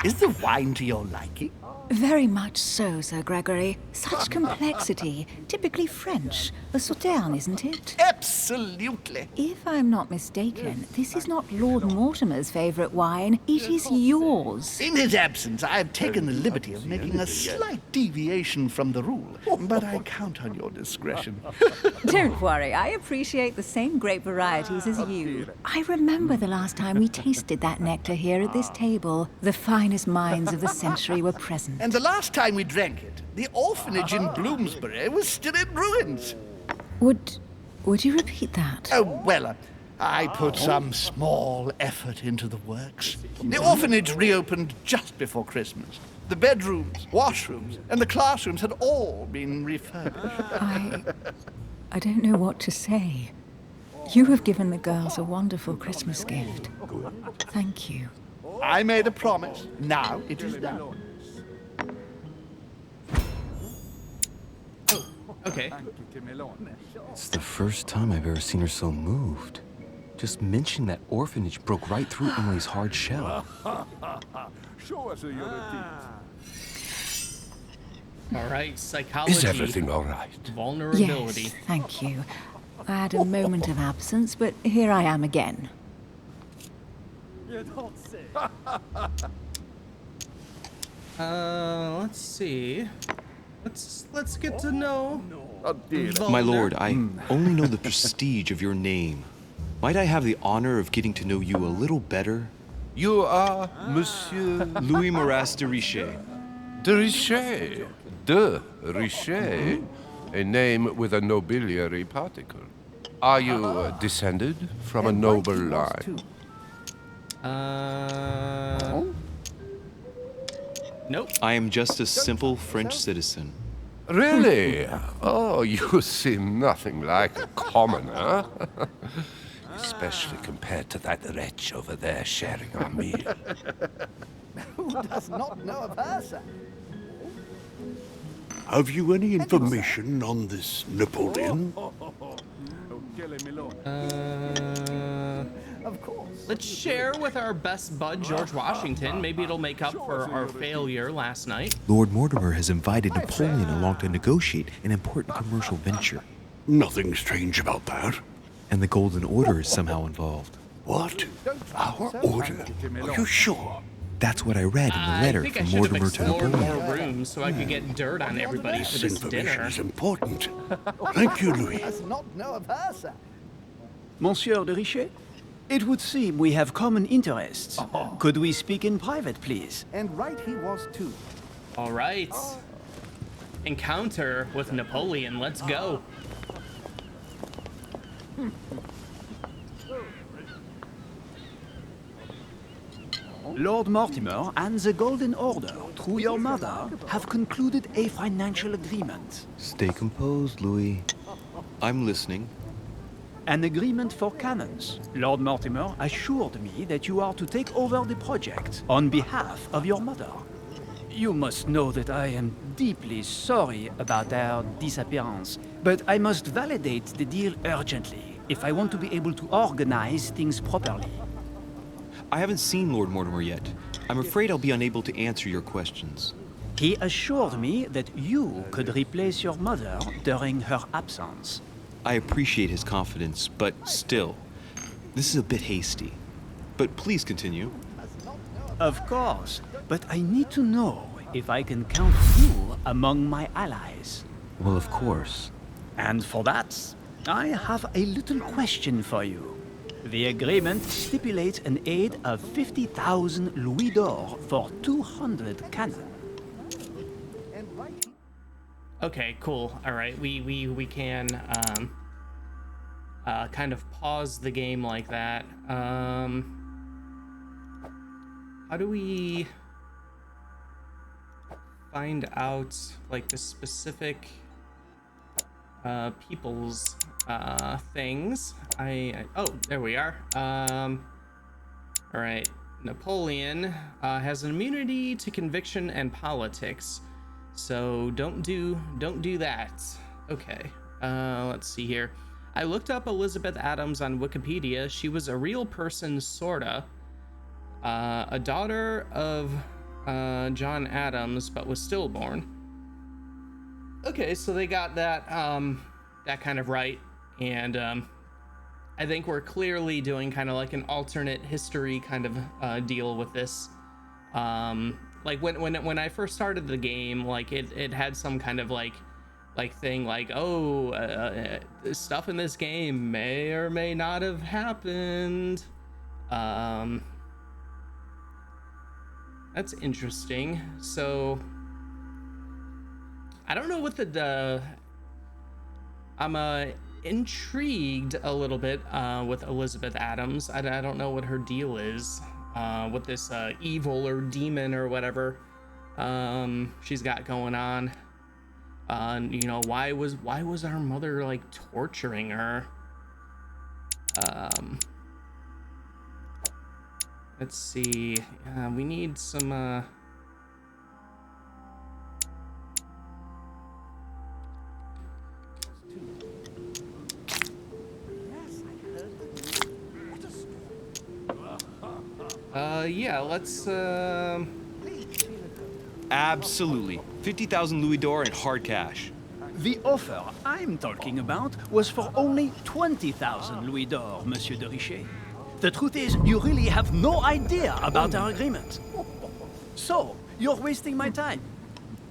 L: Is the wine to your liking?
H: Very much so, Sir Gregory. Such complexity. Typically French. A Sauterne, isn't it?
L: Absolutely.
H: If I'm not mistaken, this is not Lord Mortimer's favourite wine. It is yours.
L: In his absence, I have taken the liberty of making a slight deviation from the rule, but I count on your discretion.
H: Don't worry, I appreciate the same grape varieties as you. I remember the last time we tasted that nectar here at this table. The finest minds of the century were present.
L: And the last time we drank it, the orphanage in Bloomsbury was still in ruins.
H: Would you repeat that?
L: Oh, well, I put some small effort into the works. The orphanage reopened just before Christmas. The bedrooms, washrooms, and the classrooms had all been refurbished.
H: I don't know what to say. You have given the girls a wonderful Christmas gift. Thank you.
L: I made a promise. Now it is done.
A: Okay.
P: It's the first time I've ever seen her so moved. Just mentioning that orphanage broke right through Emily's hard shell.
I: Show us your
A: All right, psychology.
R: Is everything all right?
A: Vulnerability.
H: Yes, thank you. I had a moment of absence, but here I am again.
N: You don't say.
A: Let's see. Let's get to know.
P: My lord, I only know the prestige of your name. Might I have the honor of getting to know you a little better?
R: You are Monsieur
P: Louis Moras de Richet.
R: de Richet. De Richet, a name with a nobiliary particle. Are you descended from a noble line?
A: Nope.
P: I am just a simple French citizen.
R: Really? Oh, you seem nothing like a commoner. Especially compared to that wretch over there sharing our meal.
L: Who does not know of her, sir?
K: Have you any information on this Napoleon?
L: Of course.
A: Let's share with our best bud, George Washington. Maybe it'll make up for our failure last night.
E: Lord Mortimer has invited Napoleon along to negotiate an important commercial venture.
K: Nothing strange about that.
E: And the Golden Order is somehow involved.
K: What? Our order? Are you sure?
E: That's what I read in the letter
A: I think I
E: from
A: should have
E: Mortimer to
A: explored
E: Napoleon.
A: more rooms so I could get dirt on everybody for
K: This
A: this
K: information
A: dinner.
K: is important. Thank you, Louis.
L: Does not know of her, sir.
N: Monsieur de Richet? It would seem we have common interests. Could we speak in private, please?
L: And right he was, too.
A: All right. Encounter with Napoleon. Let's go.
N: Lord Mortimer and the Golden Order, through your mother, have concluded a financial agreement.
P: Stay composed, Louis. I'm listening.
N: An agreement for cannons. Lord Mortimer assured me that you are to take over the project on behalf of your mother. You must know that I am deeply sorry about their disappearance, but I must validate the deal urgently if I want to be able to organize things properly.
P: I haven't seen Lord Mortimer yet. I'm afraid I'll be unable to answer your questions.
N: He assured me that you could replace your mother during her absence.
P: I appreciate his confidence, but still, this is a bit hasty. But please continue.
N: Of course, but I need to know if I can count you among my allies.
P: Well, of course.
N: And for that, I have a little question for you. The agreement stipulates an aid of 50,000 louis d'or for 200 cannon.
A: Okay, cool. All right, we can kind of pause the game like that. How do we find out like the specific people's things? Oh, there we are. All right. Napoleon has an immunity to conviction and politics, so don't do that. Okay. Let's see here. I looked up Elizabeth Adams on Wikipedia. She was a real person, sorta. A daughter of John Adams, but was stillborn. Okay, so they got that that kind of right, and I think we're clearly doing kind of like an alternate history kind of deal with this. Like when I first started the game, like it had some kind of like thing like, oh, stuff in this game may or may not have happened. That's interesting. So I don't know what I'm intrigued a little bit with Elizabeth Adams. I don't know what her deal is with this evil or demon or whatever she's got going on. You know, why was our mother like torturing her? Let's see. We need some yeah, let's
D: Absolutely. 50,000 louis d'or in hard cash.
N: The offer I'm talking about was for only 20,000 louis d'or, Monsieur de Richet. The truth is, you really have no idea about our agreement. So, you're wasting my time.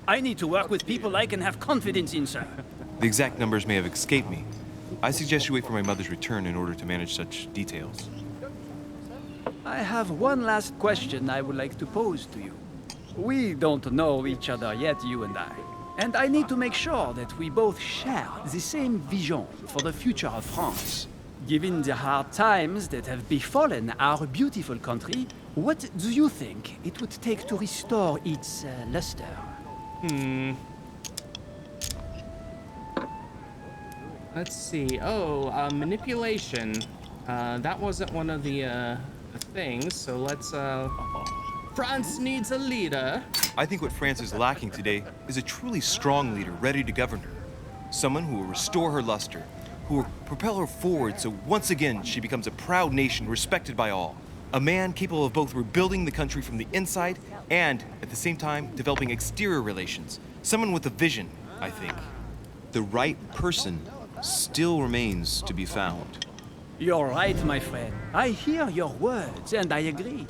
N: I need to work with people I can have confidence in, sir.
E: The exact numbers may have escaped me. I suggest you wait for my mother's return in order to manage such details.
N: I have one last question I would like to pose to you. We don't know each other yet, you and I. And I need to make sure that we both share the same vision for the future of France. Given the hard times that have befallen our beautiful country, what do you think it would take to restore its luster?
A: Let's see. Oh, manipulation. That wasn't one of the things, so let's France needs a leader.
E: I think what France is lacking today is a truly strong leader ready to govern her. Someone who will restore her luster, who will propel her forward so once again she becomes a proud nation respected by all. A man capable of both rebuilding the country from the inside and, at the same time, developing exterior relations. Someone with a vision, I think. The right person still remains to be found.
N: You're right, my friend. I hear your words, and I agree.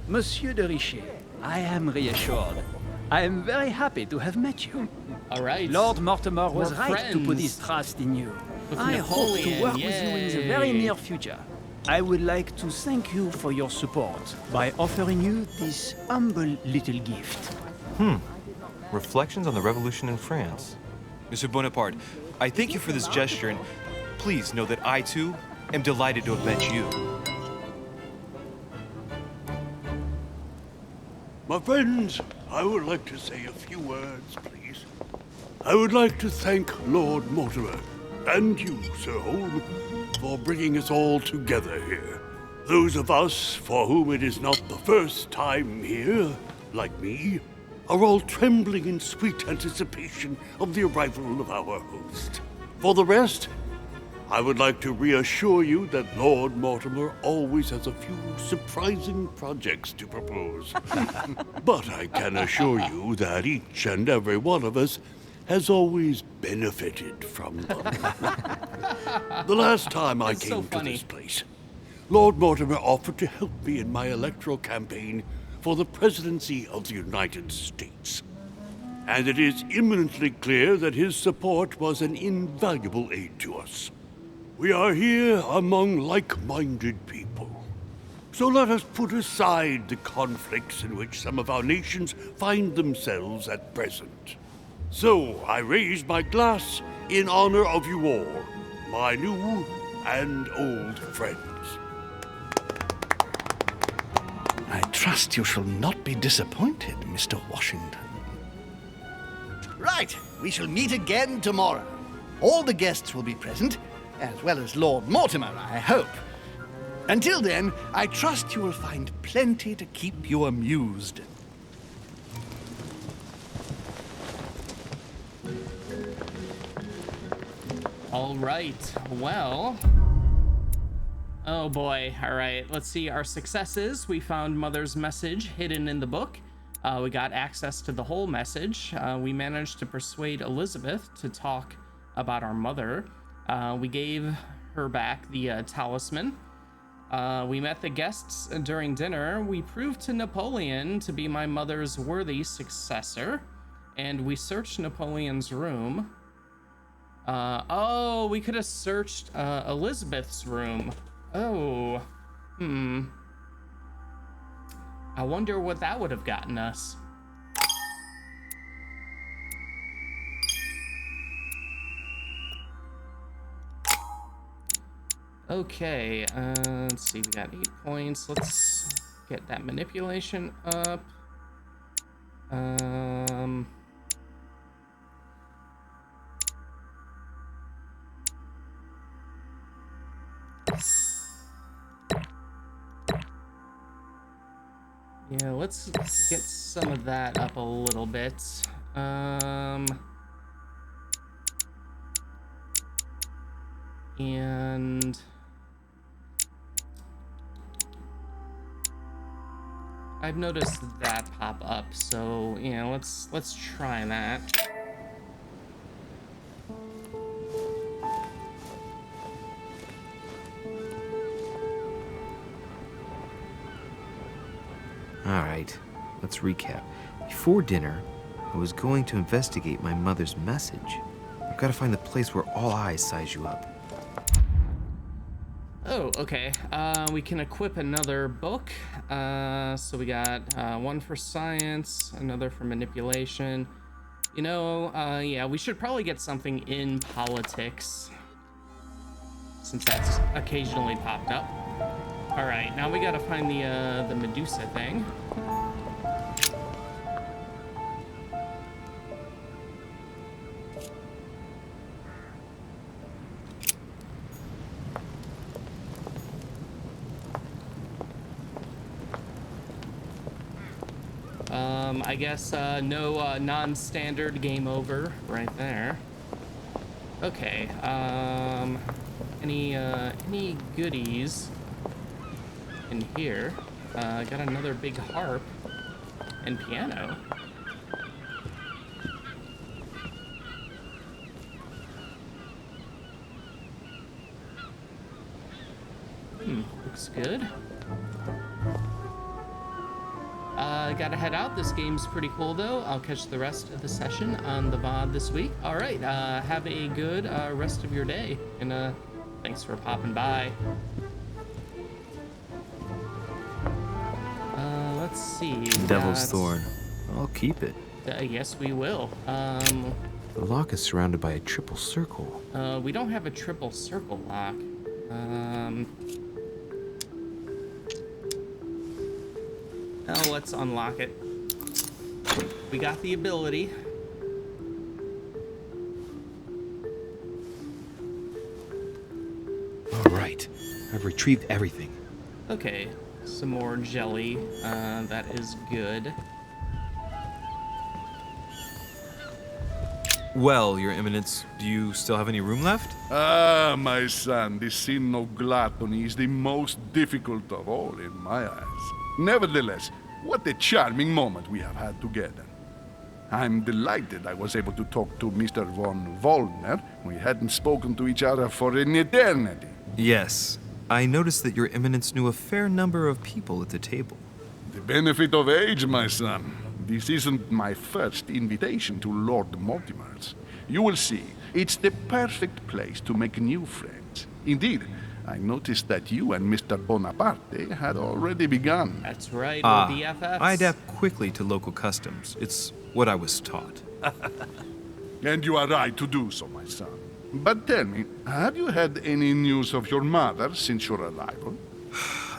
N: Monsieur de Richet, I am reassured. I am very happy to have met you.
A: All right.
N: Lord Mortimer was
A: We're
N: right
A: friends.
N: to put his trust in you.
A: With
N: I hope to work with you in the very
A: yay.
N: near future. I would like to thank you for your support by offering you this humble little gift.
E: Reflections on the Revolution in France. Monsieur Bonaparte, I thank you for this gesture, and please know that I, too, am delighted to have met you.
K: My friends, I would like to say a few words, please. I would like to thank Lord Mortimer and you, Sir Holm, for bringing us all together here. Those of us for whom it is not the first time here, like me, are all trembling in sweet anticipation of the arrival of our host. For the rest, I would like to reassure you that Lord Mortimer always has a few surprising projects to propose. But I can assure you that each and every one of us has always benefited from them. The last time I came to this place, Lord Mortimer offered to help me in my electoral campaign for the presidency of the United States. And it is imminently clear that his support was an invaluable aid to us. We are here among like-minded people. So let us put aside the conflicts in which some of our nations find themselves at present. So I raise my glass in honor of you all, my new and old friends.
L: I trust you shall not be disappointed, Mr. Washington. Right, we shall meet again tomorrow. All the guests will be present, as well as Lord Mortimer, I hope. Until then, I trust you will find plenty to keep you amused.
A: All right, well... Oh boy, all right, let's see our successes. We found Mother's message hidden in the book. We got access to the whole message. We managed to persuade Elizabeth to talk about our mother. We gave her back the talisman. We met the guests during dinner. We proved to Napoleon to be my mother's worthy successor. And we searched Napoleon's room. Oh, we could have searched Elizabeth's room. Oh, I wonder what that would have gotten us. Okay, let's see, we got 8 points. Let's get that manipulation up. Yeah, let's get some of that up a little bit. And I've noticed that pop up, so yeah, let's try that.
P: Alright, let's recap. Before dinner, I was going to investigate my mother's message. I've got to find the place where all eyes size you up.
A: Oh, okay. We can equip another book. So we got one for science, another for manipulation. You know, yeah, we should probably get something in politics, since that's occasionally popped up. All right, now we gotta find the Medusa thing. I guess no non-standard game over right there. Okay. Any goodies in here? Got another big harp and piano. Looks good. Gotta head out. This game's pretty cool though. I'll catch the rest of the session on the VOD this week. All right, have a good rest of your day, and thanks for popping by. Let's see.
P: Devil's Thorn. I'll keep it.
A: Yes, we will.
P: The lock is surrounded by a triple circle.
A: We don't have a triple circle lock. Oh, let's unlock it. We got the ability.
E: All right, I've retrieved everything.
A: Okay, some more jelly. That is good.
E: Well, Your Eminence, do you still have any room left?
I: Ah, my son, the sin of gluttony is the most difficult of all in my eyes. Nevertheless, what a charming moment we have had together. I'm delighted I was able to talk to Mr. von Wollner. We hadn't spoken to each other for an eternity.
P: Yes. I noticed that Your Eminence knew a fair number of people at the table.
I: The benefit of age, my son. This isn't my first invitation to Lord Mortimer's. You will see, it's the perfect place to make new friends. Indeed, I noticed that you and Mr. Bonaparte had already begun.
A: That's right, we're BFFs.
E: I adapt quickly to local customs. It's what I was taught.
I: And you are right to do so, my son. But tell me, have you had any news of your mother since your arrival?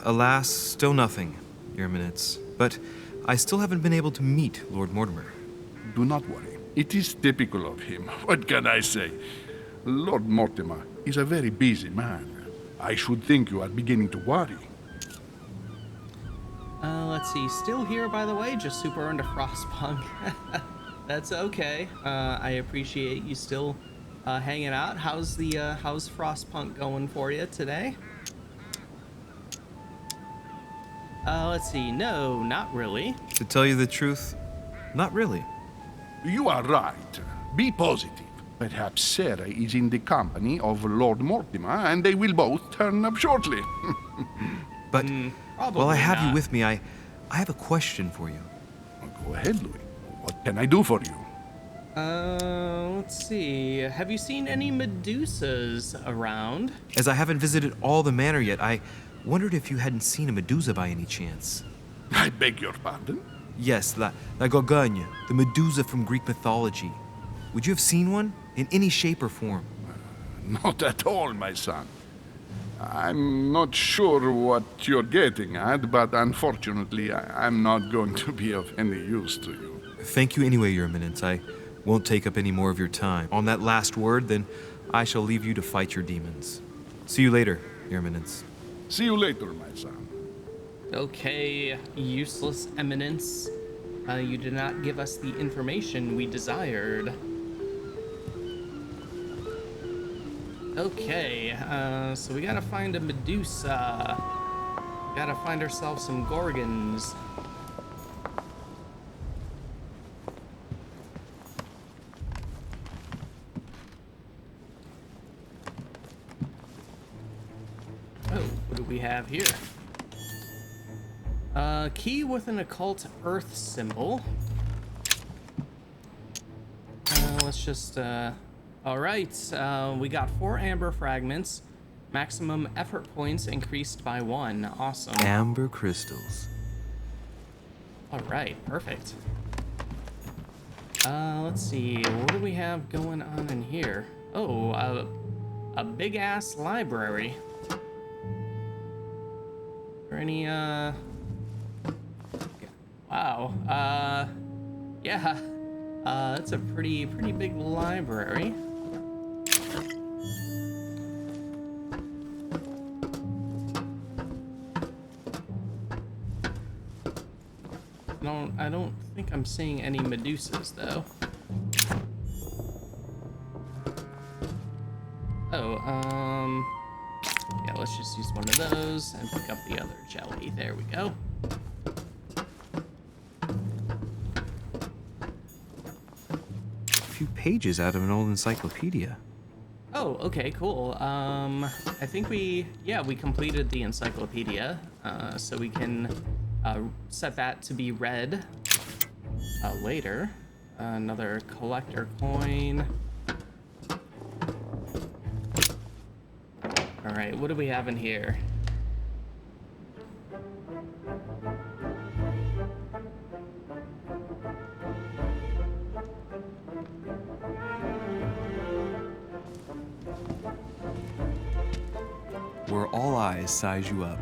E: Alas, still nothing, Your Eminence. But I still haven't been able to meet Lord Mortimer.
I: Do not worry. It is typical of him. What can I say? Lord Mortimer is a very busy man. I should think you are beginning to worry.
A: Let's see. Still here, by the way. Just super into Frostpunk. That's okay. I appreciate you still hanging out. How's Frostpunk going for you today? Let's see. No, not really.
E: To tell you the truth, not really.
I: You are right. Be positive. Perhaps Sarah is in the company of Lord Mortimer, and they will both turn up shortly.
E: But while I have you with me, I have a question for you.
I: Go ahead, Louis. What can I do for you?
A: Let's see. Have you seen any Medusas around?
E: As I haven't visited all the manor yet, I wondered if you hadn't seen a Medusa by any chance.
I: I beg your pardon?
E: Yes, La Gorgogne, the Medusa from Greek mythology. Would you have seen one? In any shape or form?
I: Not at all, my son. I'm not sure what you're getting at, but unfortunately, I'm not going to be of any use to you.
E: Thank you anyway, Your Eminence. I won't take up any more of your time. On that last word, then, I shall leave you to fight your demons. See you later, Your Eminence.
I: See you later, my son.
A: Okay, useless Eminence. You did not give us the information we desired. Okay, so we gotta find a Medusa. Gotta find ourselves some Gorgons. Oh, what do we have here? Key with an occult earth symbol. Let's just, alright, we got 4 amber fragments. Maximum effort points increased by 1. Awesome.
E: Amber crystals.
A: Alright, perfect. Let's see, what do we have going on in here? Oh, a big-ass library. Are any, wow, yeah, that's a pretty big library. I don't think I'm seeing any Medusas, though. Oh, yeah, let's just use one of those and pick up the other jelly. There we go.
E: A few pages out of an old encyclopedia.
A: Oh, okay, cool. I think we completed the encyclopedia, so we can set that to be read later. Another collector coin. All right, what do we have in here?
E: Where all eyes size you up.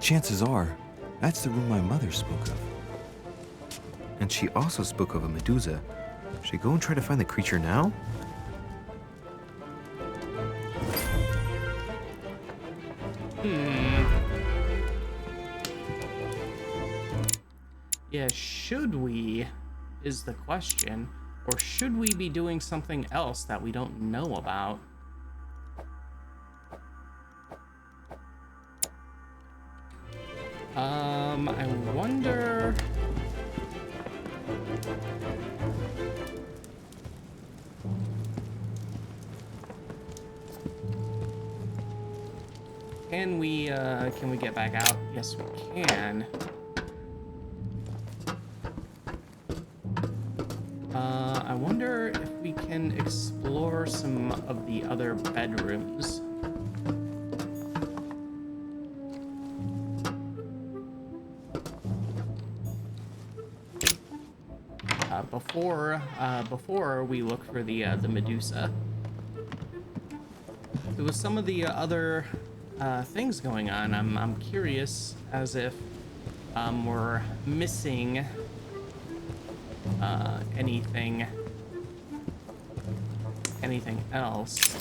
E: Chances are, that's the room my mother spoke of. And she also spoke of a Medusa. Should I go and try to find the creature now?
A: Yeah, should we, is the question. Or should we be doing something else that we don't know about? I wonder... can we get back out? Yes, we can. I wonder if we can explore some of the other bedrooms. Before we look for the Medusa, there was some of the other things going on. I'm curious as if we're missing anything else.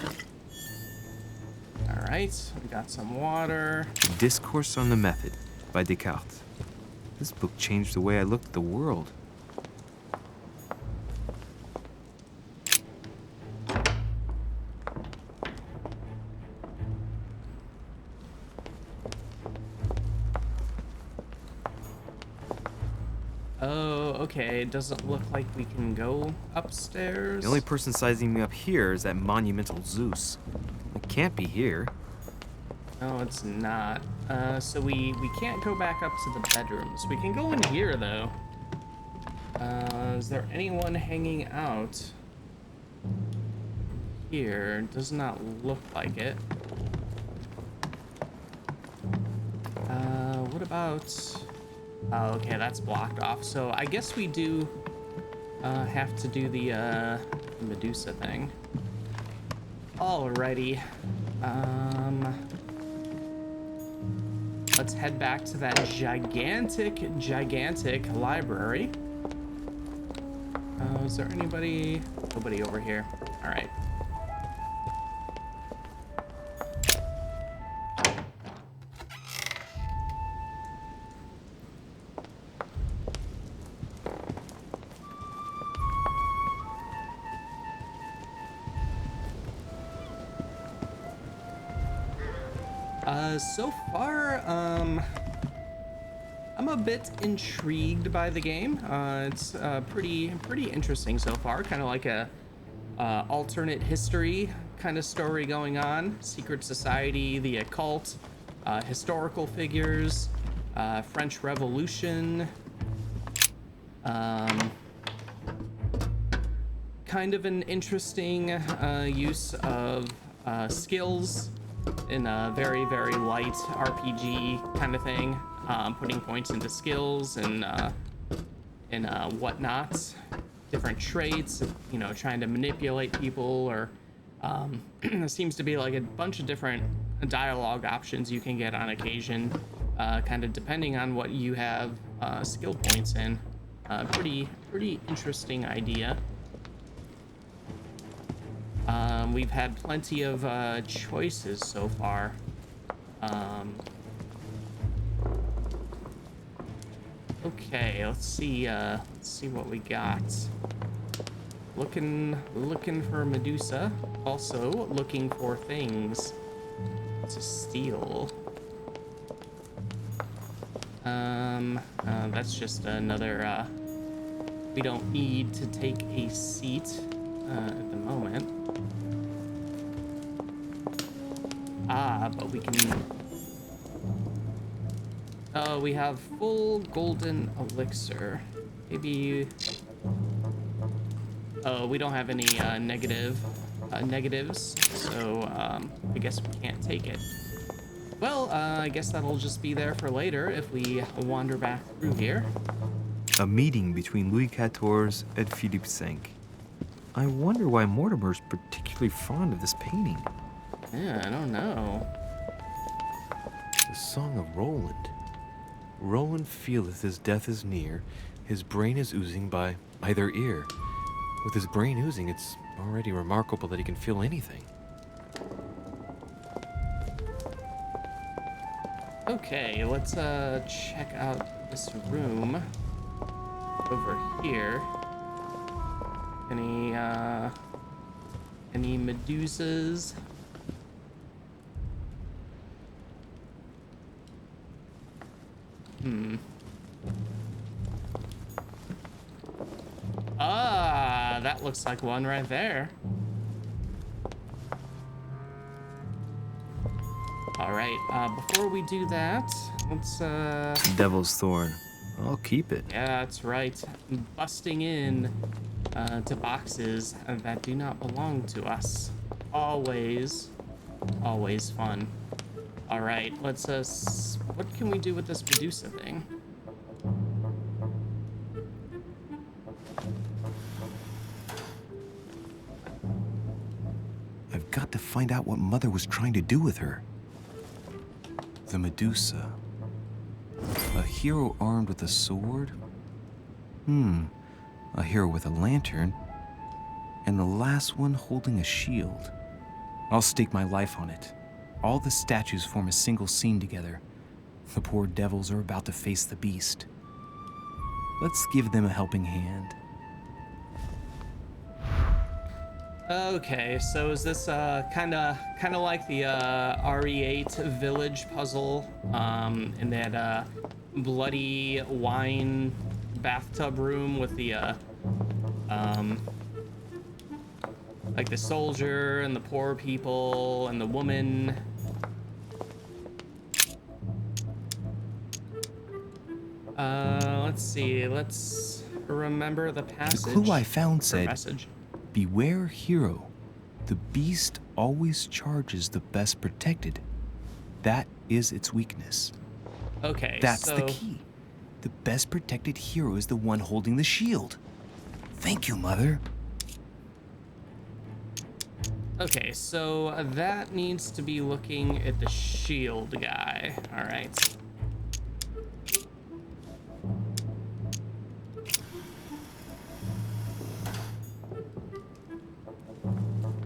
A: All right, we got some water.
P: Discourse on the Method by Descartes. This book changed the way I looked at the world.
A: Okay, it doesn't look like we can go upstairs.
P: The only person sizing me up here is that monumental Zeus. It can't be here.
A: No, it's not. So we can't go back up to the bedrooms. We can go in here, though. Is there anyone hanging out here? Does not look like it. What about... Oh, okay, that's blocked off. So I guess we do have to do the Medusa thing. Alrighty. Let's head back to that gigantic library. Is there anybody? Nobody over here. All right. So far, I'm a bit intrigued by the game. It's pretty interesting so far. Kind of like a alternate history kind of story going on. Secret society, the occult, historical figures, French Revolution. Kind of an interesting use of skills in a very light RPG kind of thing, putting points into skills and whatnot, different traits, you know, trying to manipulate people, or there seems to be like a bunch of different dialogue options you can get on occasion, kind of depending on what you have skill points in. Pretty interesting idea. We've had plenty of choices so far. Okay, let's see what we got. Looking for Medusa. Also looking for things to steal. That's just another. We don't need to take a seat at the moment. But we can... Oh, we have full golden elixir. Maybe... Oh, we don't have any negatives, so I guess we can't take it. Well, I guess that'll just be there for later if we wander back through here.
P: A meeting between Louis XIV and Philippe V. I wonder why Mortimer's particularly fond of this painting.
A: Yeah, I don't know.
E: The Song of Roland. Roland feeleth his death is near, his brain is oozing by either ear. With his brain oozing, it's already remarkable that he can feel anything.
A: Okay, let's check out this room over here. Any Medusas? That looks like one right there. All right, before we do that, let's,
P: Devil's Thorn. I'll keep it.
A: Yeah, that's right. Busting in to boxes that do not belong to us. Always fun. All right, let's, what can we do with this Medusa thing?
E: I've got to find out what Mother was trying to do with her. The Medusa. A hero armed with a sword? A hero with a lantern. And the last one holding a shield. I'll stake my life on it. All the statues form a single scene together. The poor devils are about to face the beast. Let's give them a helping hand.
A: Okay, so is this kind of like the RE8 village puzzle in that bloody wine bathtub room with the like the soldier and the poor people and the woman? Let's see. Let's remember the passage.
E: The clue I found said,
A: message.
E: "Beware hero. The beast always charges the best protected. That is its weakness."
A: Okay,
E: That's
A: so
E: the key. The best protected hero is the one holding the shield. Thank you, Mother.
A: Okay, so that needs to be looking at the shield guy. All right.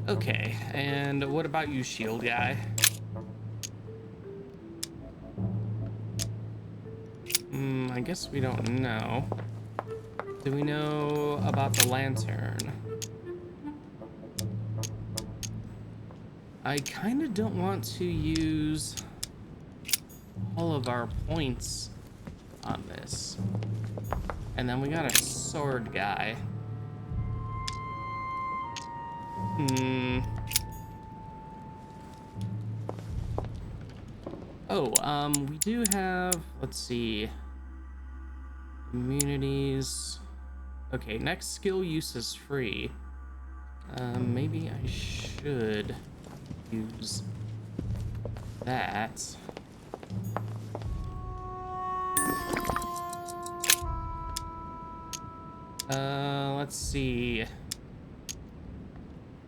A: Okay, and what about you, shield guy? I guess we don't know. Do we know about the lantern? I kind of don't want to use all of our points on this. And then we got a sword guy. Oh, we do have, let's see, immunities. Okay, next skill use is free. Maybe I should use that. Let's see.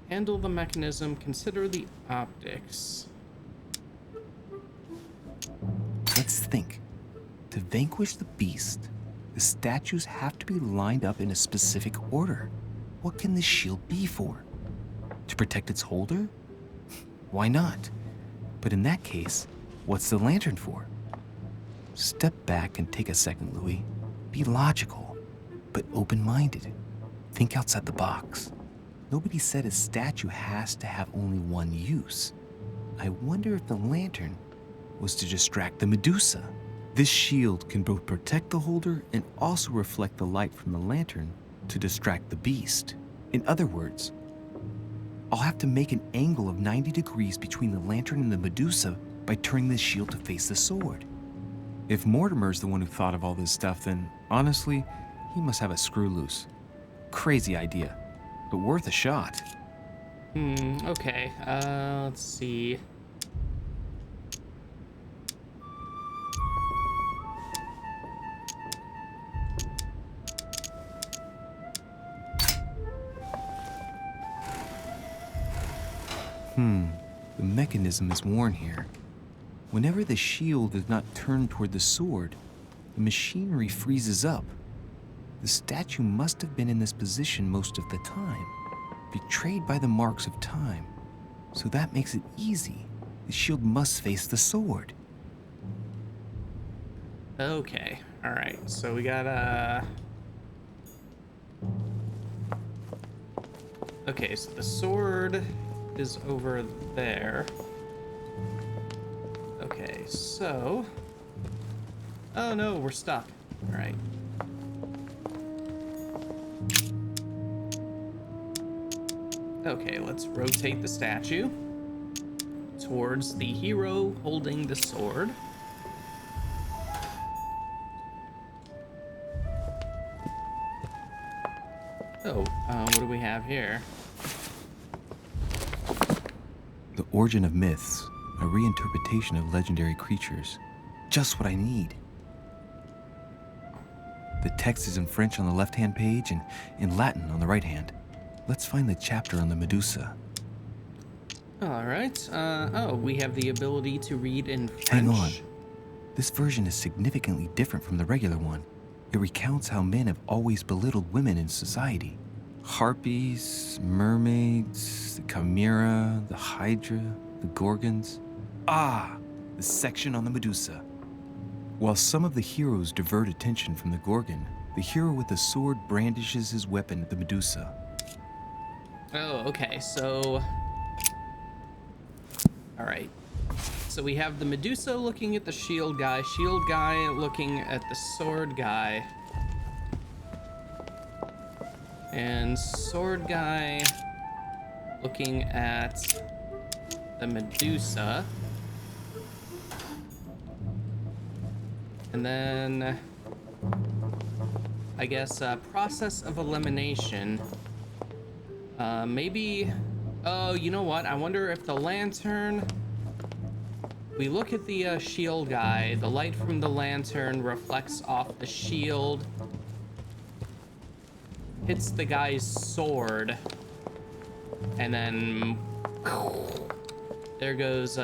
A: Handle the mechanism, consider the optics.
E: Let's think. To vanquish the beast, the statues have to be lined up in a specific order. What can the shield be for? To protect its holder? Why not? But in that case, what's the lantern for? Step back and take a second, Louis. Be logical, but open-minded. Think outside the box. Nobody said a statue has to have only one use. I wonder if the lantern was to distract the Medusa. This shield can both protect the holder and also reflect the light from the lantern to distract the beast. In other words, I'll have to make an angle of 90 degrees between the lantern and the Medusa by turning the shield to face the sword. If Mortimer's the one who thought of all this stuff, then honestly, he must have a screw loose. Crazy idea, but worth a shot.
A: Okay, let's see.
E: The mechanism is worn here. Whenever the shield is not turned toward the sword, the machinery freezes up. The statue must have been in this position most of the time, betrayed by the marks of time. So that makes it easy. The shield must face the sword.
A: Okay, alright, so we got okay, so the sword is over there. Okay, so... Oh no, we're stuck. Alright. Okay, let's rotate the statue. towards the hero holding the sword. Oh, what do we have here?
P: The Origin of Myths, a reinterpretation of legendary creatures. Just what I need. The text is in French on the left-hand page and in Latin on the right hand. Let's find the chapter on the Medusa.
A: All right. Oh, we have the ability to read in French.
P: Hang on. This version is significantly different from the regular one. It recounts how men have always belittled women in society. Harpies, mermaids, the Chimera, the Hydra, the Gorgons. Ah, the section on the Medusa. While some of the heroes divert attention from the Gorgon, the hero with the sword brandishes his weapon at the Medusa.
A: Oh, okay, so... Alright. So we have the Medusa looking at the shield guy looking at the sword guy. And sword guy looking at the Medusa. And then, I guess, process of elimination. Maybe, oh, you know what? I wonder if the lantern, we look at the shield guy, the light from the lantern reflects off the shield, hits the guy's sword, and then there goes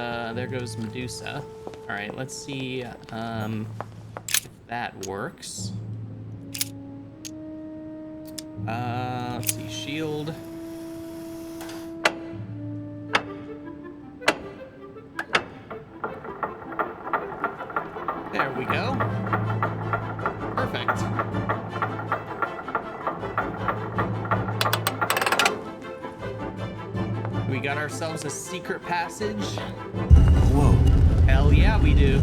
A: Medusa. All right, let's see if that works. Let's see, shield. There we go. Perfect. We got ourselves a secret passage.
P: Whoa.
A: Hell yeah, we do.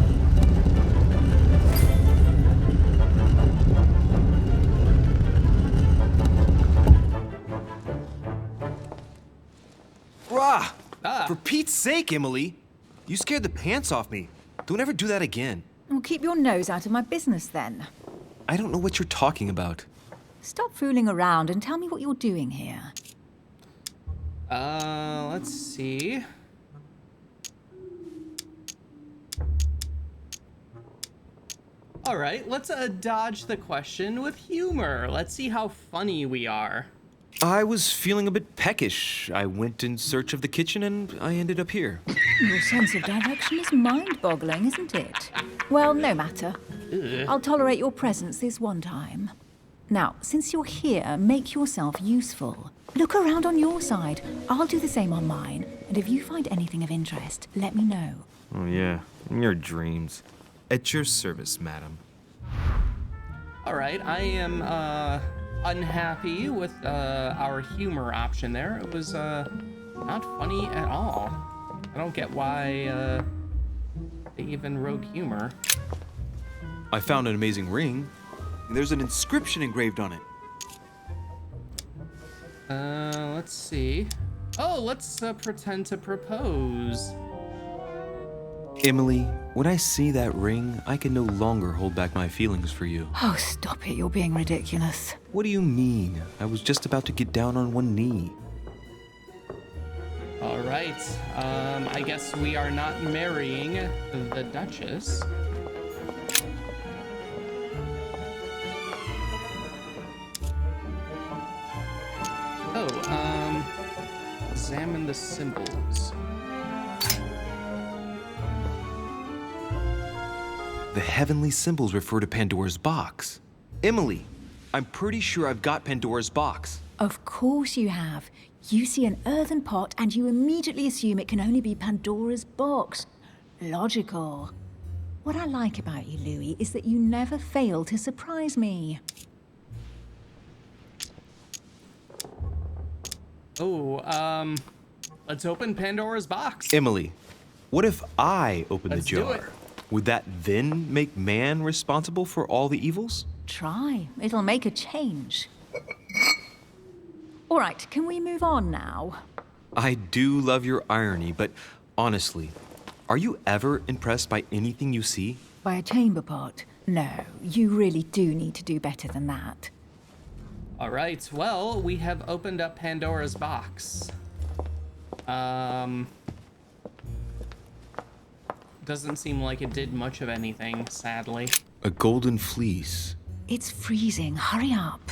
M: Rah! For Pete's sake, Emily! You scared the pants off me. Don't ever do that again.
H: Well, keep your nose out of my business then.
M: I don't know what you're talking about.
H: Stop fooling around and tell me what you're doing here.
A: Let's see. All right, let's dodge the question with humor. Let's see how funny we are.
M: I was feeling a bit peckish. I went in search of the kitchen and I ended up here.
H: Your sense of direction is mind-boggling, isn't it? Well, no matter.
A: Ugh.
H: I'll tolerate your presence this one time. Now, since you're here, make yourself useful. Look around on your side. I'll do the same on mine. And if you find anything of interest, let me know.
P: Oh yeah, in your dreams. At your service, madam.
A: All right, I am unhappy with our humor option there. It was not funny at all. I don't get why they even wrote humor.
M: I found an amazing ring. There's an inscription engraved on it.
A: Let's see. Oh, let's pretend to propose.
P: Emily, when I see that ring, I can no longer hold back my feelings for you.
H: Oh, stop it. You're being ridiculous.
P: What do you mean? I was just about to get down on one knee.
A: All right. I guess we are not marrying the Duchess. Oh, examine the symbols.
M: The heavenly symbols refer to Pandora's box. Emily, I'm pretty sure I've got Pandora's box.
H: Of course you have. You see an earthen pot and you immediately assume it can only be Pandora's box. Logical. What I like about you, Louis, is that you never fail to surprise me.
A: Oh, let's open Pandora's box.
M: Emily, what if I open
A: Let's
M: the
A: do
M: jar?
A: it.
M: Would that then make man responsible for all the evils?
H: Try. It'll make a change. All right, can we move on now?
M: I do love your irony, but
P: Honestly, are you ever impressed by anything you see?
H: By a chamber pot? No, you really do need to do better than that.
A: All right, well, we have opened up Pandora's box. Doesn't seem like it did much of anything, sadly.
P: A golden fleece.
H: It's freezing. Hurry up.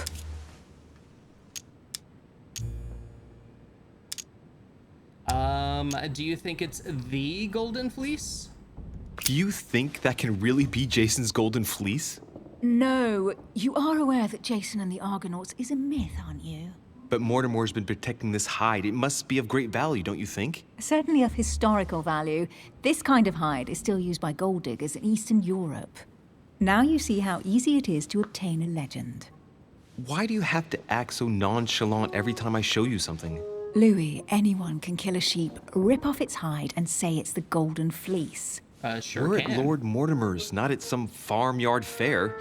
A: Do you think it's the golden fleece?
P: Do you think that can really be Jason's golden fleece?
H: No, you are aware that Jason and the Argonauts is a myth, aren't you?
P: But Mortimer's been protecting this hide. It must be of great value, don't you think?
H: Certainly of historical value. This kind of hide is still used by gold diggers in Eastern Europe. Now you see how easy it is to obtain a legend.
P: Why do you have to act so nonchalant every time I show you something?
H: Louis, anyone can kill a sheep, rip off its hide, and say it's the golden fleece.
A: Sure
P: We're
A: can.
P: at Lord Mortimer's, not at some farmyard fair.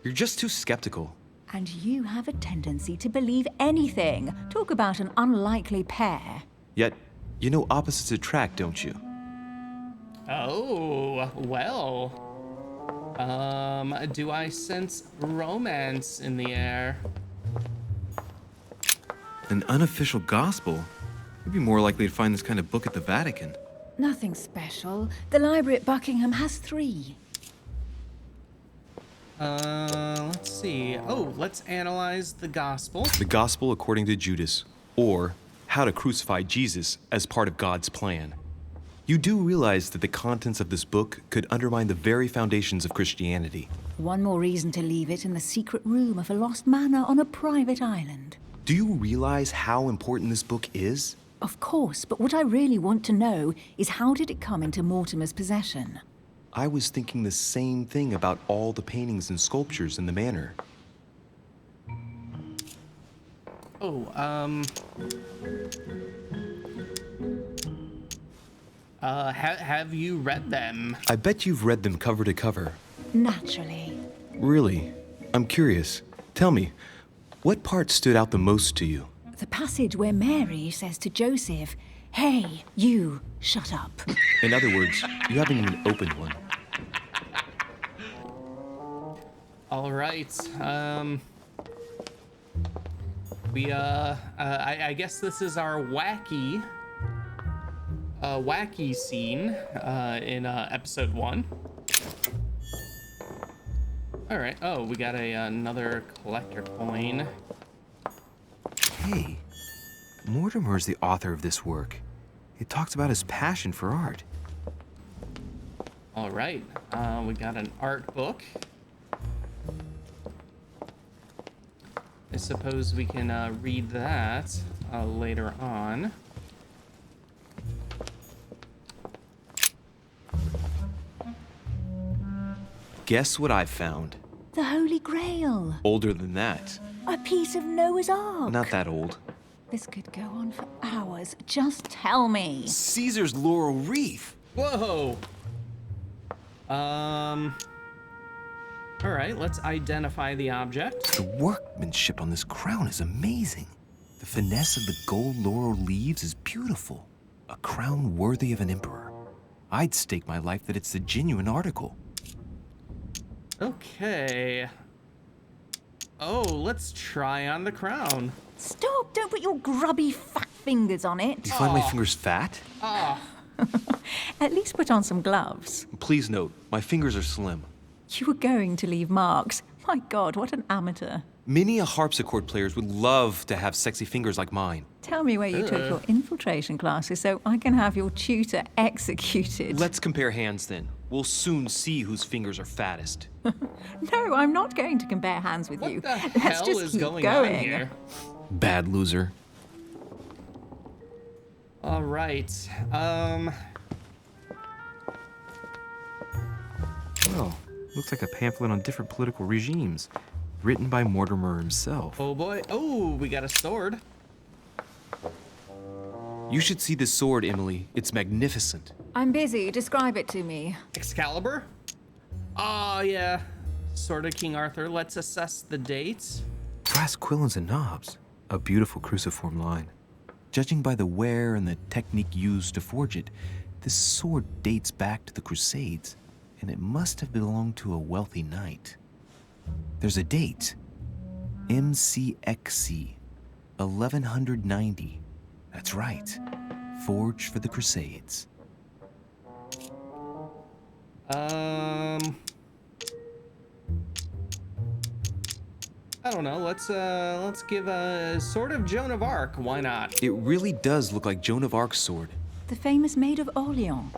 P: You're just too skeptical.
H: And you have a tendency to believe anything. Talk about an unlikely pair.
P: Yet, you know opposites attract, don't you?
A: Oh, well. Do I sense romance in the air?
E: An unofficial gospel? You'd be more likely to find this kind of book at the Vatican.
H: Nothing special. The library at Buckingham has 3.
A: Let's see. Oh, let's analyze the gospel.
P: The gospel according to Judas, or how to crucify Jesus as part of God's plan. You do realize that the contents of this book could undermine the very foundations of Christianity.
H: One more reason to leave it in the secret room of a lost manor on a private island.
P: Do you realize how important this book is?
H: Of course, but what I really want to know is how did it come into Mortimer's possession?
P: I was thinking the same thing about all the paintings and sculptures in the manor.
A: Oh, have you read them?
P: I bet you've read them cover to cover.
H: Naturally.
P: Really? I'm curious. Tell me, what part stood out the most to you?
H: The passage where Mary says to Joseph, "Hey, you, shut up."
P: In other words, you haven't even opened one.
A: All right. I guess this is our wacky scene in episode 1. All right. Oh, we got another collector coin.
P: Hey, Mortimer's the author of this work. It talks about his passion for art.
A: All right. We got an art book. I suppose we can read that later on.
P: Guess what I found?
H: The Holy Grail.
P: Older than that.
H: A piece of Noah's Ark.
P: Not that old.
H: This could go on for hours. Just tell me.
P: Caesar's laurel wreath.
A: Whoa. All right, let's identify the object.
P: The workmanship on this crown is amazing. The finesse of the gold laurel leaves is beautiful. A crown worthy of an emperor. I'd stake my life that it's the genuine article.
A: Okay. Oh, let's try on the crown.
H: Stop! Don't put your grubby fat fingers on it.
P: Do you find my fingers fat?
A: Ah.
H: At least put on some gloves.
P: Please note, my fingers are slim.
H: You were going to leave marks. My God, what an amateur.
P: Many a harpsichord players would love to have sexy fingers like mine.
H: Tell me where you took your infiltration classes so I can have your tutor executed.
P: Let's compare hands then. We'll soon see whose fingers are fattest.
H: No, I'm not going to compare hands with you.
A: What the
H: Let's
A: hell
H: just
A: is
H: keep
A: going
H: going.
A: on here?
P: Bad loser.
A: All right.
P: Oh, looks like a pamphlet on different political regimes, written by Mortimer himself.
A: Oh boy. Oh, we got a sword.
P: You should see this sword, Emily. It's magnificent.
H: I'm busy. Describe it to me.
A: Excalibur? Oh, yeah. Sword of King Arthur. Let's assess the dates.
P: Brass quillons and knobs. A beautiful cruciform line. Judging by the wear and the technique used to forge it, This sword dates back to the Crusades, and it must have belonged to a wealthy knight. There's a date. MCXC, 1190. That's right. Forged for the Crusades.
A: I don't know. Let's give a Sword of Joan of Arc. Why not?
P: It really does look like Joan of Arc's sword.
H: The famous Maid of Orleans,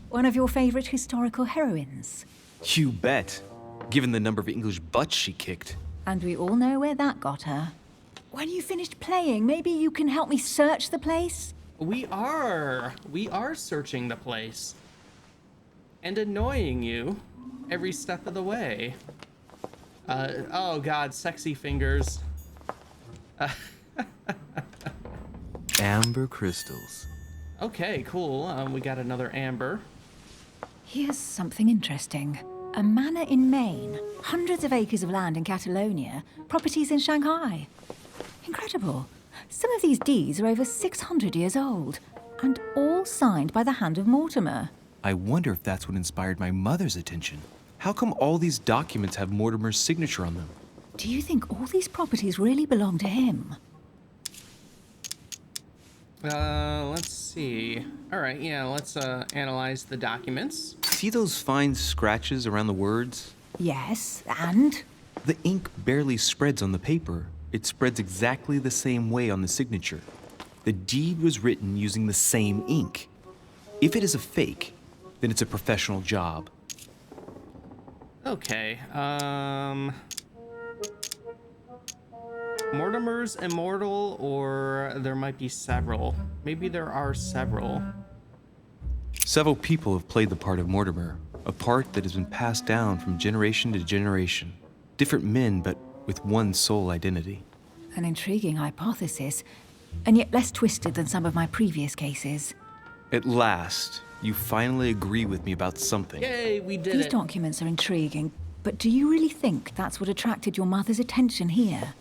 H: one of your favorite historical heroines.
P: You bet. Given the number of English butts she kicked.
H: And we all know where that got her. When you finished playing, maybe you can help me search the place?
A: We are searching the place. And annoying you every step of the way. Oh god, sexy fingers.
P: Amber crystals.
A: Okay, cool. We got another amber.
H: Here's something interesting. A manor in Maine, hundreds of acres of land in Catalonia, properties in Shanghai. Incredible. Some of these deeds are over 600 years old, and all signed by the hand of Mortimer.
P: I wonder if that's what inspired my mother's attention. How come all these documents have Mortimer's signature on them?
H: Do you think all these properties really belong to him?
A: Let's see. All right, yeah, let's analyze the documents.
P: See those fine scratches around the words?
H: Yes, and?
P: The ink barely spreads on the paper. It spreads exactly the same way on the signature. The deed was written using the same ink. If it is a fake, then it's a professional job.
A: Okay, Mortimer's immortal, or there might be several. Maybe there are several.
P: Several people have played the part of Mortimer, a part that has been passed down from generation to generation. Different men, but with one sole identity.
H: An intriguing hypothesis, and yet less twisted than some of my previous cases.
P: At last, you finally agree with me about something.
A: Yay, we did
H: These
A: it.
H: documents are intriguing, but do you really think that's what attracted your mother's attention here?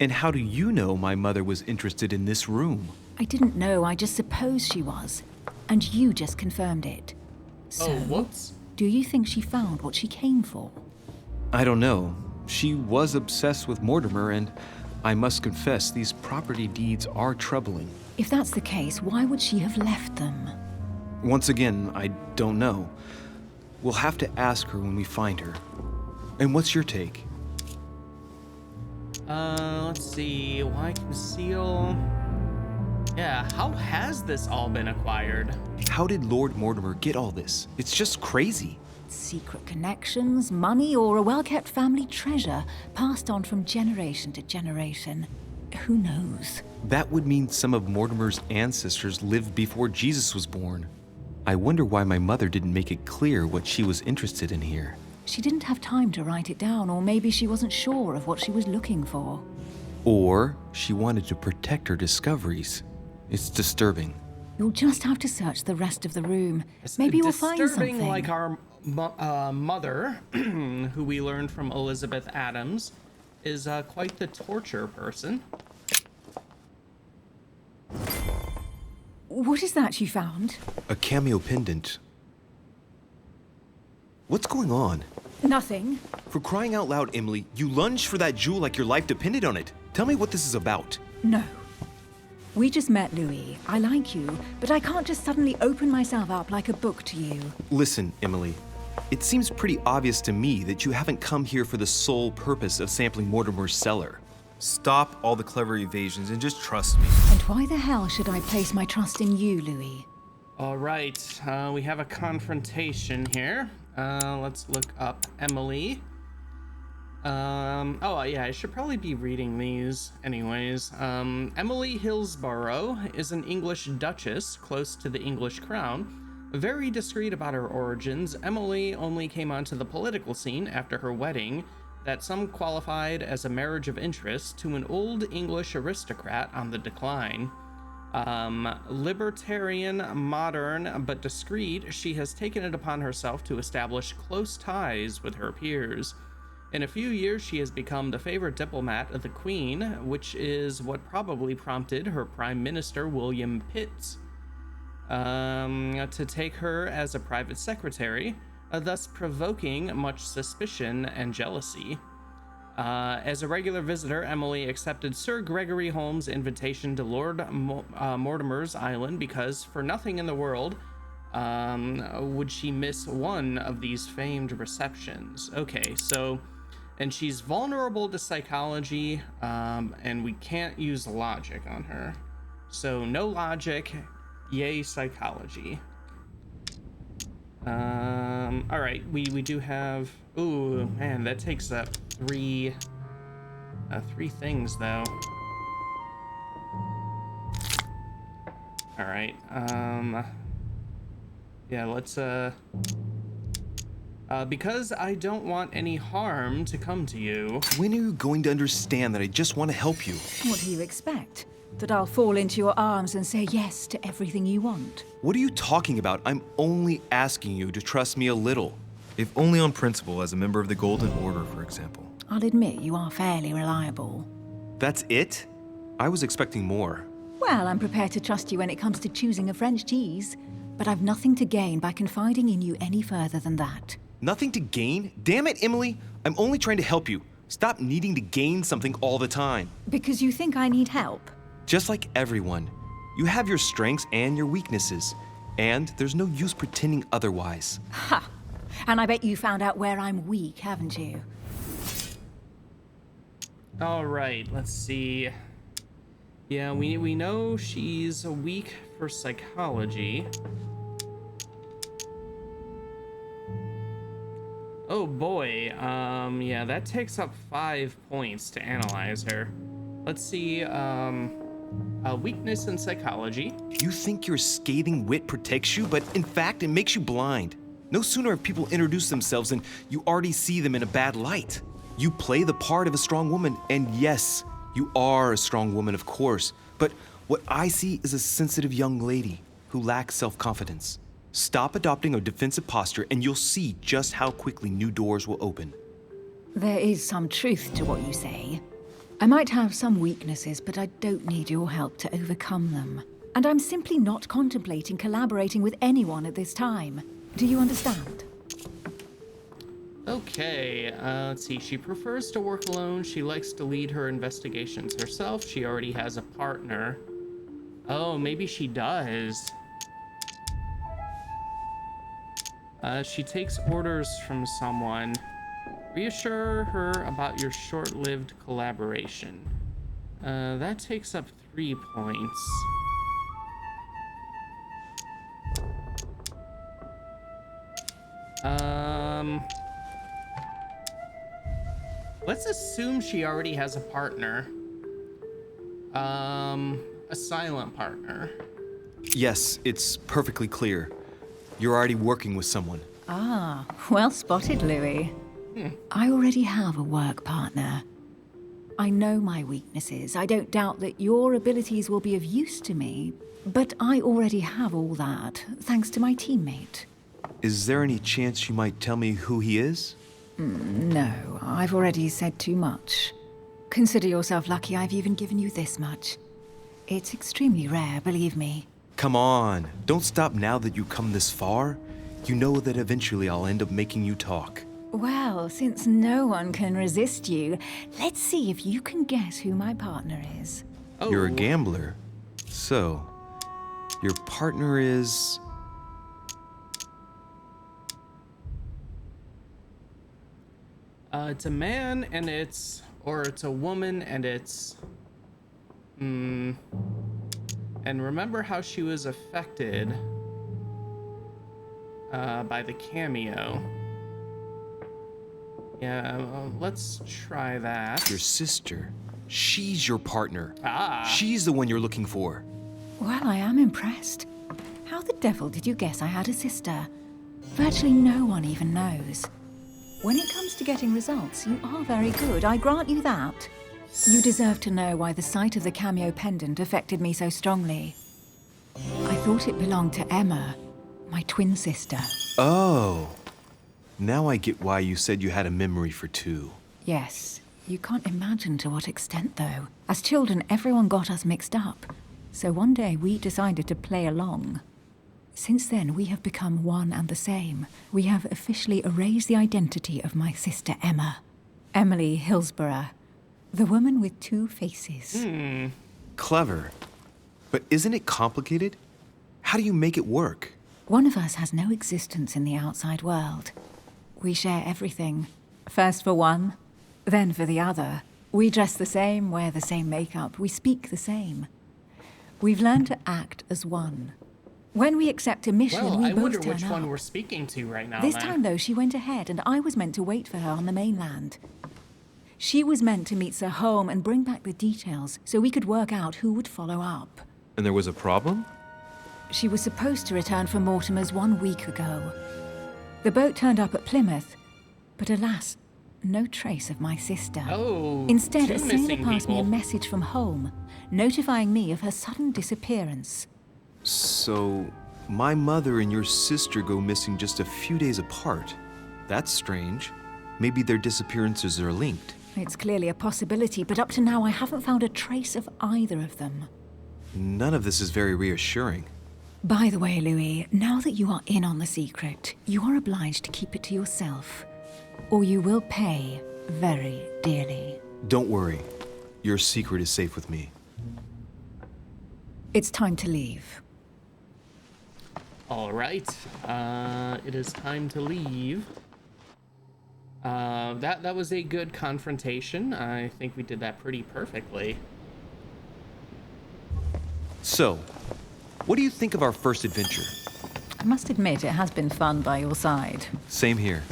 P: And how do you know my mother was interested in this room?
H: I didn't know, I just supposed she was. And you just confirmed it. So,
A: whoops.
H: Do you think she found what she came for?
P: I don't know. She was obsessed with Mortimer, and I must confess, these property deeds are troubling.
H: If that's the case, why would she have left them?
P: Once again, I don't know. We'll have to ask her when we find her. And what's your take?
A: Let's see. Why conceal? Yeah, how has this all been acquired?
P: How did Lord Mortimer get all this? It's just crazy.
H: Secret connections, money, or a well-kept family treasure passed on from generation to generation. Who knows?
P: That would mean some of Mortimer's ancestors lived before Jesus was born. I wonder why my mother didn't make it clear what she was interested in here.
H: She didn't have time to write it down, or maybe she wasn't sure of what she was looking for.
P: Or she wanted to protect her discoveries. It's disturbing.
H: You'll just have to search the rest of the room. Maybe we'll find something.
A: Disturbing like our mother, who we learned from Elizabeth Adams, is quite the torture person.
H: What is that you found?
P: A cameo pendant. What's going on?
H: Nothing.
P: For crying out loud, Emily, you lunged for that jewel like your life depended on it. Tell me what this is about.
H: No. We just met, Louis. I like you, but I can't just suddenly open myself up like a book to you.
P: Listen, Emily. It seems pretty obvious to me that you haven't come here for the sole purpose of sampling Mortimer's cellar. Stop all the clever evasions and just trust me.
H: And why the hell should I place my trust in you, Louis?
A: All right, we have a confrontation here. Let's look up Emily. Oh yeah, I should probably be reading these anyways. Emily Hillsborough is an English duchess close to the English crown. Very discreet about her origins, Emily only came onto the political scene after her wedding that some qualified as a marriage of interest to an old English aristocrat on the decline. Libertarian, modern, but discreet, she has taken it upon herself to establish close ties with her peers. In a few years, she has become the favorite diplomat of the Queen, which is what probably prompted her Prime Minister, William Pitt, to take her as a private secretary, thus provoking much suspicion and jealousy. As a regular visitor, Emily accepted Sir Gregory Holmes' invitation to Lord Mortimer's Island because for nothing in the world would she miss one of these famed receptions. Okay, so, and she's vulnerable to psychology, and we can't use logic on her. So no logic, yay psychology. All right, we do have, ooh, man, that takes up three things though. All right, yeah, let's, because I don't want any harm to come to you.
E: When are you going to understand that I just want to help you?
H: What do you expect? That I'll fall into your arms and say yes to everything you want?
E: What are you talking about? I'm only asking you to trust me a little. If only on principle, as a member of the Golden Order, for example.
H: I'll admit you are fairly reliable.
E: That's it? I was expecting more.
H: Well, I'm prepared to trust you when it comes to choosing a French cheese, but I've nothing to gain by confiding in you any further than that.
E: Nothing to gain? Damn it, Emily! I'm only trying to help you. Stop needing to gain something all the time.
H: Because you think I need help?
E: Just like everyone, you have your strengths and your weaknesses, and there's no use pretending otherwise.
H: Ha! And I bet you found out where I'm weak, haven't you?
A: All right, let's see. Yeah, we know she's weak for psychology. Oh boy, yeah, that takes up 5 points to analyze her. Let's see, weakness in psychology.
E: You think your scathing wit protects you, but in fact, it makes you blind. No sooner have people introduced themselves than you already see them in a bad light. You play the part of a strong woman, and yes, you are a strong woman, of course, but what I see is a sensitive young lady who lacks self-confidence. Stop adopting a defensive posture, and you'll see just how quickly new doors will open.
H: There is some truth to what you say. I might have some weaknesses, but I don't need your help to overcome them. And I'm simply not contemplating collaborating with anyone at this time. Do you understand?
A: Okay, let's see. She prefers to work alone. She likes to lead her investigations herself. She already has a partner. Oh, maybe she does. She takes orders from someone. Reassure her about your short-lived collaboration. That takes up 3 points. Let's assume she already has a partner. A silent partner.
E: Yes, it's perfectly clear. You're already working with someone.
H: Ah, well spotted, Louis. I already have a work partner. I know my weaknesses. I don't doubt that your abilities will be of use to me, but I already have all that, thanks to my teammate.
E: Is there any chance you might tell me who he is?
H: No, I've already said too much. Consider yourself lucky I've even given you this much. It's extremely rare, believe me.
E: Come on, don't stop now that you've come this far. You know that eventually I'll end up making you talk.
H: Well, since no one can resist you, let's see if you can guess who my partner is.
E: Oh. You're a gambler. So, your partner is...
A: It's a man and it's... Or it's a woman and it's... And remember how she was affected by the cameo. Yeah, let's try that.
E: Your sister. She's your partner.
A: Ah.
E: She's the one you're looking for.
H: Well, I am impressed. How the devil did you guess I had a sister? Virtually no one even knows. When it comes to getting results, you are very good, I grant you that. You deserve to know why the sight of the cameo pendant affected me so strongly. I thought it belonged to Emma, my twin sister.
E: Oh. Now I get why you said you had a memory for two.
H: Yes. You can't imagine to what extent, though. As children, everyone got us mixed up. So one day we decided to play along. Since then, we have become one and the same. We have officially erased the identity of my sister Emma. Emily Hillsborough. The woman with two faces.
E: Clever. But isn't it complicated? How do you make it work?
H: One of us has no existence in the outside world. We share everything. First for one, then for the other. We dress the same, wear the same makeup, we speak the same. We've learned to act as one. When we accept a mission,
A: Well,
H: we
A: I
H: both
A: wonder
H: turn
A: which
H: up.
A: one we're speaking to right now.
H: This
A: then.
H: time, though, she went ahead, and I was meant to wait for her on the mainland. She was meant to meet Sir Home and bring back the details so we could work out who would follow up.
E: And there was a problem?
H: She was supposed to return from Mortimer's 1 week ago. The boat turned up at Plymouth, but alas, no trace of my sister.
A: Oh,
H: Instead,
A: two
H: a sailor
A: missing
H: passed me a
A: people.
H: message from home, notifying me of her sudden disappearance.
E: So, my mother and your sister go missing just a few days apart. That's strange. Maybe their disappearances are linked.
H: It's clearly a possibility, but up to now I haven't found a trace of either of them.
E: None of this is very reassuring.
H: By the way, Louis, now that you are in on the secret, you are obliged to keep it to yourself, or you will pay very dearly.
E: Don't worry. Your secret is safe with me.
H: It's time to leave.
A: All right. It is time to leave. That was a good confrontation. I think we did that pretty perfectly.
E: So, what do you think of our first adventure?
H: I must admit, it has been fun by your side.
E: Same here.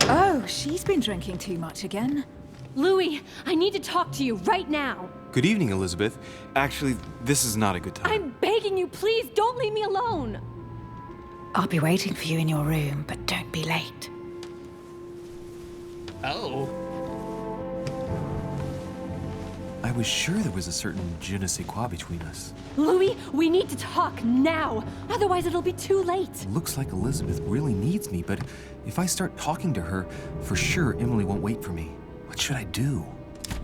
H: Oh, she's been drinking too much again.
Q: Louis, I need to talk to you right now.
E: Good evening, Elizabeth. Actually, this is not a good time.
Q: I'm begging you, please don't leave me alone.
H: I'll be waiting for you in your room, but don't be late.
A: Oh.
E: I was sure there was a certain je ne sais quoi between us.
Q: Louis, we need to talk now. Otherwise, it'll be too late.
E: Looks like Elizabeth really needs me, but if I start talking to her, for sure Emily won't wait for me. What should I do?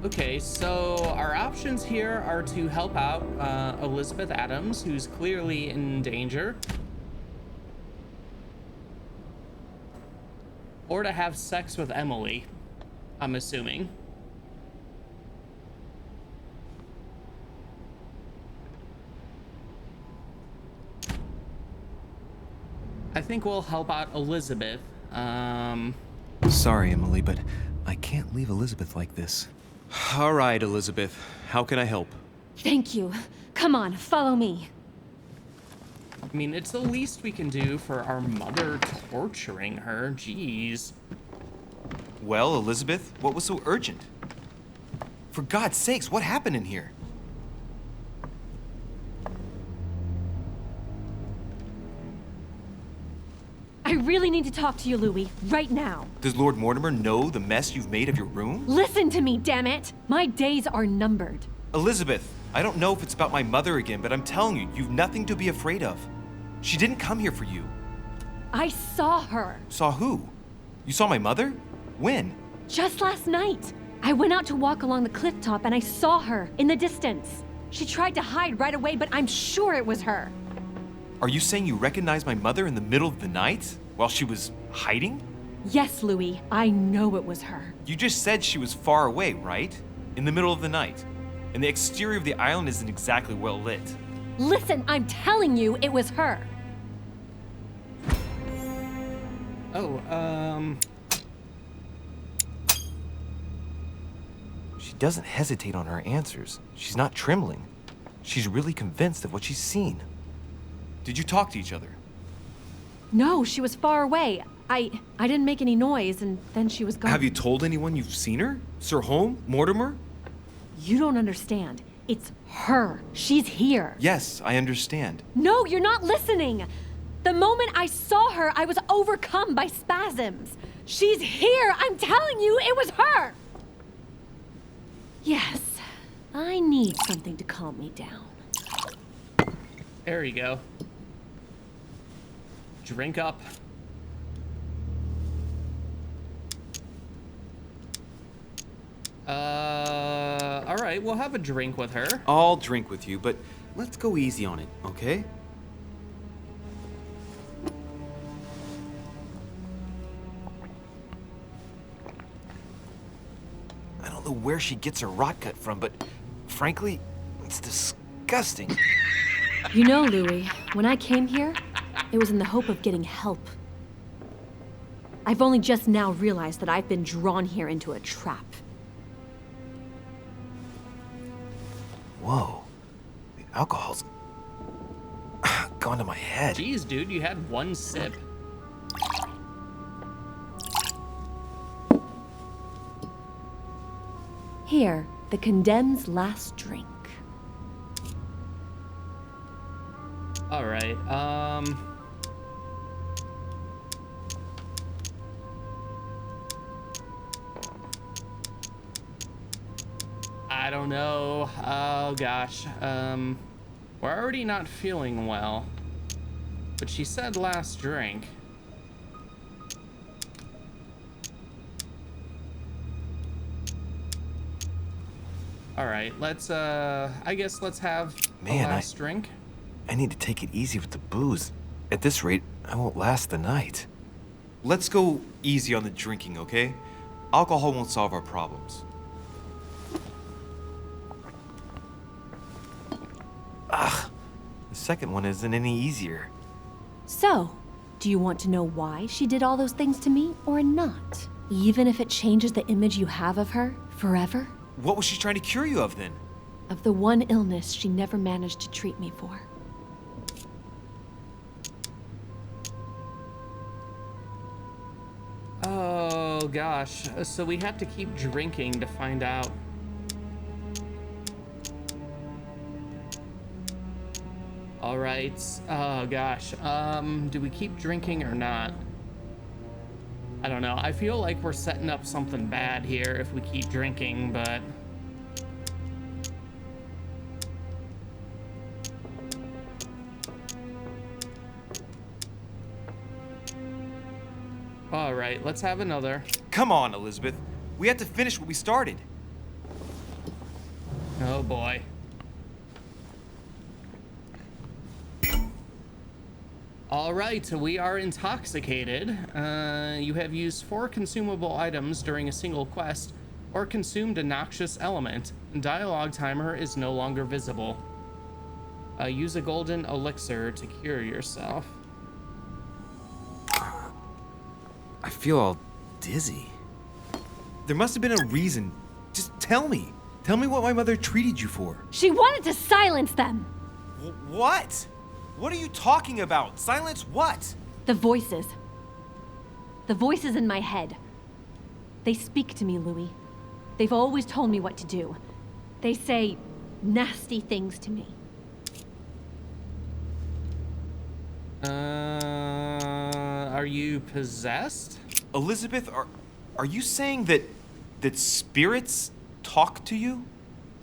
A: Okay, so our options here are to help out Elizabeth Adams, who's clearly in danger, or to have sex with Emily, I'm assuming. I think we'll help out Elizabeth.
E: Sorry, Emily, but I can't leave Elizabeth like this. All right, Elizabeth. How can I help?
Q: Thank you. Come on, follow me.
A: I mean, it's the least we can do for our mother torturing her. Jeez.
E: Well, Elizabeth, what was so urgent? For God's sakes, what happened in here?
Q: I really need to talk to you, Louis, right now.
E: Does Lord Mortimer know the mess you've made of your room?
Q: Listen to me, damn it! My days are numbered.
E: Elizabeth, I don't know if it's about my mother again, but I'm telling you, you've nothing to be afraid of. She didn't come here for you.
Q: I saw her.
E: Saw who? You saw my mother? When?
Q: Just last night. I went out to walk along the cliff top and I saw her in the distance. She tried to hide right away, but I'm sure it was her.
E: Are you saying you recognized my mother in the middle of the night while she was hiding?
Q: Yes, Louis, I know it was her.
E: You just said she was far away, right? In the middle of the night. And the exterior of the island isn't exactly well lit.
Q: Listen, I'm telling you, it was her.
A: Oh,
E: She doesn't hesitate on her answers. She's not trembling. She's really convinced of what she's seen. Did you talk to each other?
Q: No, she was far away. I didn't make any noise, and then she was gone.
E: Have you told anyone you've seen her? Sir Home? Mortimer?
Q: You don't understand. It's her. She's here.
E: Yes, I understand.
Q: No, you're not listening. The moment I saw her, I was overcome by spasms. She's here. I'm telling you, it was her. Yes, I need something to calm me down.
A: there you go. Drink up. All right, we'll have a drink with her.
E: I'll drink with you, but let's go easy on it, okay? I don't know where she gets her rot gut from, but frankly, it's disgusting.
Q: You know, Louis, when I came here, it was in the hope of getting help. I've only just now realized that I've been drawn here into a trap.
E: Whoa. The alcohol's gone to my head.
A: Jeez, dude, you had one sip.
Q: Here, the condemned's last drink.
A: All right, I don't know. Oh gosh. We're already not feeling well. But she said last drink. All right, let's I guess let's have a last drink.
E: I need to take it easy with the booze. At this rate, I won't last the night. Let's go easy on the drinking, okay? Alcohol won't solve our problems. Ugh, the second one isn't any easier.
Q: So, do you want to know why she did all those things to me or not? Even if it changes the image you have of her forever?
E: What was she trying to cure you of then?
Q: Of the one illness she never managed to treat me for.
A: Oh gosh, so we have to keep drinking to find out. All right, oh gosh, do we keep drinking or not? I don't know, I feel like we're setting up something bad here if we keep drinking, but... All right, let's have another.
E: Come on, Elizabeth. We have to finish what we started.
A: Oh boy. All right, we are intoxicated. You have used 4 consumable items during a single quest or consumed a noxious element. Dialogue timer is no longer visible. Use a golden elixir to cure yourself.
E: I feel all dizzy. There must have been a reason. Just tell me. Tell me what my mother treated you for.
Q: She wanted to silence them!
E: What? What are you talking about? Silence what?
Q: The voices. The voices in my head. They speak to me, Louis. They've always told me what to do. They say nasty things to me.
A: Are you possessed?
E: Elizabeth, are you saying that spirits talk to you?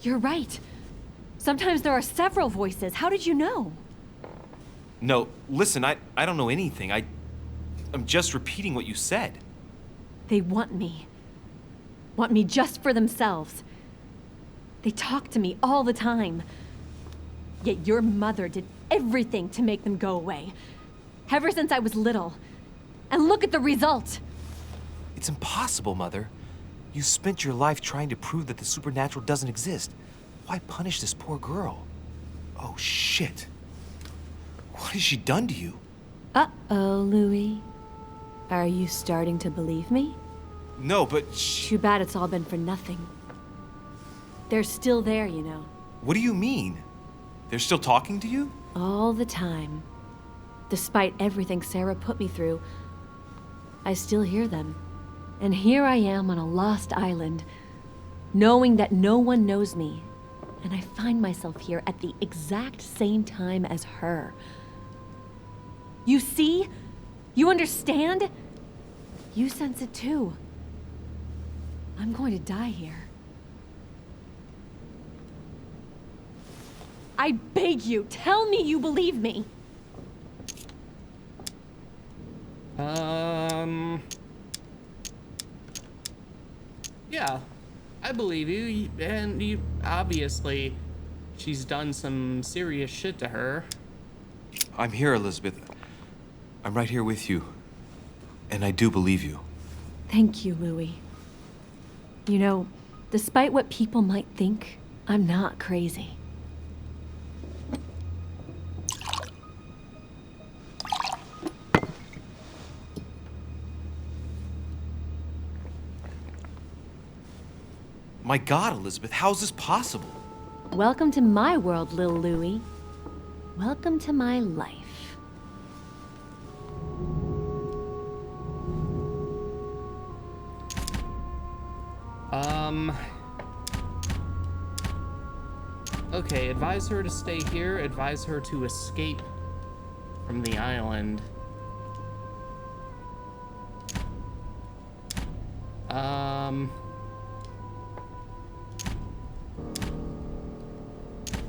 Q: You're right. Sometimes there are several voices. How did you know?
E: No, listen, I don't know anything. I'm just repeating what you said.
Q: They want me. Want me just for themselves. They talk to me all the time. Yet your mother did everything to make them go away. Ever since I was little. And look at the result.
E: It's impossible, Mother. You spent your life trying to prove that the supernatural doesn't exist. Why punish this poor girl? Oh, shit. What has she done to you?
Q: Uh-oh, Louis. Are you starting to believe me?
E: No, but
Q: Too bad it's all been for nothing. They're still there, you know.
E: What do you mean? They're still talking to you?
Q: All the time. Despite everything Sarah put me through, I still hear them. And here I am on a lost island, knowing that no one knows me. And I find myself here at the exact same time as her. You see? You understand? You sense it too. I'm going to die here. I beg you, tell me you believe me.
A: Yeah. I believe you, and you obviously, she's done some serious shit to her.
E: I'm here, Elizabeth. I'm right here with you. And I do believe you.
Q: Thank you, Louis. You know, despite what people might think, I'm not crazy.
E: My God, Elizabeth, how's this possible?
Q: Welcome to my world, Lil Louis. Welcome to my life.
A: Okay, advise her to stay here, advise her to escape from the island.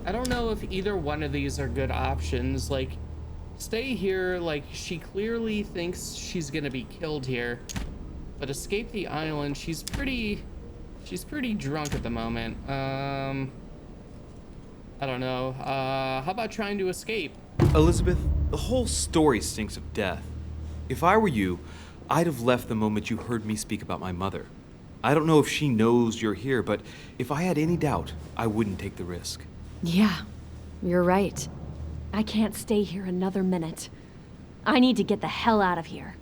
A: I don't know if either one of these are good options. Like, stay here, like, she clearly thinks she's gonna be killed here. But escape the island, she's pretty drunk at the moment. I don't know. How about trying to escape?
E: Elizabeth, the whole story stinks of death. If I were you, I'd have left the moment you heard me speak about my mother. I don't know if she knows you're here, but if I had any doubt, I wouldn't take the risk.
Q: Yeah, you're right. I can't stay here another minute. I need to get the hell out of here.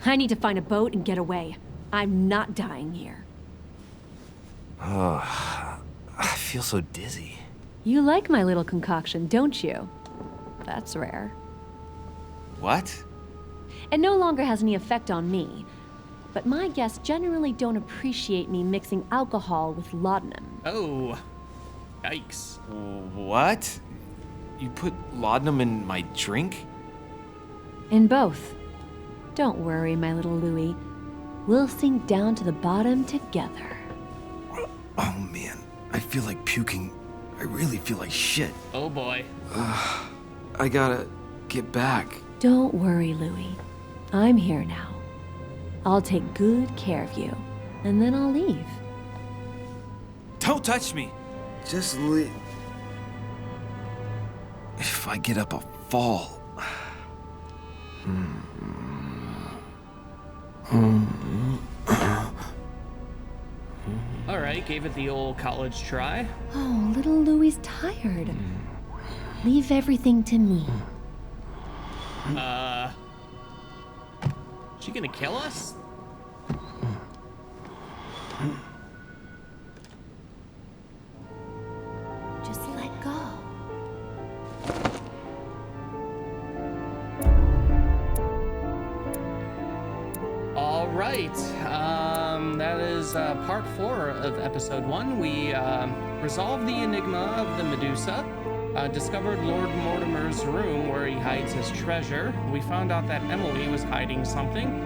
Q: I need to find a boat and get away. I'm not dying here.
E: I feel so dizzy.
Q: You like my little concoction, don't you? That's rare.
E: What?
Q: It no longer has any effect on me, but my guests generally don't appreciate me mixing alcohol with laudanum.
A: Oh, yikes.
E: What? You put laudanum in my drink?
Q: In both. Don't worry, my little Louis. We'll sink down to the bottom together.
E: Oh man, I feel like puking. I really feel like shit.
A: Oh boy.
E: I gotta get back.
Q: Don't worry, Louis. I'm here now. I'll take good care of you, and then I'll leave.
E: Don't touch me! Just leave. If I get up, I'll fall.
A: All right, gave it the old college try.
Q: Oh, little Louie's tired. Leave everything to me.
A: She gonna kill us?
Q: Just let go.
A: All right, that is part 4 of episode 1. We resolved the enigma of the Medusa, discovered Lord Mortimer's room where he hides his treasure. We found out that Emily was hiding something,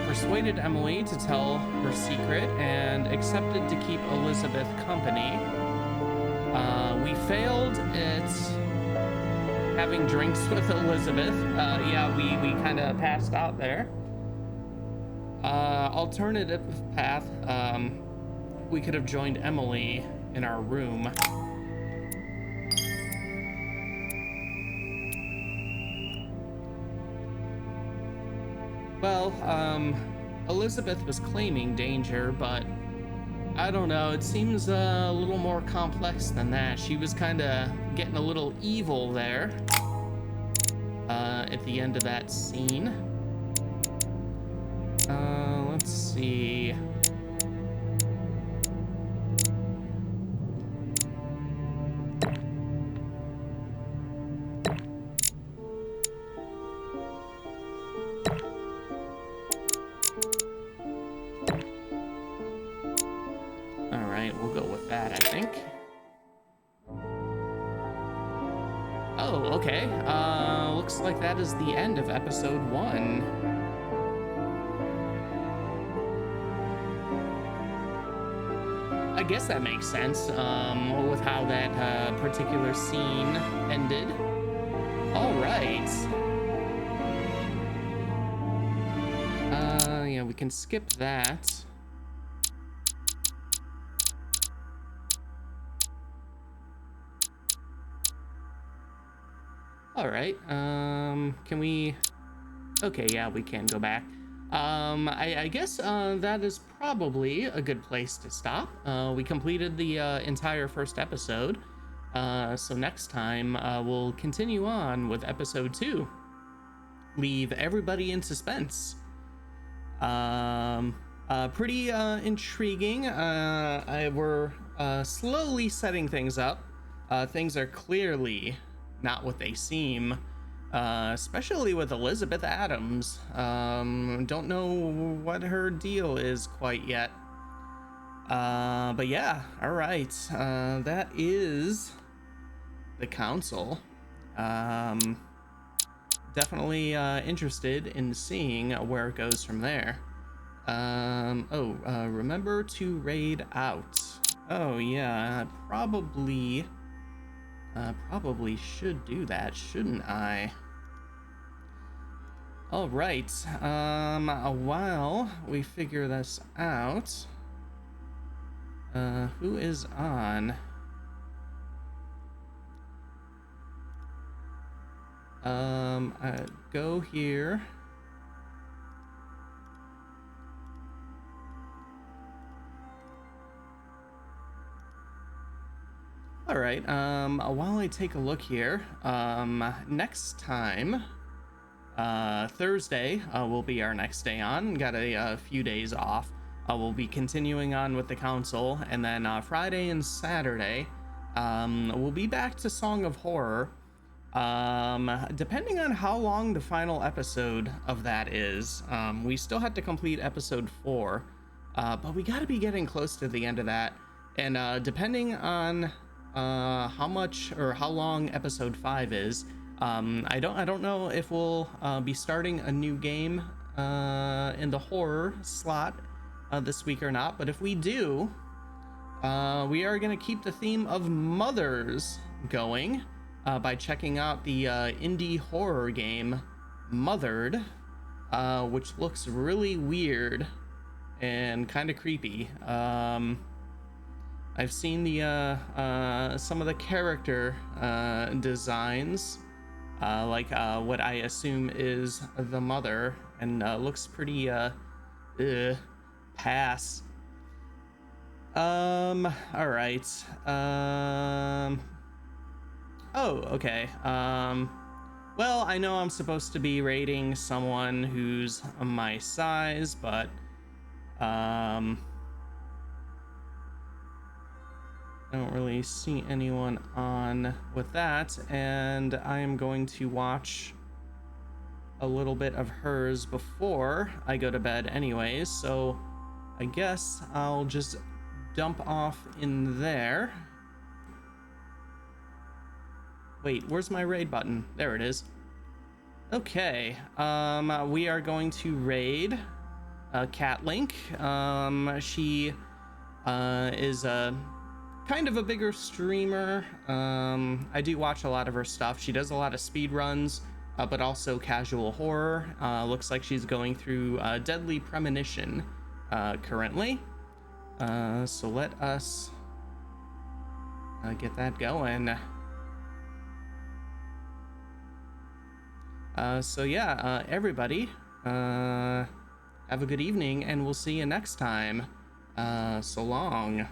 A: persuaded Emily to tell her secret, and accepted to keep Elizabeth company. We failed at having drinks with Elizabeth. Yeah, we kind of passed out there. Alternative path, we could have joined Emily in our room. Well, Elizabeth was claiming danger, but I don't know, it seems a little more complex than that. She was kind of getting a little evil there at the end of that scene. Let's see. All right, we'll go with that, I think. Oh, okay. Looks like that is the end of episode 1. I guess that makes sense, with how that particular scene ended. All right. Yeah, we can skip that. All right. Can we? Okay, yeah, we can go back. I guess that is probably a good place to stop. We completed the entire first episode. So next time we'll continue on with episode 2. Leave everybody in suspense. Pretty intriguing. We're slowly setting things up. Things are clearly not what they seem, especially with Elizabeth Adams. Don't know what her deal is quite yet. But yeah, all right. That is the council. Definitely interested in seeing where it goes from there. Remember to raid out. Oh yeah, probably should do that, shouldn't I? All right. While we figure this out, who is on? Go here. All right, while I take a look here, next time, Thursday will be our next day on. Got a few days off. We'll be continuing on with the council, and then Friday and Saturday, we'll be back to Song of Horror. Depending on how long the final episode of that is, we still have to complete episode 4, but we got to be getting close to the end of that, and depending on how much or how long episode 5 is, I don't know if we'll be starting a new game in the horror slot this week or not, but if we do, we are going to keep the theme of mothers going by checking out the indie horror game Mothered, which looks really weird and kind of creepy. I've seen the some of the character designs, like what I assume is the mother, and looks pretty pass. All right. Oh, okay. Well, I know I'm supposed to be rating someone who's my size, but I don't really see anyone on with that, and I am going to watch a little bit of hers before I go to bed anyways, so I guess I'll just dump off in there. Wait, where's my raid button? There it is. Okay, we are going to raid Catlink. She is a kind of a bigger streamer. I do watch a lot of her stuff. She does a lot of speed runs, but also casual horror. Looks like she's going through Deadly Premonition currently. So let us get that going. So yeah, everybody, have a good evening, and we'll see you next time. So long.